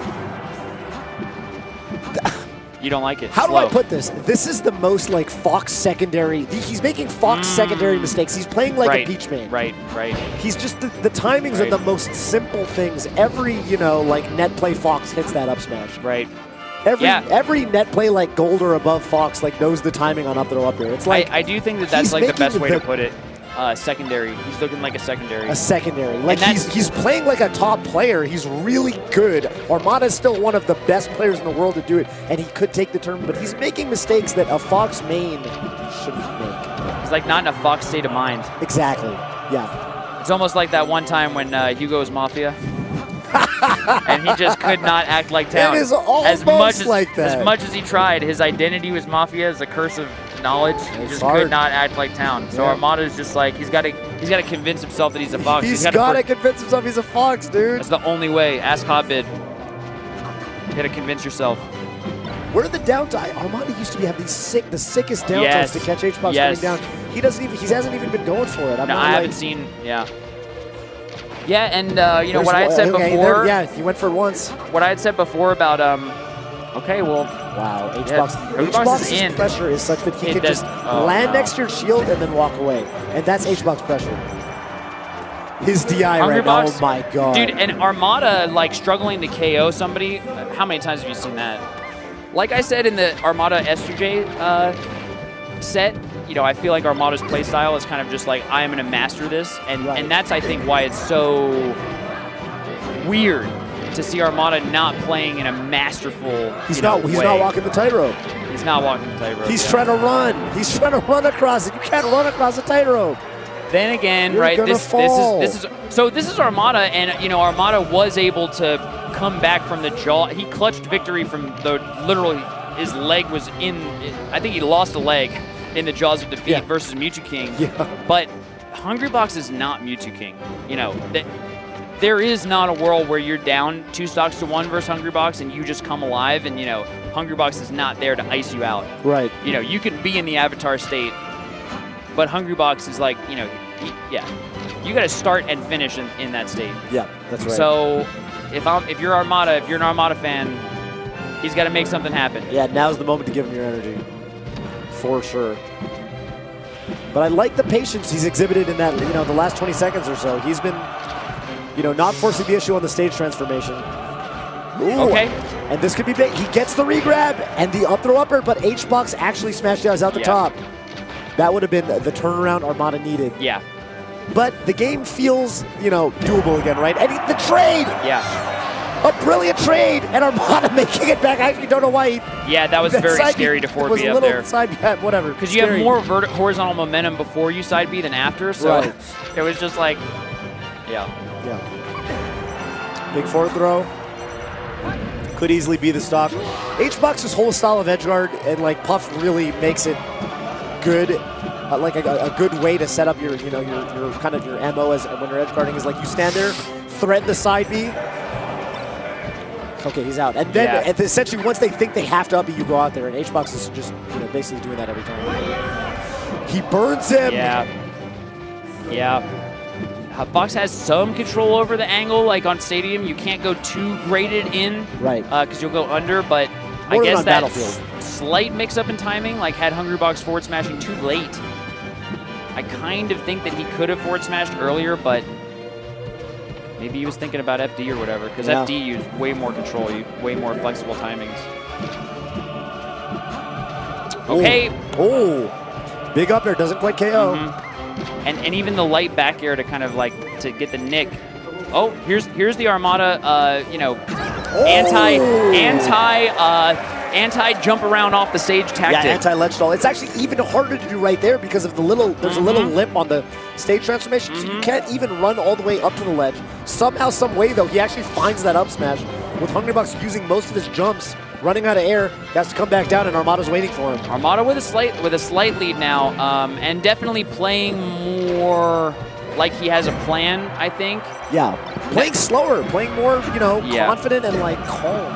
Speaker 1: You don't like it.
Speaker 2: How
Speaker 1: Slow.
Speaker 2: do I put this? This is the most like Fox secondary. He's making Fox secondary mistakes. He's playing like a Peach main.
Speaker 1: Right.
Speaker 2: He's just the timings are the most simple things. Every like net play Fox hits that up smash.
Speaker 1: Right.
Speaker 2: Every net play like gold or above Fox like knows the timing on up throw up there. It's like
Speaker 1: I do think that's like the best way to put it. Secondary. He's looking like a secondary.
Speaker 2: A secondary. Like he's playing like a top player. He's really good. Armada is still one of the best players in the world to do it, and he could take the tournament, but he's making mistakes that a Fox main shouldn't make.
Speaker 1: He's like not in a Fox state of mind.
Speaker 2: Exactly. Yeah.
Speaker 1: It's almost like that one time when Hugo was Mafia. And he just could not act like Town.
Speaker 2: It is almost like that.
Speaker 1: As much as he tried, his identity was Mafia as a curse of knowledge. He just could not act like Town. So Armada is just like he's got to convince himself that he's a Fox.
Speaker 2: He's got to convince himself he's a Fox, dude.
Speaker 1: That's the only way. Ask Hotbid. You got to convince yourself.
Speaker 2: Where are the down times? Armada used to have the sickest down times to catch H-Box coming down. He hasn't even been going for it.
Speaker 1: I haven't seen. Yeah, and you know what I had said before.
Speaker 2: He went for it once.
Speaker 1: What I had said before about
Speaker 2: wow, H-Box's pressure is such that he can just land next to your shield and then walk away, and that's H-Box pressure. His DI right now, oh my god,
Speaker 1: dude! And Armada like struggling to KO somebody. How many times have you seen that? Like I said in the Armada S2J set. You know, I feel like Armada's playstyle is kind of just like, I am going to master this. And that's, I think, why it's so weird to see Armada not playing in a masterful
Speaker 2: He's not walking the tightrope.
Speaker 1: He's not walking the tightrope.
Speaker 2: He's trying to run. He's trying to run across it. You can't run across a tightrope.
Speaker 1: Then again, this is Armada, and, you know, Armada was able to come back from the jaw. He clutched victory from literally, his leg was in, I think he lost a leg in the jaws of defeat versus Mewtwo King. But Hungrybox is not Mewtwo King. You know, there is not a world where you're down 2 stocks to 1 versus Hungrybox and you just come alive, and, you know, Hungrybox is not there to ice you out.
Speaker 2: Right.
Speaker 1: You know, you can be in the avatar state, but Hungrybox is like, you know, you got to start and finish in that state.
Speaker 2: Yeah, that's right.
Speaker 1: So if you're Armada, if you're an Armada fan, he's got to make something happen.
Speaker 2: Yeah, now's the moment to give him your energy. For sure. But I like the patience he's exhibited in that, you know, the last 20 seconds or so. He's been, you know, not forcing the issue on the stage transformation. Ooh,
Speaker 1: okay.
Speaker 2: And this could be big. He gets the regrab and the up throw upper, but H-Box actually smashed out the top. That would have been the turnaround Armada needed.
Speaker 1: Yeah.
Speaker 2: But the game feels, you know, doable again, right? And the trade!
Speaker 1: Yeah.
Speaker 2: A brilliant trade, and Armada making it back. I actually don't know why
Speaker 1: that was very scary to forward B up there.
Speaker 2: Side B, whatever.
Speaker 1: Because you have more horizontal momentum before you side B than after, so it was just like, yeah.
Speaker 2: Big forward throw. Could easily be the stock. H-Box's whole style of edge guard and like Puff really makes it good. Like a good way to set up your, you know, your kind of your MO as when you're edge guarding is like you stand there, thread the side B. Okay, he's out. And then essentially once they think they have to up it, you go out there, and H-Box is just, you know, basically doing that every time. He burns him.
Speaker 1: Fox has some control over the angle. Like on Stadium, you can't go too graded in.
Speaker 2: Right.
Speaker 1: Because you'll go under, but I guess that slight mix-up in timing, like had Hungrybox forward smashing too late. I kind of think that he could have forward smashed earlier, but maybe he was thinking about FD or whatever, because FD used way more control, way more flexible timings. Okay.
Speaker 2: Oh, big up air, doesn't quite KO.
Speaker 1: And even the light back air to kind of like, to get the nick. Oh, here's the Armada, you know, anti jump around off the stage tactic.
Speaker 2: Yeah, anti-ledge stall. It's actually even harder to do right there because of the there's a little lip on the stage transformation, so you can't even run all the way up to the ledge. Somehow, some way though, he actually finds that up smash. With Hungrybox using most of his jumps, running out of air, he has to come back down, and Armada's waiting for him. Armada
Speaker 1: with a slight lead now, and definitely playing more like he has a plan, I think.
Speaker 2: Yeah, playing slower, playing more, you know, confident and like calm.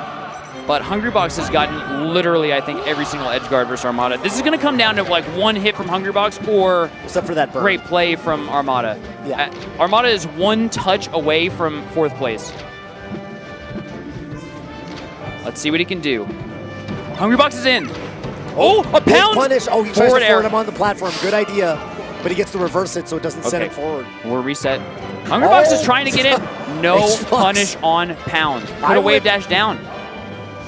Speaker 1: But Hungrybox has gotten literally, I think, every single edge guard versus Armada. This is going to come down to like one hit from Hungrybox or
Speaker 2: except for that burn.
Speaker 1: Great play from Armada.
Speaker 2: Yeah.
Speaker 1: Armada is one touch away from 4th place. Let's see what he can do. Hungry Box is in. Oh, a
Speaker 2: Big
Speaker 1: pound!
Speaker 2: punish. Oh, he tries
Speaker 1: Forward
Speaker 2: to
Speaker 1: air.
Speaker 2: forward him on the platform. Good idea. But he gets to reverse it so it doesn't send him forward.
Speaker 1: We're reset. Hungry Box is
Speaker 2: Oh.
Speaker 1: trying to get in. No
Speaker 2: H-Box.
Speaker 1: punish on pound. Put
Speaker 2: I
Speaker 1: a wave
Speaker 2: would-
Speaker 1: dash down.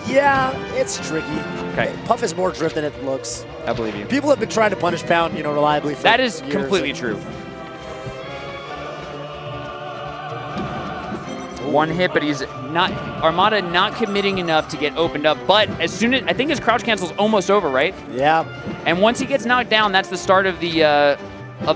Speaker 2: Yeah, it's tricky.
Speaker 1: Okay.
Speaker 2: Puff is more drift than it looks.
Speaker 1: I believe you.
Speaker 2: People have been trying to punish Pound, reliably for
Speaker 1: That is
Speaker 2: years.
Speaker 1: completely true. One hit, but he's not, Armada not committing enough to get opened up. But as soon as, I think his crouch cancel's almost over, right?
Speaker 2: Yeah.
Speaker 1: And once he gets knocked down, that's the start of the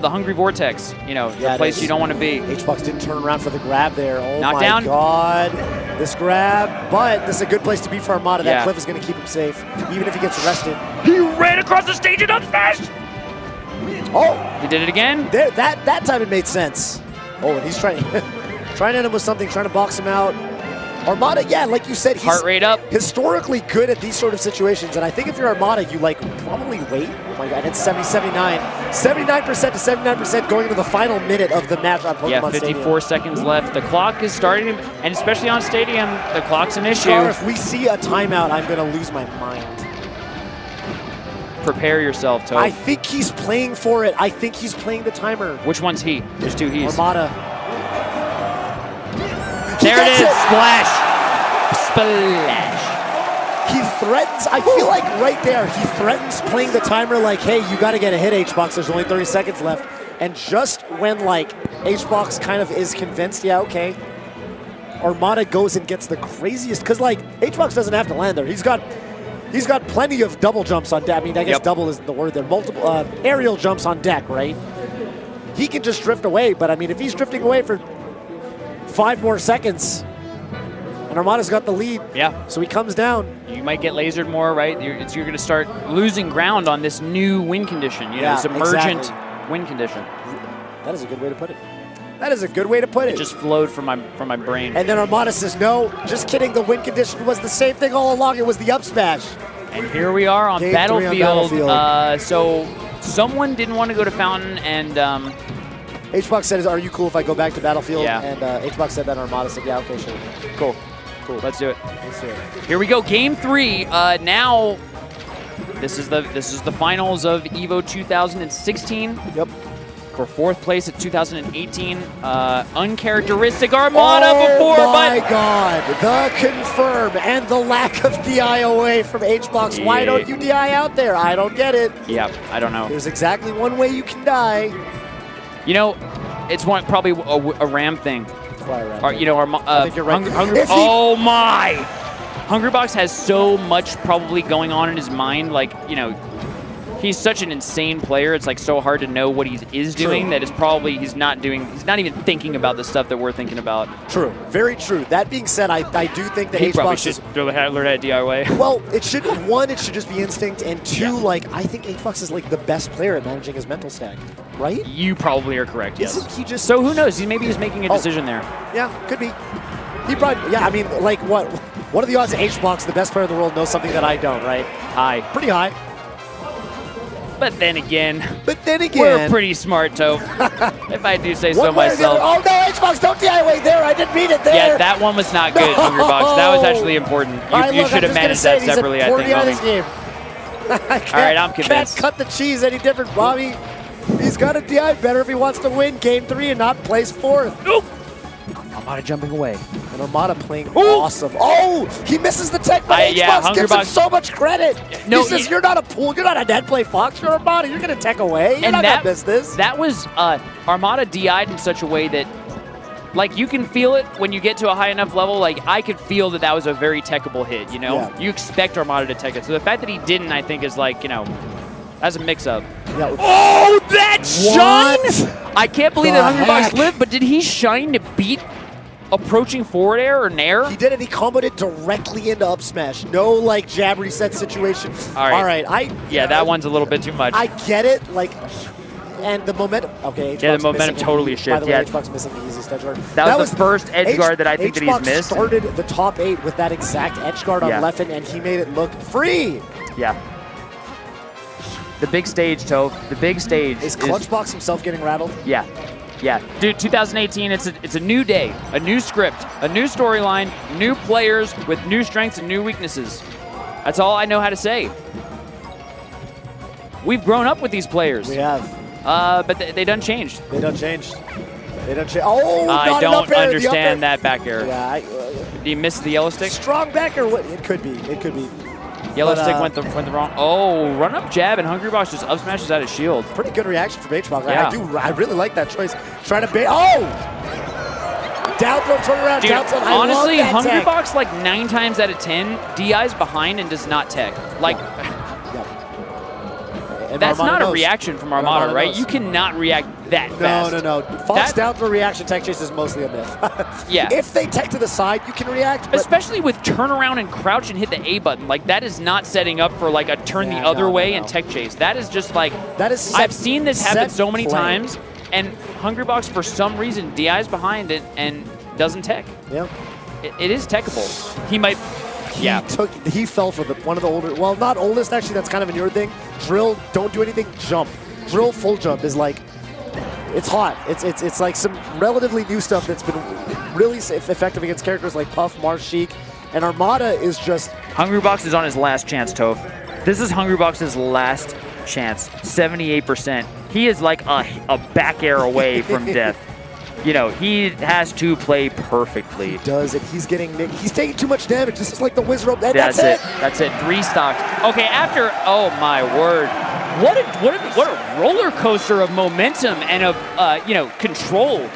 Speaker 1: Hungry Vortex.
Speaker 2: Yeah,
Speaker 1: the
Speaker 2: it
Speaker 1: place
Speaker 2: is.
Speaker 1: you don't want to be.
Speaker 2: H-Box didn't turn around for the grab there. Oh
Speaker 1: Knocked
Speaker 2: my
Speaker 1: down.
Speaker 2: God. This grab, but this is a good place to be for Armada. That
Speaker 1: Yeah.
Speaker 2: cliff is going to keep him safe, even if he gets arrested.
Speaker 1: He ran across the stage and up smashed.
Speaker 2: Oh,
Speaker 1: He did it again.
Speaker 2: there, that time it made sense. Oh, and he's trying trying to hit him with something, trying to box him out. Armada, yeah, like you said, he's
Speaker 1: Heart rate up.
Speaker 2: historically good at these sort of situations. And I think if you're Armada, you probably wait. Oh my God, it's 79. 79% to 79% going into the final minute of the match on Pokemon
Speaker 1: Yeah, 54 seconds left. The clock is starting, and especially on Stadium, the clock's an issue.
Speaker 2: Stadium. If we see a timeout, I'm going to lose my mind.
Speaker 1: Prepare yourself, Toad.
Speaker 2: I think he's playing for it. I think he's playing the timer.
Speaker 1: Which one's he? There's two he's.
Speaker 2: Armada.
Speaker 1: There it
Speaker 2: gets
Speaker 1: is.
Speaker 2: it.
Speaker 1: Splash. Splash.
Speaker 2: He threatens, I feel like right there, he threatens playing the timer like, hey, you got to get a hit, H-Box. There's only 30 seconds left. And just when, H-Box kind of is convinced, yeah, okay, Armada goes and gets the craziest, because, H-Box doesn't have to land there. He's got plenty of double jumps on deck. I mean, I guess double isn't the word there. Multiple aerial jumps on deck, right? He can just drift away, but, I mean, if he's drifting away for 5 more seconds, and Armada's got the lead.
Speaker 1: Yeah.
Speaker 2: So he comes down.
Speaker 1: You might get lasered more, right? You're going to start losing ground on this new wind condition. This emergent wind condition.
Speaker 2: That is a good way to put it. That is a good way to put it.
Speaker 1: It just flowed from my brain.
Speaker 2: And then Armada says, no, just kidding. The wind condition was the same thing all along. It was the up smash.
Speaker 1: And here we are on
Speaker 2: Game 3 on
Speaker 1: Battlefield.
Speaker 2: Battlefield.
Speaker 1: So someone didn't want to go to Fountain, and
Speaker 2: H-Box said, are you cool if I go back to Battlefield?
Speaker 1: Yeah.
Speaker 2: And H-Box said that. Armada said, yeah, okay, sure.
Speaker 1: cool.
Speaker 2: Cool.
Speaker 1: Let's do it.
Speaker 2: Let's do it.
Speaker 1: Here we go, Game 3. Now, this is the finals of EVO 2016.
Speaker 2: Yep.
Speaker 1: For 4th place at 2018. Uncharacteristic Armada before,
Speaker 2: Oh my
Speaker 1: but
Speaker 2: God. The confirm and the lack of DIOA from H-Box. Why
Speaker 1: Yeah.
Speaker 2: don't you DI out there? I don't get it.
Speaker 1: yeah, I don't know.
Speaker 2: There's exactly one way you can die.
Speaker 1: It's probably a RAM thing.
Speaker 2: That's why I ran.
Speaker 1: Or,
Speaker 2: I think you're right. If he-
Speaker 1: oh my! Hungrybox has so much probably going on in his mind. He's such an insane player. It's so hard to know what he is doing.
Speaker 2: True.
Speaker 1: That is probably he's not even thinking about the stuff that we're thinking about.
Speaker 2: True. Very true. That being said, I do think that
Speaker 1: He probably
Speaker 2: H-Box is...
Speaker 1: should learn how to DIY.
Speaker 2: Well, it should just be instinct, and 2, I think H-Box is the best player at managing his mental stack, right?
Speaker 1: You probably are correct. Yes.
Speaker 2: Isn't he just...
Speaker 1: So who knows? Maybe he's making a
Speaker 2: Oh.
Speaker 1: decision there.
Speaker 2: Yeah, could be. He probably... Yeah, I mean, what? What are the odds that H-Box, the best player in the world, knows something that I don't, right?
Speaker 1: High.
Speaker 2: Pretty high.
Speaker 1: But then again,
Speaker 2: But then
Speaker 1: we're
Speaker 2: again...
Speaker 1: pretty smart, Toph. If I do say so
Speaker 2: one way or the other.
Speaker 1: myself.
Speaker 2: Oh, no, H-Box, don't DIY there. I didn't mean it there.
Speaker 1: Yeah, that one was not good,
Speaker 2: No.
Speaker 1: Hungrybox. That was actually important. You should have managed that separately, I think,
Speaker 2: Bobby.
Speaker 1: Bobby.
Speaker 2: This game.
Speaker 1: All right, I'm convinced.
Speaker 2: Can't cut the cheese any different, Bobby. He's got to DI better if he wants to win Game 3 and not place 4th.
Speaker 1: Nope. Armada jumping away.
Speaker 2: And Armada playing awesome. Oh, he misses the tech, but H-Box gives him
Speaker 1: Hungrybox-
Speaker 2: so much credit.
Speaker 1: No,
Speaker 2: he says, you're not a pool, you're not a net play Fox, you're Armada, you're going to tech away. You're not going to miss this.
Speaker 1: That was Armada DI'd in such a way that, you can feel it when you get to a high enough level. I could feel that was a very techable hit,
Speaker 2: Yeah.
Speaker 1: You expect Armada to tech it. So the fact that he didn't, I think, is that's a mix-up.
Speaker 2: Yeah.
Speaker 1: Oh, that shine! I can't believe
Speaker 2: The
Speaker 1: that Hungrybox
Speaker 2: heck?
Speaker 1: lived, but did he shine to beat approaching forward air or nair?
Speaker 2: He did it. He comboed it directly into up smash. No jab reset situation.
Speaker 1: All right.
Speaker 2: Yeah,
Speaker 1: that one's a little bit too much.
Speaker 2: I get it. And the momentum. Okay. H-Box
Speaker 1: Yeah, the momentum
Speaker 2: missing
Speaker 1: totally
Speaker 2: By
Speaker 1: shifted.
Speaker 2: the way,
Speaker 1: Yeah.
Speaker 2: H-Box missing the easiest edge guard.
Speaker 1: That was the first edge guard that I think that he's
Speaker 2: H-Box
Speaker 1: missed.
Speaker 2: started the top 8 with that exact edge guard on
Speaker 1: Yeah.
Speaker 2: Leffen, and he made it look free.
Speaker 1: Yeah. The big stage, Toph. The big stage
Speaker 2: Is Clutchbox himself getting rattled?
Speaker 1: Yeah. Yeah. Dude, 2018, it's a new day, a new script, a new storyline, new players with new strengths and new weaknesses. That's all I know how to say. We've grown up with these players.
Speaker 2: We have.
Speaker 1: But they done changed.
Speaker 2: They done changed. They done changed. Oh,
Speaker 1: I don't understand that back air.
Speaker 2: Yeah.
Speaker 1: Did he miss the yellow stick?
Speaker 2: Strong back air. It could be. It could be.
Speaker 1: Yellow stick went the wrong. Oh, run up jab, and Hungrybox just up smashes out his shield.
Speaker 2: Pretty good reaction from H-Box.
Speaker 1: Yeah.
Speaker 2: I really like that choice. Trying to bait. Oh! Down throw, turn around,
Speaker 1: Dude,
Speaker 2: down throw.
Speaker 1: honestly,
Speaker 2: I love that
Speaker 1: Hungrybox, like 9 times out of 10, DI's behind and does not tech. Like,
Speaker 2: And
Speaker 1: that's
Speaker 2: Armada
Speaker 1: not a
Speaker 2: knows.
Speaker 1: reaction from Armada, right?
Speaker 2: knows.
Speaker 1: You cannot react that fast.
Speaker 2: No. Fox down throw reaction tech chase is mostly a myth.
Speaker 1: Yeah.
Speaker 2: If they tech to the side, you can react. But
Speaker 1: Especially with turn around and crouch and hit the A button. Like, that is not setting up for, like, a turn the other way and tech chase. That is just, like,
Speaker 2: that is
Speaker 1: I've seen this happen so many
Speaker 2: play.
Speaker 1: times, and Hungrybox, for some reason, DI's behind it and doesn't tech.
Speaker 2: Yeah.
Speaker 1: It is techable. He might...
Speaker 2: He fell for one of the older, well, not oldest, actually, that's kind of a newer thing. Drill, don't do anything, jump. Drill full jump is like, it's hot. It's like some relatively new stuff that's been really effective against characters like Puff, Mars, Sheik, and Armada is just...
Speaker 1: Hungrybox is on his last chance, Toph. This is Hungrybox's last chance, 78%. He is like a back air away from death. You know, he has to play perfectly.
Speaker 2: He does it. He's taking too much damage. This is like the Wizrobe. That's it.
Speaker 1: That's it. 3 stock. Okay, after, oh my word. What a roller coaster of momentum and of, you know, control.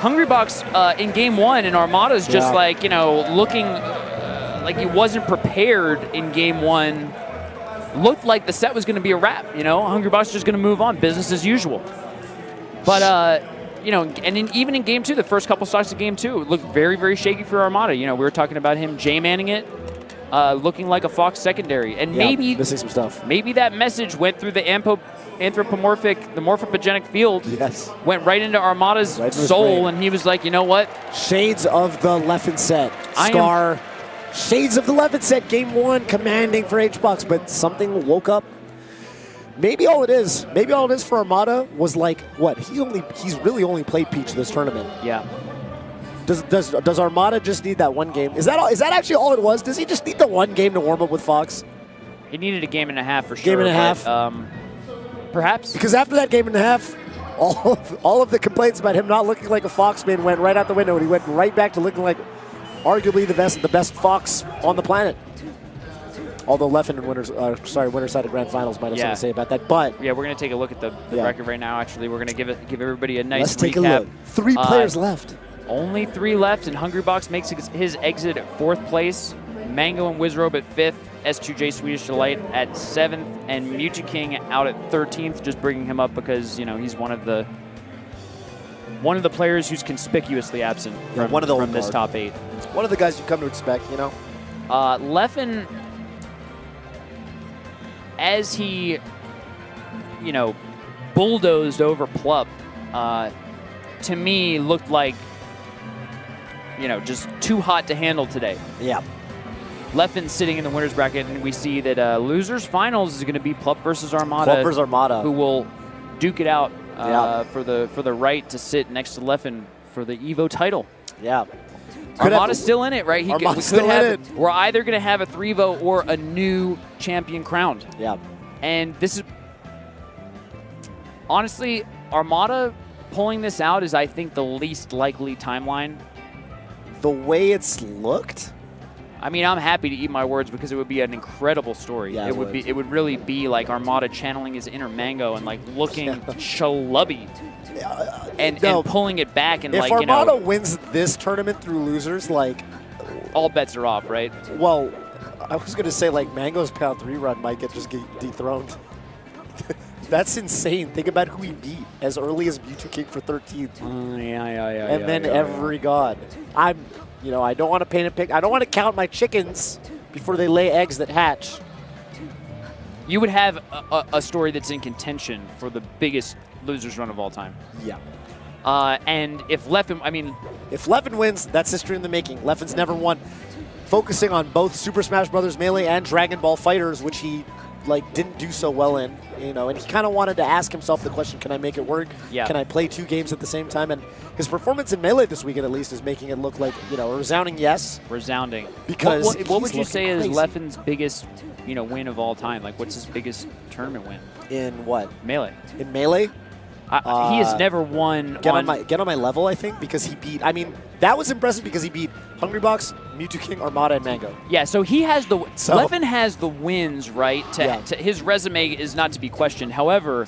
Speaker 1: Hungrybox in game 1, and Armada's just like, you know, looking like he wasn't prepared in game 1. Looked like the set was going to be a wrap, you know. Hungrybox is just going to move on, business as usual. But, you know, and even in game 2, the first couple stocks of game 2, it looked very, very shaky for Armada. You know, we were talking about him J-manning it, looking like a Fox secondary. And maybe
Speaker 2: missing some stuff.
Speaker 1: Maybe that message went through the morphopogenic field, went right into Armada's soul, and he was like, you know what?
Speaker 2: Shades of the Leffen set. Scar. Shades of the Leffen set, game 1, commanding for H-Box, but something woke up. Maybe all it is for Armada was like, what? He's really only played Peach this tournament.
Speaker 1: Yeah.
Speaker 2: Does Armada just need that one game? Is that actually all it was? Does he just need the one game to warm up with Fox?
Speaker 1: He needed a game and a half for sure.
Speaker 2: Game and a half.
Speaker 1: Perhaps.
Speaker 2: Because after that game and a half, all of the complaints about him not looking like a Foxman went right out the window, and he went right back to looking like arguably the best Fox on the planet. Although Leffen and winner side of Grand Finals might have something to say about that. But
Speaker 1: yeah, we're going to take a look at the record right now. Actually, we're going to give everybody a nice
Speaker 2: Let's take
Speaker 1: recap.
Speaker 2: a look. 3 players left.
Speaker 1: Only 3 left, and Hungrybox makes his exit at 4th place. Mango and Wizrobe at 5th. S2J Swedish Delight at 7th, and Mewtwo King out at 13th. Just bringing him up because, you know, he's one of the players who's conspicuously absent from this top 8.
Speaker 2: One of the guys you come to expect, you know.
Speaker 1: Leffen, as he, you know, bulldozed over Plup, to me looked like, you know, just too hot to handle today.
Speaker 2: Yeah.
Speaker 1: Leffen sitting in the winner's bracket, and we see that losers finals is going to be Plup versus Armada.
Speaker 2: Plup versus Armada,
Speaker 1: who will duke it out for the right to sit next to Leffen for the EVO title.
Speaker 2: Yeah.
Speaker 1: Armada's still in it, right? We're either going to have a 3-vote or a new champion crowned.
Speaker 2: Yeah.
Speaker 1: And this is, honestly, Armada pulling this out is, I think, the least likely timeline.
Speaker 2: The way it's looked?
Speaker 1: I mean, I'm happy to eat my words because it would be an incredible story.
Speaker 2: Yeah,
Speaker 1: it would really be like Armada channeling his inner Mango and like looking chalubby and pulling it back, and
Speaker 2: if
Speaker 1: like,
Speaker 2: Armada
Speaker 1: you know,
Speaker 2: wins this tournament through losers, like
Speaker 1: all bets are off, right?
Speaker 2: Well, I was gonna say like Mango's Pound 3 run might get dethroned. That's insane. Think about who he beat as early as Mewtwo King for 13th. And then every god. You know, I don't want to paint a pic. I don't want to count my chickens before they lay eggs that hatch.
Speaker 1: You would have a story that's in contention for the biggest losers run of all time.
Speaker 2: Yeah.
Speaker 1: And if Leffen,
Speaker 2: if Leffen wins, that's history in the making. Leffen's never won. Focusing on both Super Smash Bros. Melee and Dragon Ball Fighters, which he like didn't do so well in, you know, and he kind of wanted to ask himself the question, can I make it work?
Speaker 1: Yeah.
Speaker 2: Can I play 2 games at the same time? And his performance in Melee this weekend, at least, is making it look like, you know, a resounding yes.
Speaker 1: Resounding.
Speaker 2: Because
Speaker 1: what would you say is
Speaker 2: crazy.
Speaker 1: Leffen's biggest, you know, win of all time? Like, what's his biggest tournament win?
Speaker 2: In what?
Speaker 1: Melee.
Speaker 2: In Melee?
Speaker 1: He has never won
Speaker 2: get on my level, I think, because he beat, I mean, that was impressive because he beat Hungrybox, Mewtwo King, Armada, and Mango.
Speaker 1: Yeah, so he has Leffen has the wins, right?
Speaker 2: Yeah.
Speaker 1: His resume is not to be questioned. However,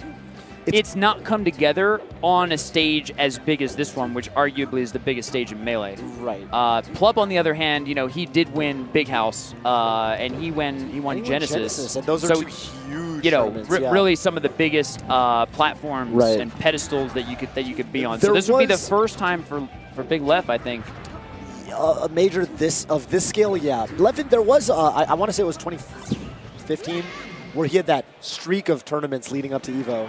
Speaker 1: it's not come together on a stage as big as this one, which arguably is the biggest stage in Melee.
Speaker 2: Right.
Speaker 1: Plub, on the other hand, you know, he did win Big House, and he won Genesis.
Speaker 2: And those are 2 huge,
Speaker 1: you know,
Speaker 2: yeah.
Speaker 1: really some of the biggest platforms
Speaker 2: Right.
Speaker 1: and pedestals that you could be on.
Speaker 2: There
Speaker 1: So this would be the
Speaker 2: was-
Speaker 1: first time for Big Leff, I think.
Speaker 2: A major of this scale, yeah. Leffen, there was, I want to say it was 2015, where he had that streak of tournaments leading up to EVO,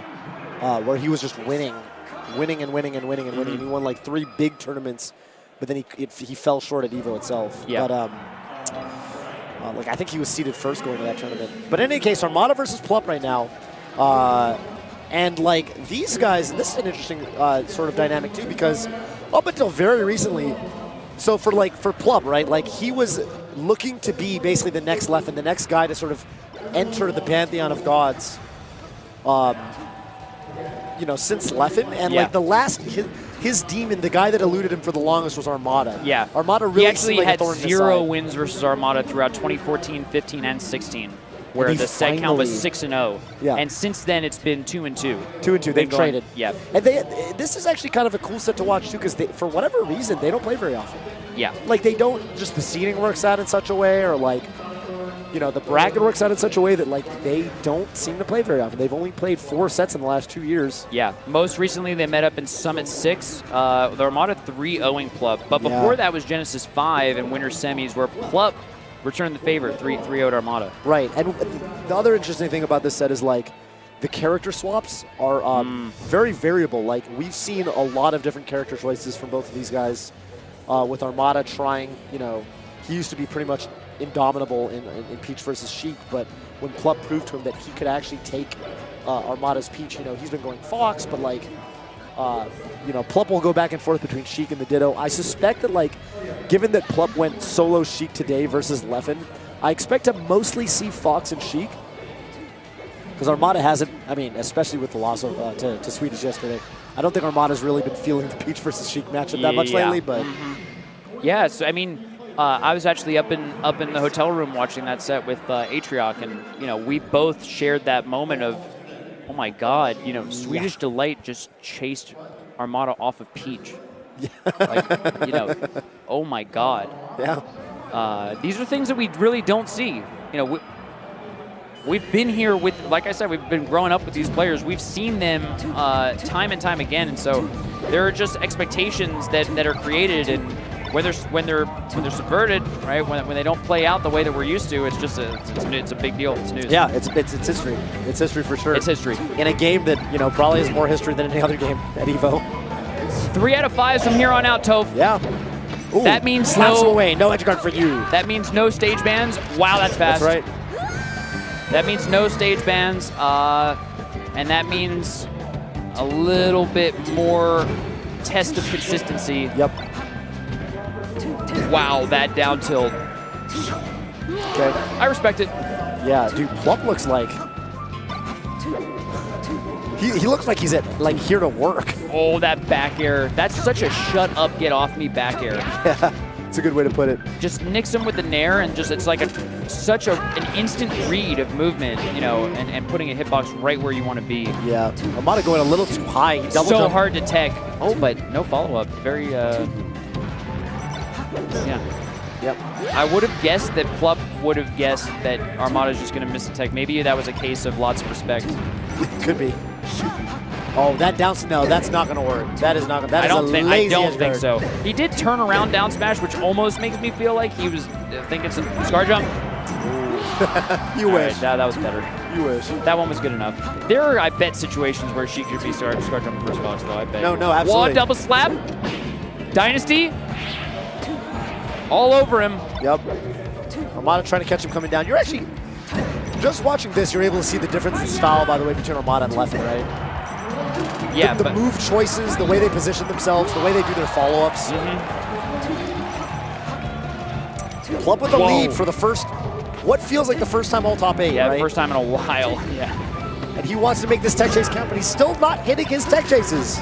Speaker 2: where he was just winning. And he won like 3 big tournaments, but then he fell short at EVO itself.
Speaker 1: Yeah.
Speaker 2: But like I think he was seeded first going to that tournament. But in any case, Armada versus Plup right now, and like these guys, this is an interesting sort of dynamic too, because up until very recently, so for Plup, right, like he was looking to be basically the next Leffen, the next guy to sort of enter the pantheon of gods. You know, since Leffen, and
Speaker 1: Yeah.
Speaker 2: like the last his demon, the guy that eluded him for the longest was Armada.
Speaker 1: Yeah.
Speaker 2: Armada really
Speaker 1: he actually
Speaker 2: seemed like
Speaker 1: had
Speaker 2: a thorn in his
Speaker 1: 0
Speaker 2: side.
Speaker 1: wins versus Armada throughout 2014, 15, and 16, where
Speaker 2: he
Speaker 1: the set count was
Speaker 2: finally-
Speaker 1: 6-0.
Speaker 2: Yeah.
Speaker 1: And since then, it's been 2-2.
Speaker 2: 2-2. They've
Speaker 1: gone-
Speaker 2: traded.
Speaker 1: Yeah.
Speaker 2: And this is actually kind of a cool set to watch too, because for whatever reason they don't play very often.
Speaker 1: Yeah.
Speaker 2: Like they don't. Just the seeding works out in such a way, or like, you know, the bracket works out in such a way that like they don't seem to play very often. They've only played 4 sets in the last 2 years.
Speaker 1: Yeah. Most recently, they met up in Summit 6. The Armada 3-0ing Plup. But before that was Genesis 5 and Winter Semis, where Plup returned the favor, 3-0'd Armada.
Speaker 2: Right. And the other interesting thing about this set is like the character swaps are very variable. Like we've seen a lot of different character choices from both of these guys. With Armada trying, you know, he used to be pretty much indomitable in Peach versus Sheik, but when Plup proved to him that he could actually take Armada's Peach, you know, he's been going Fox, but like, you know, Plup will go back and forth between Sheik and the Ditto. I suspect that like, given that Plup went solo Sheik today versus Leffen, I expect to mostly see Fox and Sheik. Because Armada hasn't, I mean, especially with the loss of to Swedish yesterday, I don't think Armada's really been feeling the Peach versus Sheik matchup that much lately, but...
Speaker 1: Yeah, so I mean, I was actually up in the hotel room watching that set with Atrioc, and you know, we both shared that moment of, oh my God, you know, Swedish Delight just chased Armada off of Peach. Like, you know, oh my God.
Speaker 2: Yeah.
Speaker 1: These are things that we really don't see. You know, we've been here with, like I said, we've been growing up with these players. We've seen them time and time again, and so there are just expectations that are created, and when they're subverted, right? When they don't play out the way that we're used to, it's just it's a big deal. It's news.
Speaker 2: Yeah, it's history. It's history for sure.
Speaker 1: It's history
Speaker 2: In a game that, you know, probably has more history than any other game at EVO.
Speaker 1: 3 out of 5 from here on out, Toph.
Speaker 2: Yeah. Ooh,
Speaker 1: That means
Speaker 2: slaps
Speaker 1: no-
Speaker 2: him away. No edge guard for you.
Speaker 1: That means no stage bans. Wow, that's fast.
Speaker 2: That's right.
Speaker 1: That means no stage bans, and that means a little bit more test of consistency.
Speaker 2: Yep.
Speaker 1: Wow, that down tilt.
Speaker 2: Okay.
Speaker 1: I respect it.
Speaker 2: Yeah, dude, Plup looks like... He looks like he's here to work.
Speaker 1: Oh, that back air. That's such a shut up, get off me back air.
Speaker 2: Yeah, it's a good way to put it.
Speaker 1: Just nicks him with the nair, and just it's like such an instant read of movement, you know, and putting a hitbox right where you want to be.
Speaker 2: Yeah, Armada going a little too high. He double
Speaker 1: So
Speaker 2: jumped.
Speaker 1: hard to tech. Oh, but no follow-up. Very, yeah.
Speaker 2: Yep.
Speaker 1: I would have guessed that Plup would have guessed that Armada's just going to miss a tech. Maybe that was a case of lots of respect.
Speaker 2: Could be. Oh, that down. No, that's not going to work. That is not going to. That is a lazy
Speaker 1: I don't
Speaker 2: edge
Speaker 1: think
Speaker 2: guard.
Speaker 1: so. He did turn around down smash, which almost makes me feel like he was thinking some scar jump.
Speaker 2: You wish.
Speaker 1: Right, that was better.
Speaker 2: You wish.
Speaker 1: That one was good enough. There are, I bet, situations where she could be scar jumping first box, though. I bet.
Speaker 2: No, absolutely.
Speaker 1: Wall double slap. Dynasty. All over him.
Speaker 2: Yep. Armada trying to catch him coming down. You're actually Just watching this, you're able to see the difference in style, by the way, between Armada and Leffen, right?
Speaker 1: Yeah,
Speaker 2: the move choices, the way they position themselves, the way they do their follow-ups. Club with the lead for the first, what feels like the first time all top 8,
Speaker 1: yeah,
Speaker 2: right?
Speaker 1: first time in a while. Yeah.
Speaker 2: And he wants to make this tech chase count, but he's still not hitting his tech chases.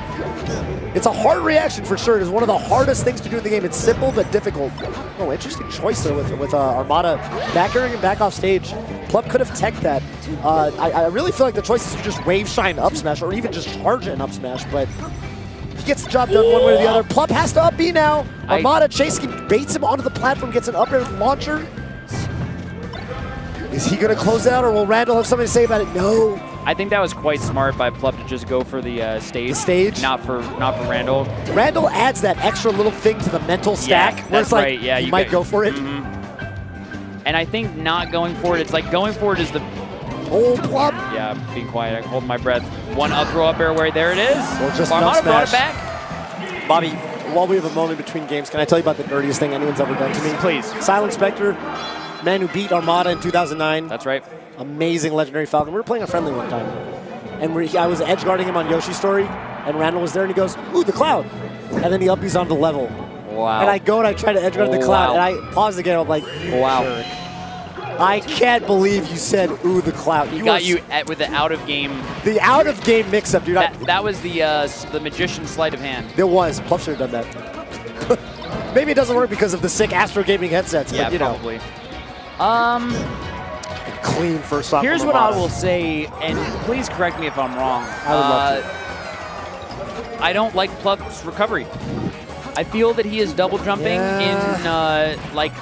Speaker 2: It's a hard reaction for sure. It's one of the hardest things to do in the game. It's simple but difficult. Oh, interesting choice there with Armada back airing and back off stage. Plup could have teched that. I really feel like the choice is to just wave shine up smash or even just charge it and up smash, but he gets the job done one way or the other. Plup has to up B now. Armada chasing him, baits him onto the platform, gets an up air launcher. Is he gonna close it out, or will Randall have something to say about it? No.
Speaker 1: I think that was quite smart by Plup to just go for the stage.
Speaker 2: The stage?
Speaker 1: Not for Randall.
Speaker 2: Randall adds that extra little thing to the mental stack.
Speaker 1: Yeah,
Speaker 2: where it's like,
Speaker 1: right. Yeah,
Speaker 2: you might go for it.
Speaker 1: And I think not going for it, it's like going for it is the...
Speaker 2: Oh, Plup.
Speaker 1: Yeah, being quiet, I hold my breath. One up throw up air where there it is.
Speaker 2: Or just
Speaker 1: Armada brought it back.
Speaker 2: Bobby, while we have a moment between games, can I tell you about the dirtiest thing anyone's ever done to me?
Speaker 1: Please.
Speaker 2: Silent Spectre, man who beat Armada in 2009.
Speaker 1: That's right.
Speaker 2: Amazing legendary Falcon. We were playing a friendly one time. And I was edge guarding him on Yoshi's story, and Randall was there, and he goes, ooh, the cloud. And then he uppies onto the level.
Speaker 1: Wow.
Speaker 2: And I go and I try to edge guard the cloud, and I pause again, I'm like,
Speaker 1: wow.
Speaker 2: Jerk. I can't believe you said, ooh, the cloud.
Speaker 1: He got you with the out-of-game.
Speaker 2: The out-of-game mix-up, dude.
Speaker 1: That was the magician's sleight of hand.
Speaker 2: There was. Plup should have done that. Maybe it doesn't work because of the sick Astro Gaming headsets.
Speaker 1: Yeah,
Speaker 2: but, you
Speaker 1: probably.
Speaker 2: Clean first off.
Speaker 1: Here's what I will say, and please correct me if I'm wrong.
Speaker 2: I would love to.
Speaker 1: I don't like Plup's recovery. I feel that he is double jumping in like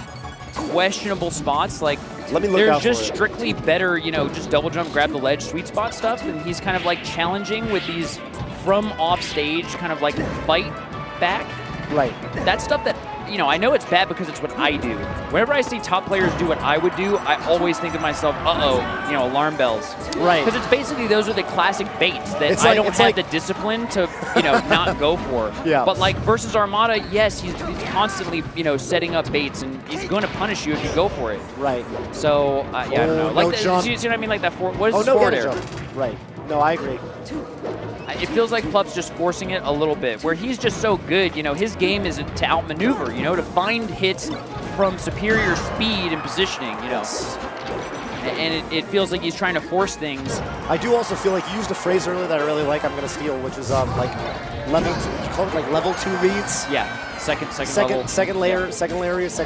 Speaker 1: questionable spots. Like there's just strictly better, you know, just double jump, grab the ledge, sweet spot stuff, and he's kind of like challenging with these from off stage kind of like fight back.
Speaker 2: Right.
Speaker 1: That stuff that, you know, I know it's bad because it's what I do. Whenever I see top players do what I would do, I always think to myself, uh-oh, you know, alarm bells.
Speaker 2: Right.
Speaker 1: Because it's basically, those are the classic baits that I don't have the discipline to, you know, not go for.
Speaker 2: Yeah.
Speaker 1: But like versus Armada, yes, he's constantly, you know, setting up baits, and he's going to punish you if you go for it.
Speaker 2: Right.
Speaker 1: So, yeah, I don't know. Like,
Speaker 2: no jump.
Speaker 1: You see what I mean? Like that what is
Speaker 2: oh,
Speaker 1: this
Speaker 2: no
Speaker 1: forward air?
Speaker 2: jump. Right. No, I agree.
Speaker 1: It feels like Plup's just forcing it a little bit, where he's just so good, you know, his game is to outmaneuver, you know, to find hits from superior speed and positioning, you know. And it feels like he's trying to force things.
Speaker 2: I do also feel like you used a phrase earlier that I really like, I'm going to steal, which is like level 2, you call it like level 2 reads?
Speaker 1: Yeah, second level.
Speaker 2: Second layer, second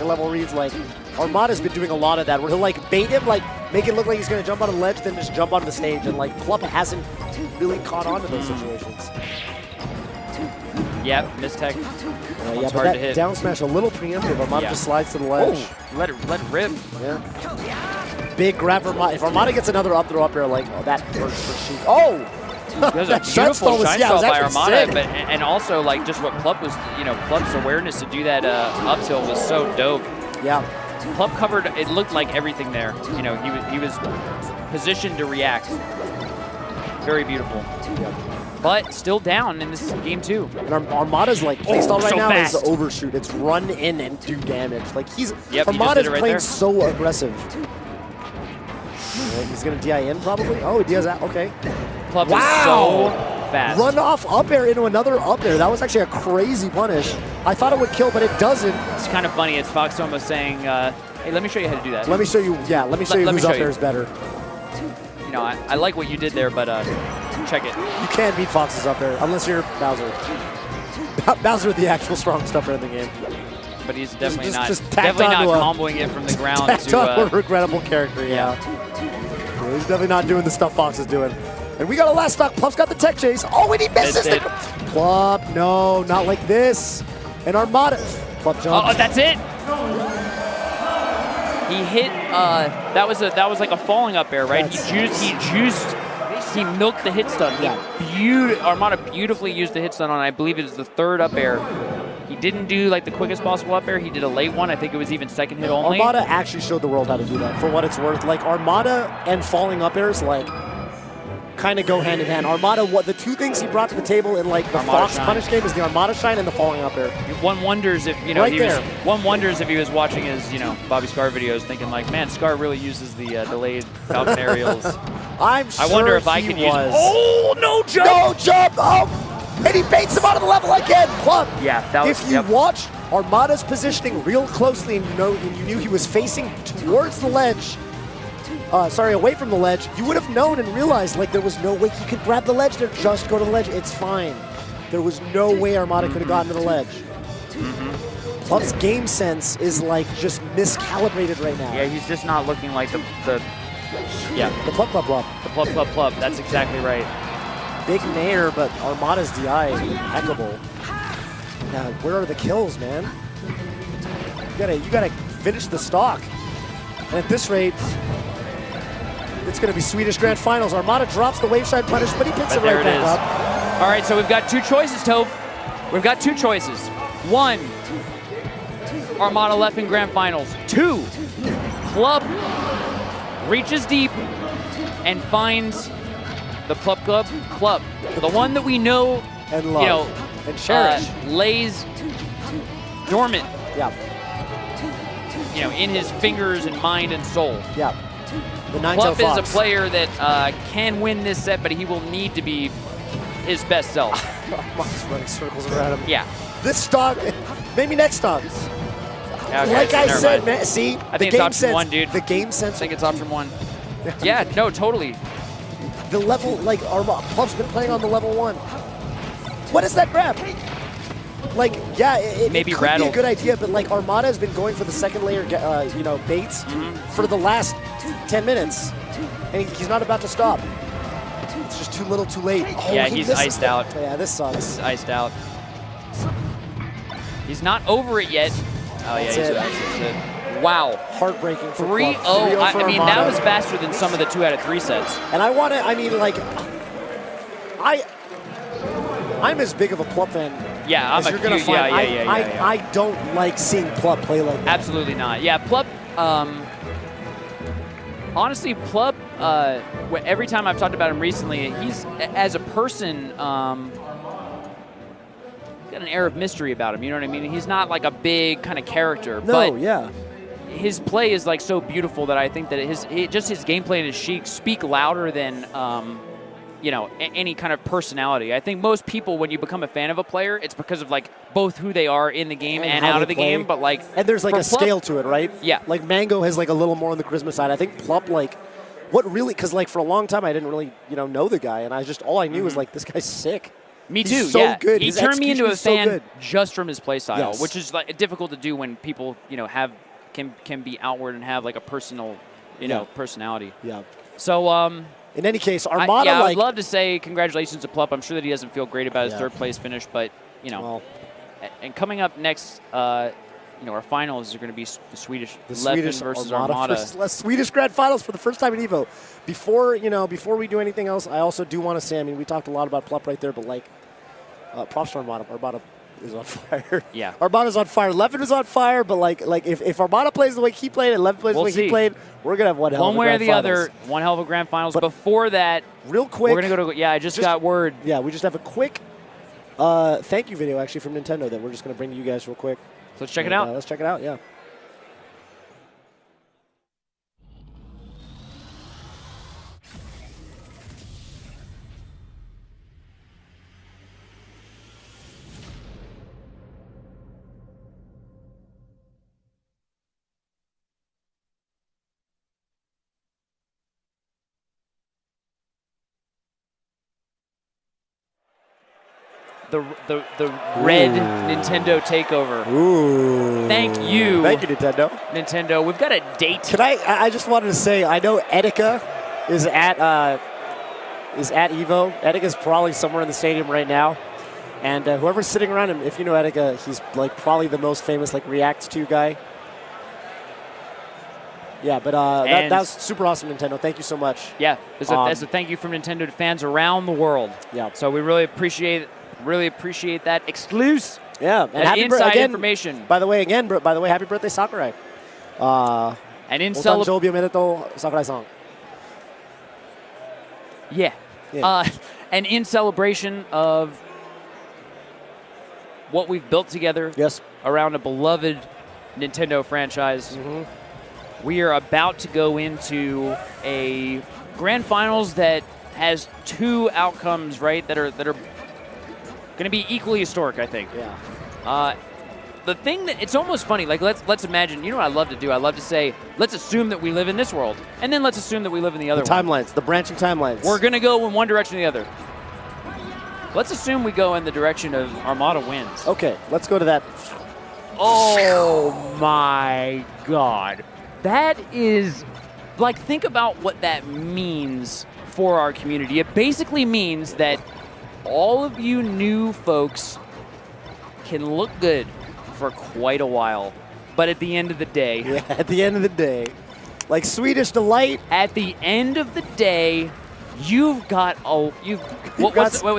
Speaker 2: level reads. Like Armada's been doing a lot of that, where he'll like bait him, like make it look like he's going to jump on a ledge, then just jump onto the stage, and like Plup hasn't really caught on to those situations.
Speaker 1: Yep, mistech.
Speaker 2: Yeah, but that down smash a little preemptive. Armada just slides to the ledge.
Speaker 1: Oh, let it rip.
Speaker 2: Yeah. Big grab for Armada. If Armada gets another up throw up air, like, oh, that hurts for sheep. Oh!
Speaker 1: There's a beautiful shine stall by Armada, but and also like just what Plup was, you know, Plup's awareness to do that up tilt was so dope.
Speaker 2: Yeah.
Speaker 1: Plup covered, it looked like everything there. You know, he was positioned to react. Very beautiful.
Speaker 2: Yep.
Speaker 1: But still down in this game too.
Speaker 2: And Armada's like playstyle right now
Speaker 1: fast.
Speaker 2: is overshoot. It's run in and do damage. Like
Speaker 1: he
Speaker 2: Armada's
Speaker 1: right
Speaker 2: playing
Speaker 1: there.
Speaker 2: so aggressive. Right, he's gonna DI in probably. Oh, he DIs out. Okay.
Speaker 1: Plup is so fast.
Speaker 2: Run off up air into another up air. That was actually a crazy punish. I thought it would kill, but it doesn't.
Speaker 1: It's kind of funny. It's Fox almost saying, "Hey, let me show you how to do that."
Speaker 2: Let me show you. Yeah, let me show you whose up air is better.
Speaker 1: You know, I like what you did there, but check it.
Speaker 2: You can't beat Fox's up air unless you're Bowser. Bowser, the actual strongest up air in the game.
Speaker 1: But he's definitely not comboing it from the ground
Speaker 2: to a regrettable character. Yeah. He's definitely not doing the stuff Fox is doing. And we got a last stock. Plup's got the tech chase. Oh, and he misses it. Plup, no, not like this. And Armada. Plup jumps.
Speaker 1: Oh, that's it. He hit. That was like a falling up air, right? He milked the hit stun.
Speaker 2: Yeah.
Speaker 1: Armada beautifully used the hit stun on, I believe it was the third up air. He didn't do like the quickest possible up air. He did a late one. I think it was even second hit only.
Speaker 2: Armada actually showed the world how to do that, for what it's worth. Like Armada and falling up airs, like kind of go hand in hand. Armada, the two things he brought to the table in like the Fox Punish game is the Armada Shine and the falling up air.
Speaker 1: One wonders if one wonders if he was watching his Bobby Scar videos, thinking like, man, Scar really uses the delayed Falcon aerials.
Speaker 2: I wonder if I could use.
Speaker 1: Oh, no jump!
Speaker 2: No jump! Oh, and he baits him out of the level again. Plum.
Speaker 1: Yeah, that was.
Speaker 2: If you watched Armada's positioning real closely, and you knew he was facing towards the ledge. Away from the ledge, you would have known and realized like there was no way he could grab the ledge there. Just go to the ledge. It's fine. There was no way Armada could have gotten to the ledge. Plup's game sense is like just miscalibrated right now.
Speaker 1: Yeah, he's just not looking like the
Speaker 2: Plup.
Speaker 1: The Plup. That's exactly right.
Speaker 2: Big nair, but Armada's DI is impeccable. Now, where are the kills, man? You gotta finish the stock. And at this rate, it's going to be Swedish Grand Finals. Armada drops the wave shine punish, but he picks it right back up.
Speaker 1: All right, so we've got two choices, Toph. We've got two choices. One, Armada left in Grand Finals. Two, Club reaches deep and finds the Plup Club. The one that we know
Speaker 2: and love and cherish.
Speaker 1: Lays dormant.
Speaker 2: Yeah.
Speaker 1: In his fingers and mind and soul.
Speaker 2: Yeah.
Speaker 1: Plup is a player that can win this set, but he will need to be his best self.
Speaker 2: Armada's running circles around him.
Speaker 1: Yeah.
Speaker 2: This stock, maybe next stock.
Speaker 1: Okay,
Speaker 2: like I said, man, see?
Speaker 1: I think it's option one, dude.
Speaker 2: The game sense.
Speaker 1: I think it's option one. Yeah, no, totally.
Speaker 2: The level, like, Plup's been playing on the level 1. What is that grab? Like, yeah, it
Speaker 1: maybe
Speaker 2: could be a good idea, but like Armada has been going for the second layer, baits for the last 10 minutes, and he's not about to stop. It's just too little, too late. Oh,
Speaker 1: yeah, he's iced out.
Speaker 2: Yeah, this sucks.
Speaker 1: He's iced out. He's not over it yet. Oh yeah, that's it. Wow.
Speaker 2: Heartbreaking for
Speaker 1: 3-0. I mean, that was faster than some of the 2 out of 3 sets.
Speaker 2: And I'm as big of a Plup fan.
Speaker 1: Yeah, I'm
Speaker 2: you're gonna find. I don't like seeing Plup play like that.
Speaker 1: Absolutely not. Yeah, Plup. Honestly, Plup. Every time I've talked about him recently, he's as a person. Got an air of mystery about him. You know what I mean? He's not like a big kind of character.
Speaker 2: No, yeah.
Speaker 1: His play is like so beautiful that I think that his gameplay and his chic speak louder than. Any kind of personality. I think most people, when you become a fan of a player, it's because of like both who they are in the game and out of the game. But like,
Speaker 2: and there's like a scale to it, right?
Speaker 1: Yeah.
Speaker 2: Like Mango has like a little more on the charisma side. I think Plup, like, what really? Because like for a long time I didn't really know the guy, and all I knew was like this guy's sick.
Speaker 1: Me too.
Speaker 2: He's so good.
Speaker 1: He turned me into a fan just from his play style, which is like difficult to do when people can be outward and have like a personal personality.
Speaker 2: Yeah.
Speaker 1: So
Speaker 2: in any case, Armada.
Speaker 1: I would love to say congratulations to Plup. I'm sure that he doesn't feel great about his third place finish, but and coming up next, our finals are going to be the Swedish versus Armada.
Speaker 2: Swedish Grand Finals for the first time in EVO. Before we do anything else, I also do want to say, I mean, we talked a lot about Plup right there, but like, props to Armada. Armada is on fire.
Speaker 1: Yeah.
Speaker 2: Armada's on fire. Levin is on fire, but like if Armada plays the way he played and Levin plays the way he played, we're gonna have one hell of a
Speaker 1: way or the
Speaker 2: finals.
Speaker 1: other, one hell of a Grand Finals. But before that,
Speaker 2: real quick,
Speaker 1: we're gonna go to. Yeah, I just got word.
Speaker 2: Yeah, we just have a quick thank you video actually from Nintendo that we're just gonna bring to you guys real quick.
Speaker 1: So let's check it out.
Speaker 2: Let's check it out. Yeah.
Speaker 1: The red Nintendo takeover.
Speaker 2: Ooh.
Speaker 1: Thank you.
Speaker 2: Thank you, Nintendo.
Speaker 1: Nintendo, we've got a date.
Speaker 2: Can I just wanted to say, I know Etika is at EVO. Etika's probably somewhere in the stadium right now. And whoever's sitting around him, if you know Etika, he's like probably the most famous like React 2 guy. Yeah, but that was super awesome, Nintendo. Thank you so much.
Speaker 1: Yeah, there's a thank you from Nintendo to fans around the world.
Speaker 2: Yeah.
Speaker 1: So we really appreciate that exclusive.
Speaker 2: Yeah, and happy
Speaker 1: inside information.
Speaker 2: By the way, happy birthday, Sakurai.
Speaker 1: And in celebration.
Speaker 2: Sakurai-san.
Speaker 1: Yeah.
Speaker 2: Yeah.
Speaker 1: And in celebration of what we've built together around a beloved Nintendo franchise, we are about to go into a grand finals that has two outcomes, right, that are going to be equally historic, I think.
Speaker 2: Yeah.
Speaker 1: The thing that it's almost funny, like let's imagine, you know what I love to do? I love to say, let's assume that we live in this world, and then let's assume that we live in the other one.
Speaker 2: Timelines, the branching timelines.
Speaker 1: We're going to go in one direction or the other. Let's assume we go in the direction of Armada wins.
Speaker 2: Okay, let's go to that.
Speaker 1: Oh my God. That is, like, think about what that means for our community. It basically means that all of you new folks can look good for quite a while. But at the end of the day...
Speaker 2: Yeah, at the end of the day. Like Swedish Delight.
Speaker 1: At the end of the day, you've got...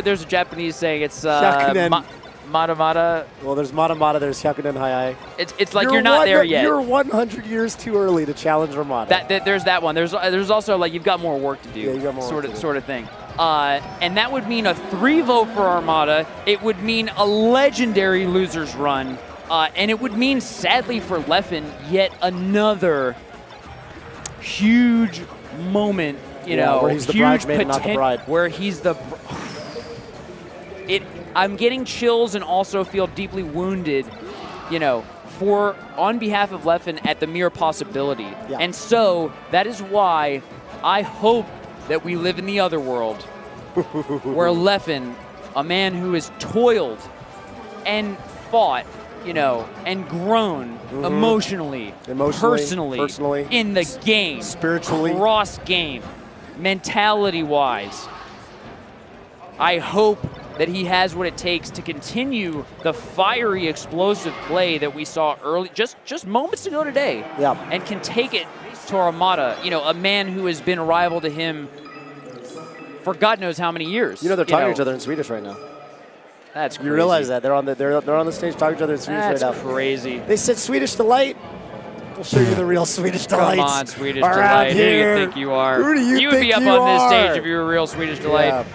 Speaker 1: there's a Japanese saying, it's... Mata Mata.
Speaker 2: Well, there's Mata Mata, there's Hyakunen Hai.
Speaker 1: It's like you're not there yet.
Speaker 2: You're 100 years too early to challenge Armada.
Speaker 1: There's that one. There's also, like, you've got more work to do.
Speaker 2: Yeah, you got more work to do.
Speaker 1: Sort of thing. And that would mean a 3 vote for Armada. It would mean a legendary losers run. And it would mean, sadly for Leffen, yet another huge moment,
Speaker 2: where he's the bridesmaid and not the bride.
Speaker 1: Where he's the... I'm getting chills and also feel deeply wounded, on behalf of Leffen at the mere possibility.
Speaker 2: Yeah.
Speaker 1: And so that is why I hope that we live in the other world where Leffen, a man who has toiled and fought, and grown emotionally, personally, in the game,
Speaker 2: spiritually,
Speaker 1: cross game, mentality-wise. I hope that he has what it takes to continue the fiery, explosive play that we saw early, just moments ago today, and can take it to Armada, a man who has been a rival to him for God knows how many years.
Speaker 2: They're talking to each other in Swedish right now.
Speaker 1: That's crazy.
Speaker 2: You realize that they're on the stage talking to each other in Swedish right now.
Speaker 1: That's crazy.
Speaker 2: They said Swedish Delight. We'll show you the real Swedish Delights.
Speaker 1: Come on, Swedish Delight. Who do you think you are?
Speaker 2: Who do you think you
Speaker 1: would be up on this stage if you were a real Swedish Delight.
Speaker 2: Yeah.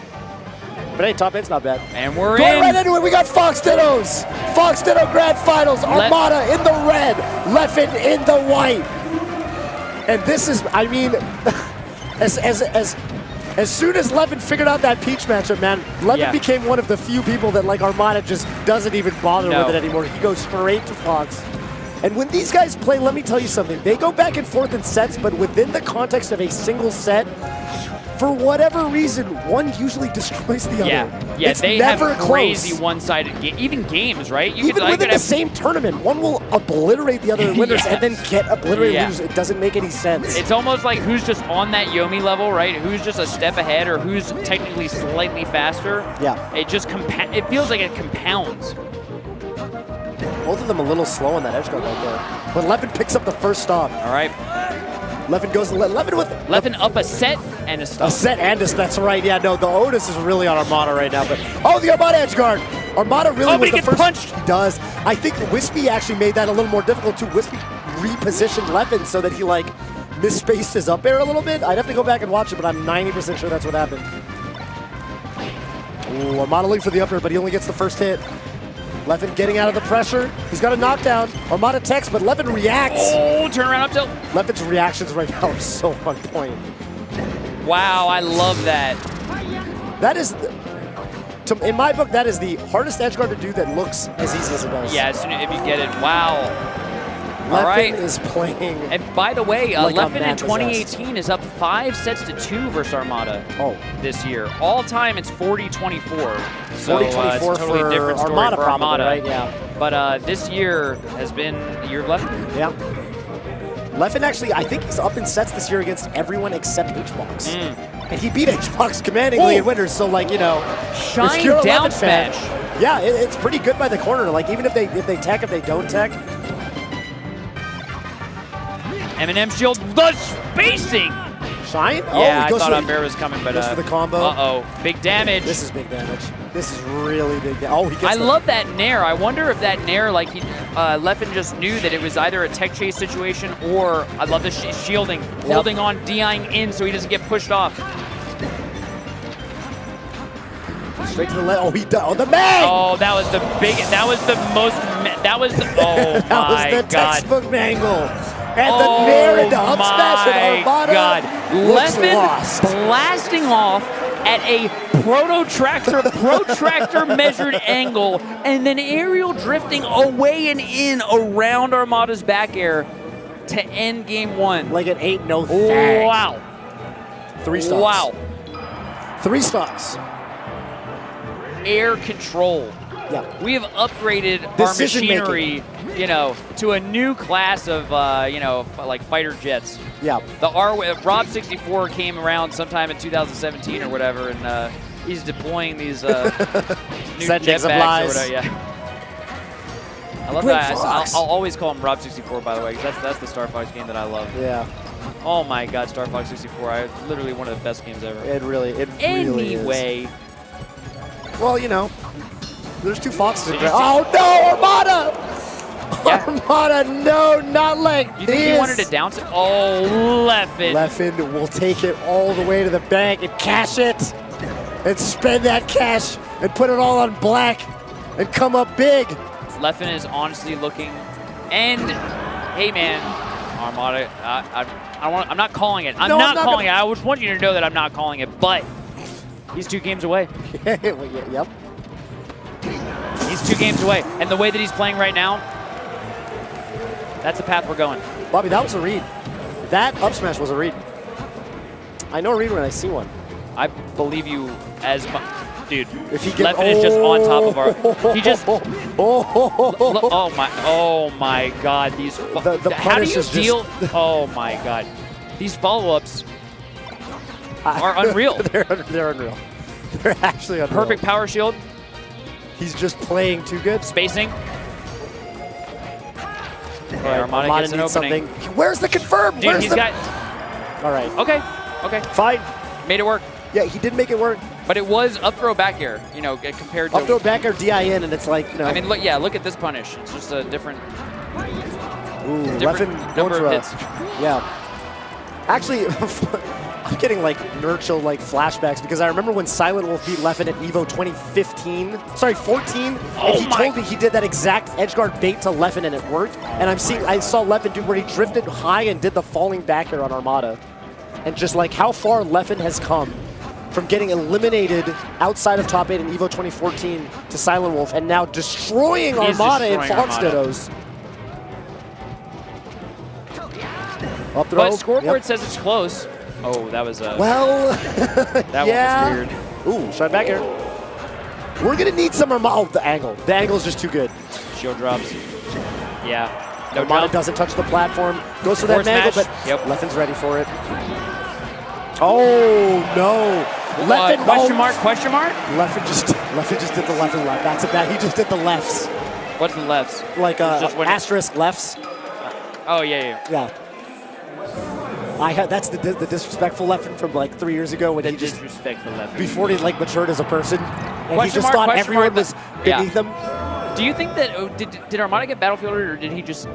Speaker 2: But hey, top 8's not bad.
Speaker 1: And we're
Speaker 2: going right into it. We got Fox Dittos. Fox Ditto Grand Finals. Armada in the red. Leffen in the white. And this is, I mean, as soon as Leffen figured out that Peach matchup, man, Leffen became one of the few people that, like, Armada just doesn't even bother with it anymore. He goes straight to Fox. And when these guys play, let me tell you something. They go back and forth in sets, but within the context of a single set, for whatever reason, one usually destroys the other.
Speaker 1: Yeah,
Speaker 2: it's
Speaker 1: they
Speaker 2: never
Speaker 1: have crazy one-sided even games, right?
Speaker 2: Even within the same tournament, one will obliterate the other winners and then get obliterated losers. It doesn't make any sense.
Speaker 1: It's almost like who's just on that Yomi level, right? Who's just a step ahead or who's technically slightly faster.
Speaker 2: Yeah.
Speaker 1: It just it feels like it compounds.
Speaker 2: Both of them a little slow on that edge guard right there. But Leffen picks up the first stock.
Speaker 1: All right.
Speaker 2: Leffen goes
Speaker 1: Leffen up a set and a stop.
Speaker 2: A set and a stop. That's right. Yeah, no, the Otis is really on Armada right now. But the Armada edge guard. Armada really was the first.
Speaker 1: Punched.
Speaker 2: He does. I think Wispy actually made that a little more difficult too. Wispy repositioned Leffen so that he misspaced his up air a little bit. I'd have to go back and watch it, but I'm 90% sure that's what happened. Ooh, Armada looking for the up air, but he only gets the first hit. Leffen getting out of the pressure. He's got a knockdown. Armada techs, but Leffen reacts.
Speaker 1: Oh, turn around up tilt.
Speaker 2: Leffen's reactions right now are so on point.
Speaker 1: Wow, I love that.
Speaker 2: That is, in my book, that is the hardest edge guard to do that looks as easy as it does.
Speaker 1: Yeah, as soon as if you get it. Wow.
Speaker 2: Leffen is playing.
Speaker 1: And by the way,
Speaker 2: like
Speaker 1: Leffen in 2018 is up 5-2 versus Armada this year. All time, it's 40-24. So
Speaker 2: 40-24
Speaker 1: it's a totally
Speaker 2: for
Speaker 1: different story
Speaker 2: Armada,
Speaker 1: for
Speaker 2: probably,
Speaker 1: Armada.
Speaker 2: right? Yeah.
Speaker 1: But this year has been the year of Leffen.
Speaker 2: Yeah. Leffen actually, I think he's up in sets this year against everyone except H-Box. And he beat H-Box commandingly in winners, so
Speaker 1: Shine down smash.
Speaker 2: Yeah, it's pretty good by the corner. Even if they tech, if they don't tech.
Speaker 1: M&M shield, the spacing!
Speaker 2: Shine?
Speaker 1: Yeah, I thought up air was coming, but
Speaker 2: goes for the combo.
Speaker 1: Uh-oh, big damage.
Speaker 2: This is big damage. This is really big damage. He gets
Speaker 1: love that nair. I wonder if that nair, Leffen just knew that it was either a tech chase situation or, I love the shielding, holding on, DIing in so he doesn't get pushed off.
Speaker 2: Straight to the left. Oh, he does. Oh, the mag!
Speaker 1: Oh, that was the big. That was the most. That was. Oh
Speaker 2: that
Speaker 1: my
Speaker 2: was the
Speaker 1: God.
Speaker 2: textbook mangle. And the nair into up smash and Armada
Speaker 1: God.
Speaker 2: looks
Speaker 1: Leffen
Speaker 2: lost.
Speaker 1: blasting off at a protractor measured angle, and then aerial drifting away and in around Armada's back air to end game 1.
Speaker 2: Like an 8-0 thang.
Speaker 1: Wow.
Speaker 2: 3 stocks.
Speaker 1: Wow.
Speaker 2: 3 stocks.
Speaker 1: Air control.
Speaker 2: Yeah.
Speaker 1: We have upgraded our
Speaker 2: Decision
Speaker 1: machinery, you know, to a new class of, you know, like fighter jets.
Speaker 2: Yeah.
Speaker 1: The Rob 64 came around sometime in 2017 or whatever, and he's deploying these new jetpacks or whatever. Yeah. I love that. I'll always call him Rob 64, by the way, because that's the Star Fox game that I love.
Speaker 2: Yeah.
Speaker 1: Oh my God, Star Fox 64! Literally one of the best games ever.
Speaker 2: It really is.
Speaker 1: Anyway.
Speaker 2: Well, you know, there's 2 Foxes in there. Oh no, Armada! Yeah. Armada, no, not like
Speaker 1: You think he wanted to down it? Oh, Leffen.
Speaker 2: Leffen will take it all the way to the bank and cash it, and spend that cash and put it all on black, and come up big.
Speaker 1: Leffen is honestly looking, and hey man, Armada, I'm not calling it. I'm not calling it. I just want you to know that I'm not calling it, but he's 2 games away.
Speaker 2: Yep.
Speaker 1: He's 2 games away, and the way that he's playing right now, that's the path we're going.
Speaker 2: Bobby, that was a read. That up smash was a read. I know a read when I see one.
Speaker 1: I believe you as much. Dude,
Speaker 2: if he
Speaker 1: Leffen is just on top of our. He just. Oh my God! These.
Speaker 2: The
Speaker 1: how do you
Speaker 2: is
Speaker 1: deal? Oh my God! These follow-ups are unreal.
Speaker 2: They're unreal. They're actually unreal.
Speaker 1: Perfect power shield.
Speaker 2: He's just playing too good.
Speaker 1: Spacing.
Speaker 2: Okay,
Speaker 1: Armada gets an opening.
Speaker 2: Where's the confirm?
Speaker 1: Dude,
Speaker 2: Where's
Speaker 1: he's
Speaker 2: the...
Speaker 1: got.
Speaker 2: All right.
Speaker 1: Okay.
Speaker 2: Fine.
Speaker 1: Made it work.
Speaker 2: Yeah, he did make it work.
Speaker 1: But it was up throw back air, you know, compared to.
Speaker 2: Up throw back air DIN, and it's like, you know.
Speaker 1: I mean, look, look at this punish. It's just a different.
Speaker 2: Leffen going for
Speaker 1: hits.
Speaker 2: Yeah. Actually, I'm getting like Nurchill like flashbacks because I remember when Silent Wolf beat Leffen at EVO 2015, sorry, 14, and he told me he did that exact edgeguard bait to Leffen and it worked. And I saw Leffen do where he drifted high and did the falling back air on Armada, and just like how far Leffen has come from getting eliminated outside of top 8 in EVO 2014 to Silent Wolf, and now destroying Armada in Fox Dittos. Up throw.
Speaker 1: But scoreboard says it's close. Oh, that was a.
Speaker 2: Well,
Speaker 1: that one was weird.
Speaker 2: Ooh, shot back air. We're gonna need some Armada. Oh, the angle. The angle is just too good.
Speaker 1: Shield drops. Yeah. No
Speaker 2: Armada
Speaker 1: jump.
Speaker 2: doesn't touch the platform. Goes for that angle, but Leffen's ready for it. Oh no! Leffen.
Speaker 1: Question mark? Question mark?
Speaker 2: Leffen just did the left and left. That's a bad. He just did the lefts.
Speaker 1: What's the lefts?
Speaker 2: Like asterisk lefts.
Speaker 1: Oh yeah.
Speaker 2: Yeah. That's the disrespectful Leffen from like 3 years ago when he just
Speaker 1: disrespectful Leffen
Speaker 2: before he like matured as a person, and he just
Speaker 1: mark,
Speaker 2: thought everyone was beneath him.
Speaker 1: Do you think that did Armada get battlefielded, or did he just?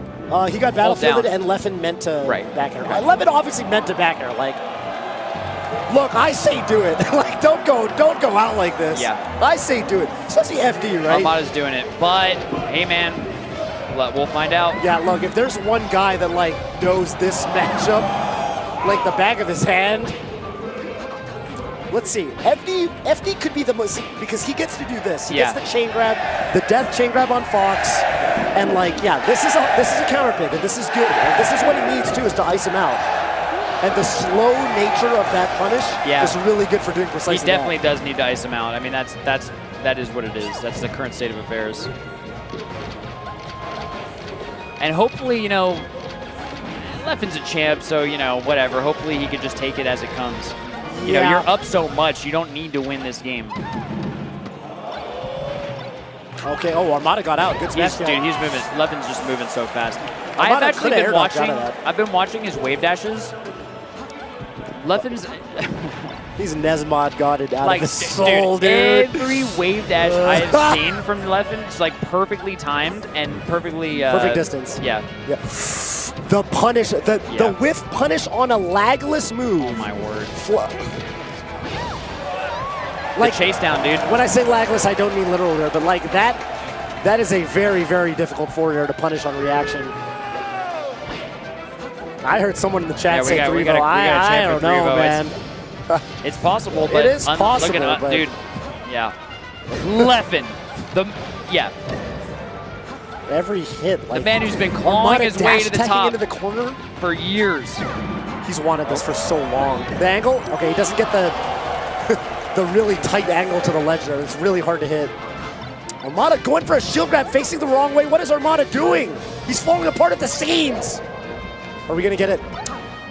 Speaker 2: He got battlefielded, and Leffen meant to back air. Leffen obviously meant to back air. Like, look, I say do it. Like, don't go out like this.
Speaker 1: Yeah.
Speaker 2: I say do it, especially FD, right?
Speaker 1: Armada's doing it, but hey, man, we'll find out.
Speaker 2: Yeah, look, if there's one guy that like knows this matchup like the back of his hand. Let's see. FD could be the most, because he gets to do this. He gets the chain grab, the death chain grab on Fox, and like, this is a counter pick, and this is good. And this is what he needs too, is to ice him out. And the slow nature of that punish is really good for doing precisely
Speaker 1: He definitely does need to ice him out. I mean, that is what it is. That's the current state of affairs. And hopefully, you know, Leffen's a champ, so, you know, whatever. Hopefully he could just take it as it comes. You know, you're up so much, you don't need to win this game.
Speaker 2: Okay, Armada got out. Good smash.
Speaker 1: Dude, he's moving. Leffen's just moving so fast. I've actually been watching. I've been watching his wave dashes. Leffen's.
Speaker 2: He's Nesmod godded out of his soul, dude.
Speaker 1: Every wave dash I have seen from Leffen is like perfectly timed and perfectly.
Speaker 2: Perfect distance.
Speaker 1: Yeah.
Speaker 2: The punish, the whiff punish on a lagless move.
Speaker 1: Oh my word. the chase down, dude.
Speaker 2: When I say lagless, I don't mean literal there, but like that is a very, very difficult forward air to punish on reaction. I heard someone in the chat say 3-0. I don't know, man.
Speaker 1: It's possible, but
Speaker 2: it is possible, but
Speaker 1: dude. Yeah, Leffen,
Speaker 2: every hit, like
Speaker 1: the man who's been clawing his way to the top
Speaker 2: into the corner
Speaker 1: for years.
Speaker 2: He's wanted this for so long. The angle, okay, he doesn't get the the really tight angle to the ledge there. It's really hard to hit. Armada going for a shield grab, facing the wrong way. What is Armada doing? He's falling apart at the seams. Are we gonna get it?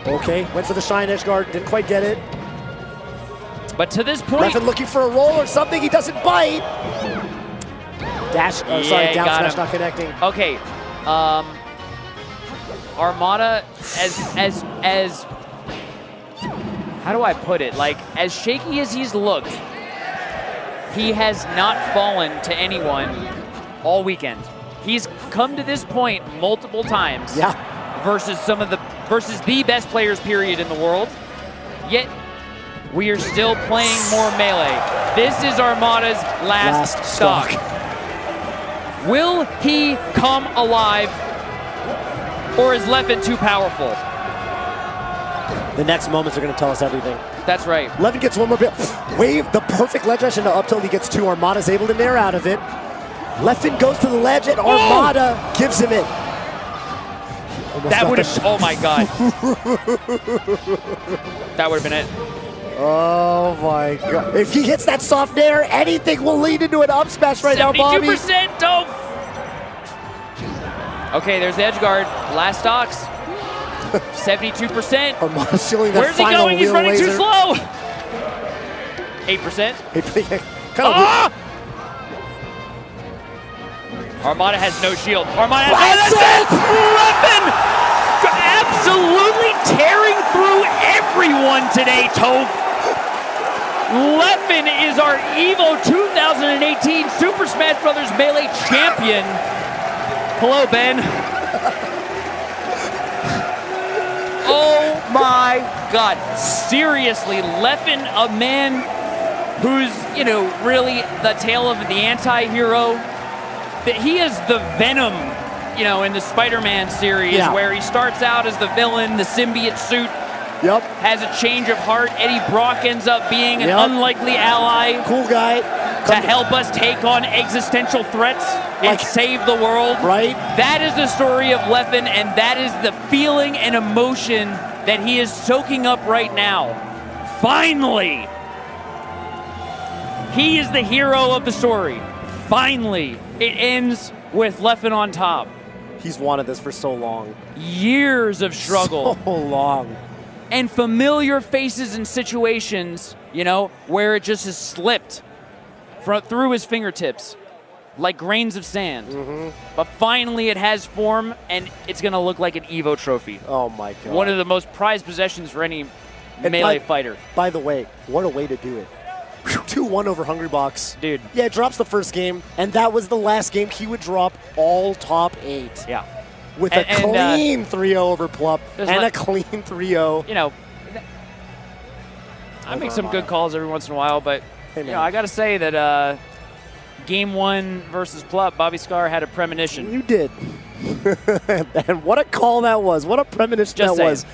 Speaker 2: Okay, went for the shine edge guard, didn't quite get it.
Speaker 1: But to this point,
Speaker 2: Leffen looking for a roll or something. He doesn't bite. Dash. Oh, sorry, down smash not connecting.
Speaker 1: Okay, Armada, as how do I put it? Like, as shaky as he's looked, he has not fallen to anyone all weekend. He's come to this point multiple times.
Speaker 2: Yeah.
Speaker 1: Versus the best players, period, in the world. Yet we are still playing more melee. This is Armada's last stock. Will he come alive, or is Leffen too powerful?
Speaker 2: The next moments are going to tell us everything.
Speaker 1: That's right.
Speaker 2: Leffen gets one more bit. Wave the perfect ledge rush into up tilt. He gets 2. Armada's able to nair out of it. Leffen goes to the ledge, and Armada gives him it.
Speaker 1: That would have, oh my God. That would have been it.
Speaker 2: Oh my God. If he hits that soft nair, anything will lead into an up smash right now, Bobby.
Speaker 1: 72% dope. Okay, there's the edge guard. Last stocks. 72%.
Speaker 2: Armada's showing that
Speaker 1: Where's he going? He's running
Speaker 2: laser.
Speaker 1: too slow. 8%. Armada has no shield. Armada has Leffen absolutely tearing through everyone today, Toph. Leffen is our EVO 2018 Super Smash Bros. Melee champion. Hello, Ben. Oh my God. Seriously, Leffen, a man who's, really the tale of the anti-hero. That he is the Venom, in the Spider-Man series, where he starts out as the villain, the symbiote suit, has a change of heart. Eddie Brock ends up being an unlikely ally.
Speaker 2: Cool guy.
Speaker 1: To help us take on existential threats and save the world.
Speaker 2: Right.
Speaker 1: That is the story of Leffen, and that is the feeling and emotion that he is soaking up right now. Finally! He is the hero of the story. Finally, it ends with Leffen on top.
Speaker 2: He's wanted this for so long.
Speaker 1: Years of struggle.
Speaker 2: So long.
Speaker 1: And familiar faces and situations, where it just has slipped through his fingertips like grains of sand. But finally it has form, and it's going to look like an EVO trophy.
Speaker 2: Oh my God.
Speaker 1: One of the most prized possessions for any melee fighter.
Speaker 2: By the way, what a way to do it. 2-1 over Hungrybox.
Speaker 1: Dude.
Speaker 2: Yeah, drops the first game, and that was the last game he would drop all top 8.
Speaker 1: Yeah.
Speaker 2: With a clean 3-0 over Plup and a clean 3-0.
Speaker 1: I make some good calls every once in a while, but I got to say that game 1 versus Plup, Bobby Scar had a premonition.
Speaker 2: You did. And what a call that was. What a premonition that was.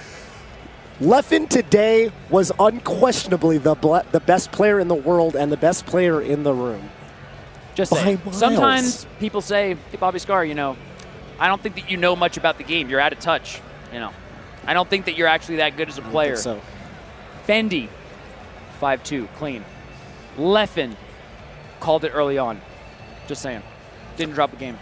Speaker 2: Leffen today was unquestionably the best player in the world and the best player in the room.
Speaker 1: Just saying. Sometimes people say, hey, Bobby Scar, I don't think that you know much about the game. You're out of touch. I don't think that you're actually that good as a player.
Speaker 2: I don't think
Speaker 1: so. Fendi, 5-2, clean. Leffen called it early on. Just saying. Didn't drop a game.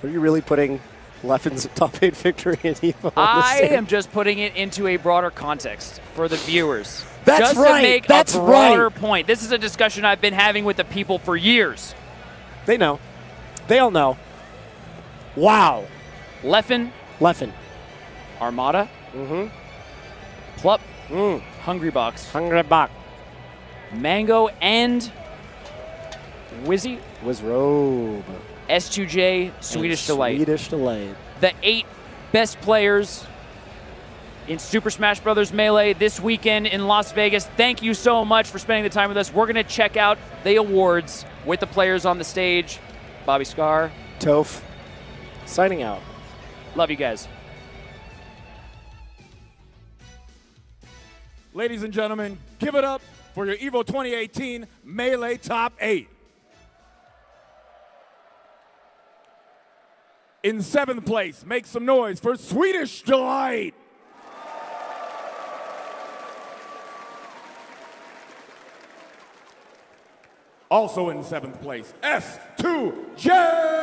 Speaker 2: Are you really putting Leffen's top 8 victory in EVO?
Speaker 1: I am just putting it into a broader context for the viewers.
Speaker 2: That's
Speaker 1: just
Speaker 2: right.
Speaker 1: to make
Speaker 2: That's
Speaker 1: a broader
Speaker 2: right.
Speaker 1: point. This is a discussion I've been having with the people for years.
Speaker 2: They know. They all know. Wow.
Speaker 1: Leffen.
Speaker 2: Armada.
Speaker 1: Plup. Hungrybox.
Speaker 2: Hungrybox.
Speaker 1: Mango and Wizzy.
Speaker 2: Wizrobe.
Speaker 1: S2J, Swedish Delight.
Speaker 2: Swedish Delight.
Speaker 1: The 8 best players in Super Smash Bros. Melee this weekend in Las Vegas. Thank you so much for spending the time with us. We're going to check out the awards with the players on the stage. Bobby Scar.
Speaker 2: Toph, signing out.
Speaker 1: Love you guys.
Speaker 3: Ladies and gentlemen, give it up for your EVO 2018 Melee Top 8. In 7th place, make some noise for Swedish Delight. Also in 7th place, S2J.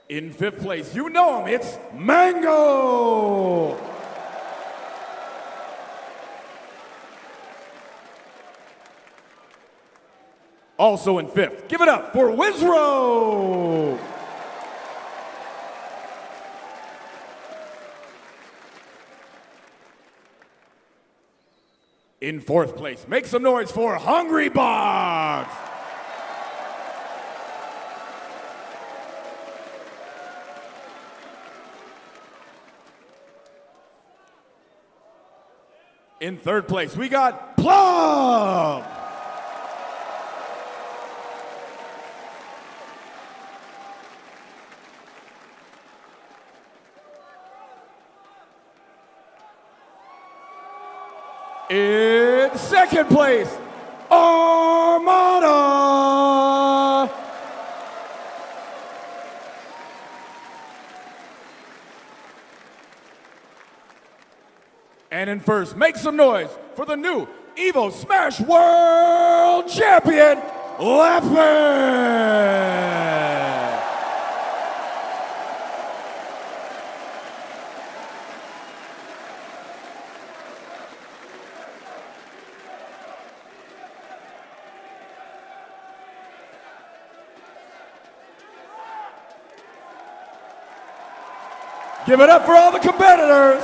Speaker 3: In 5th place, you know him, it's Mango. Also in 5th, give it up for Wizro. In 4th place, make some noise for Hungry Box. In 3rd place, we got Plum. In 2nd place, Armada. And in 1st, make some noise for the new EVO Smash World Champion, Leopard. Give it up for all the competitors.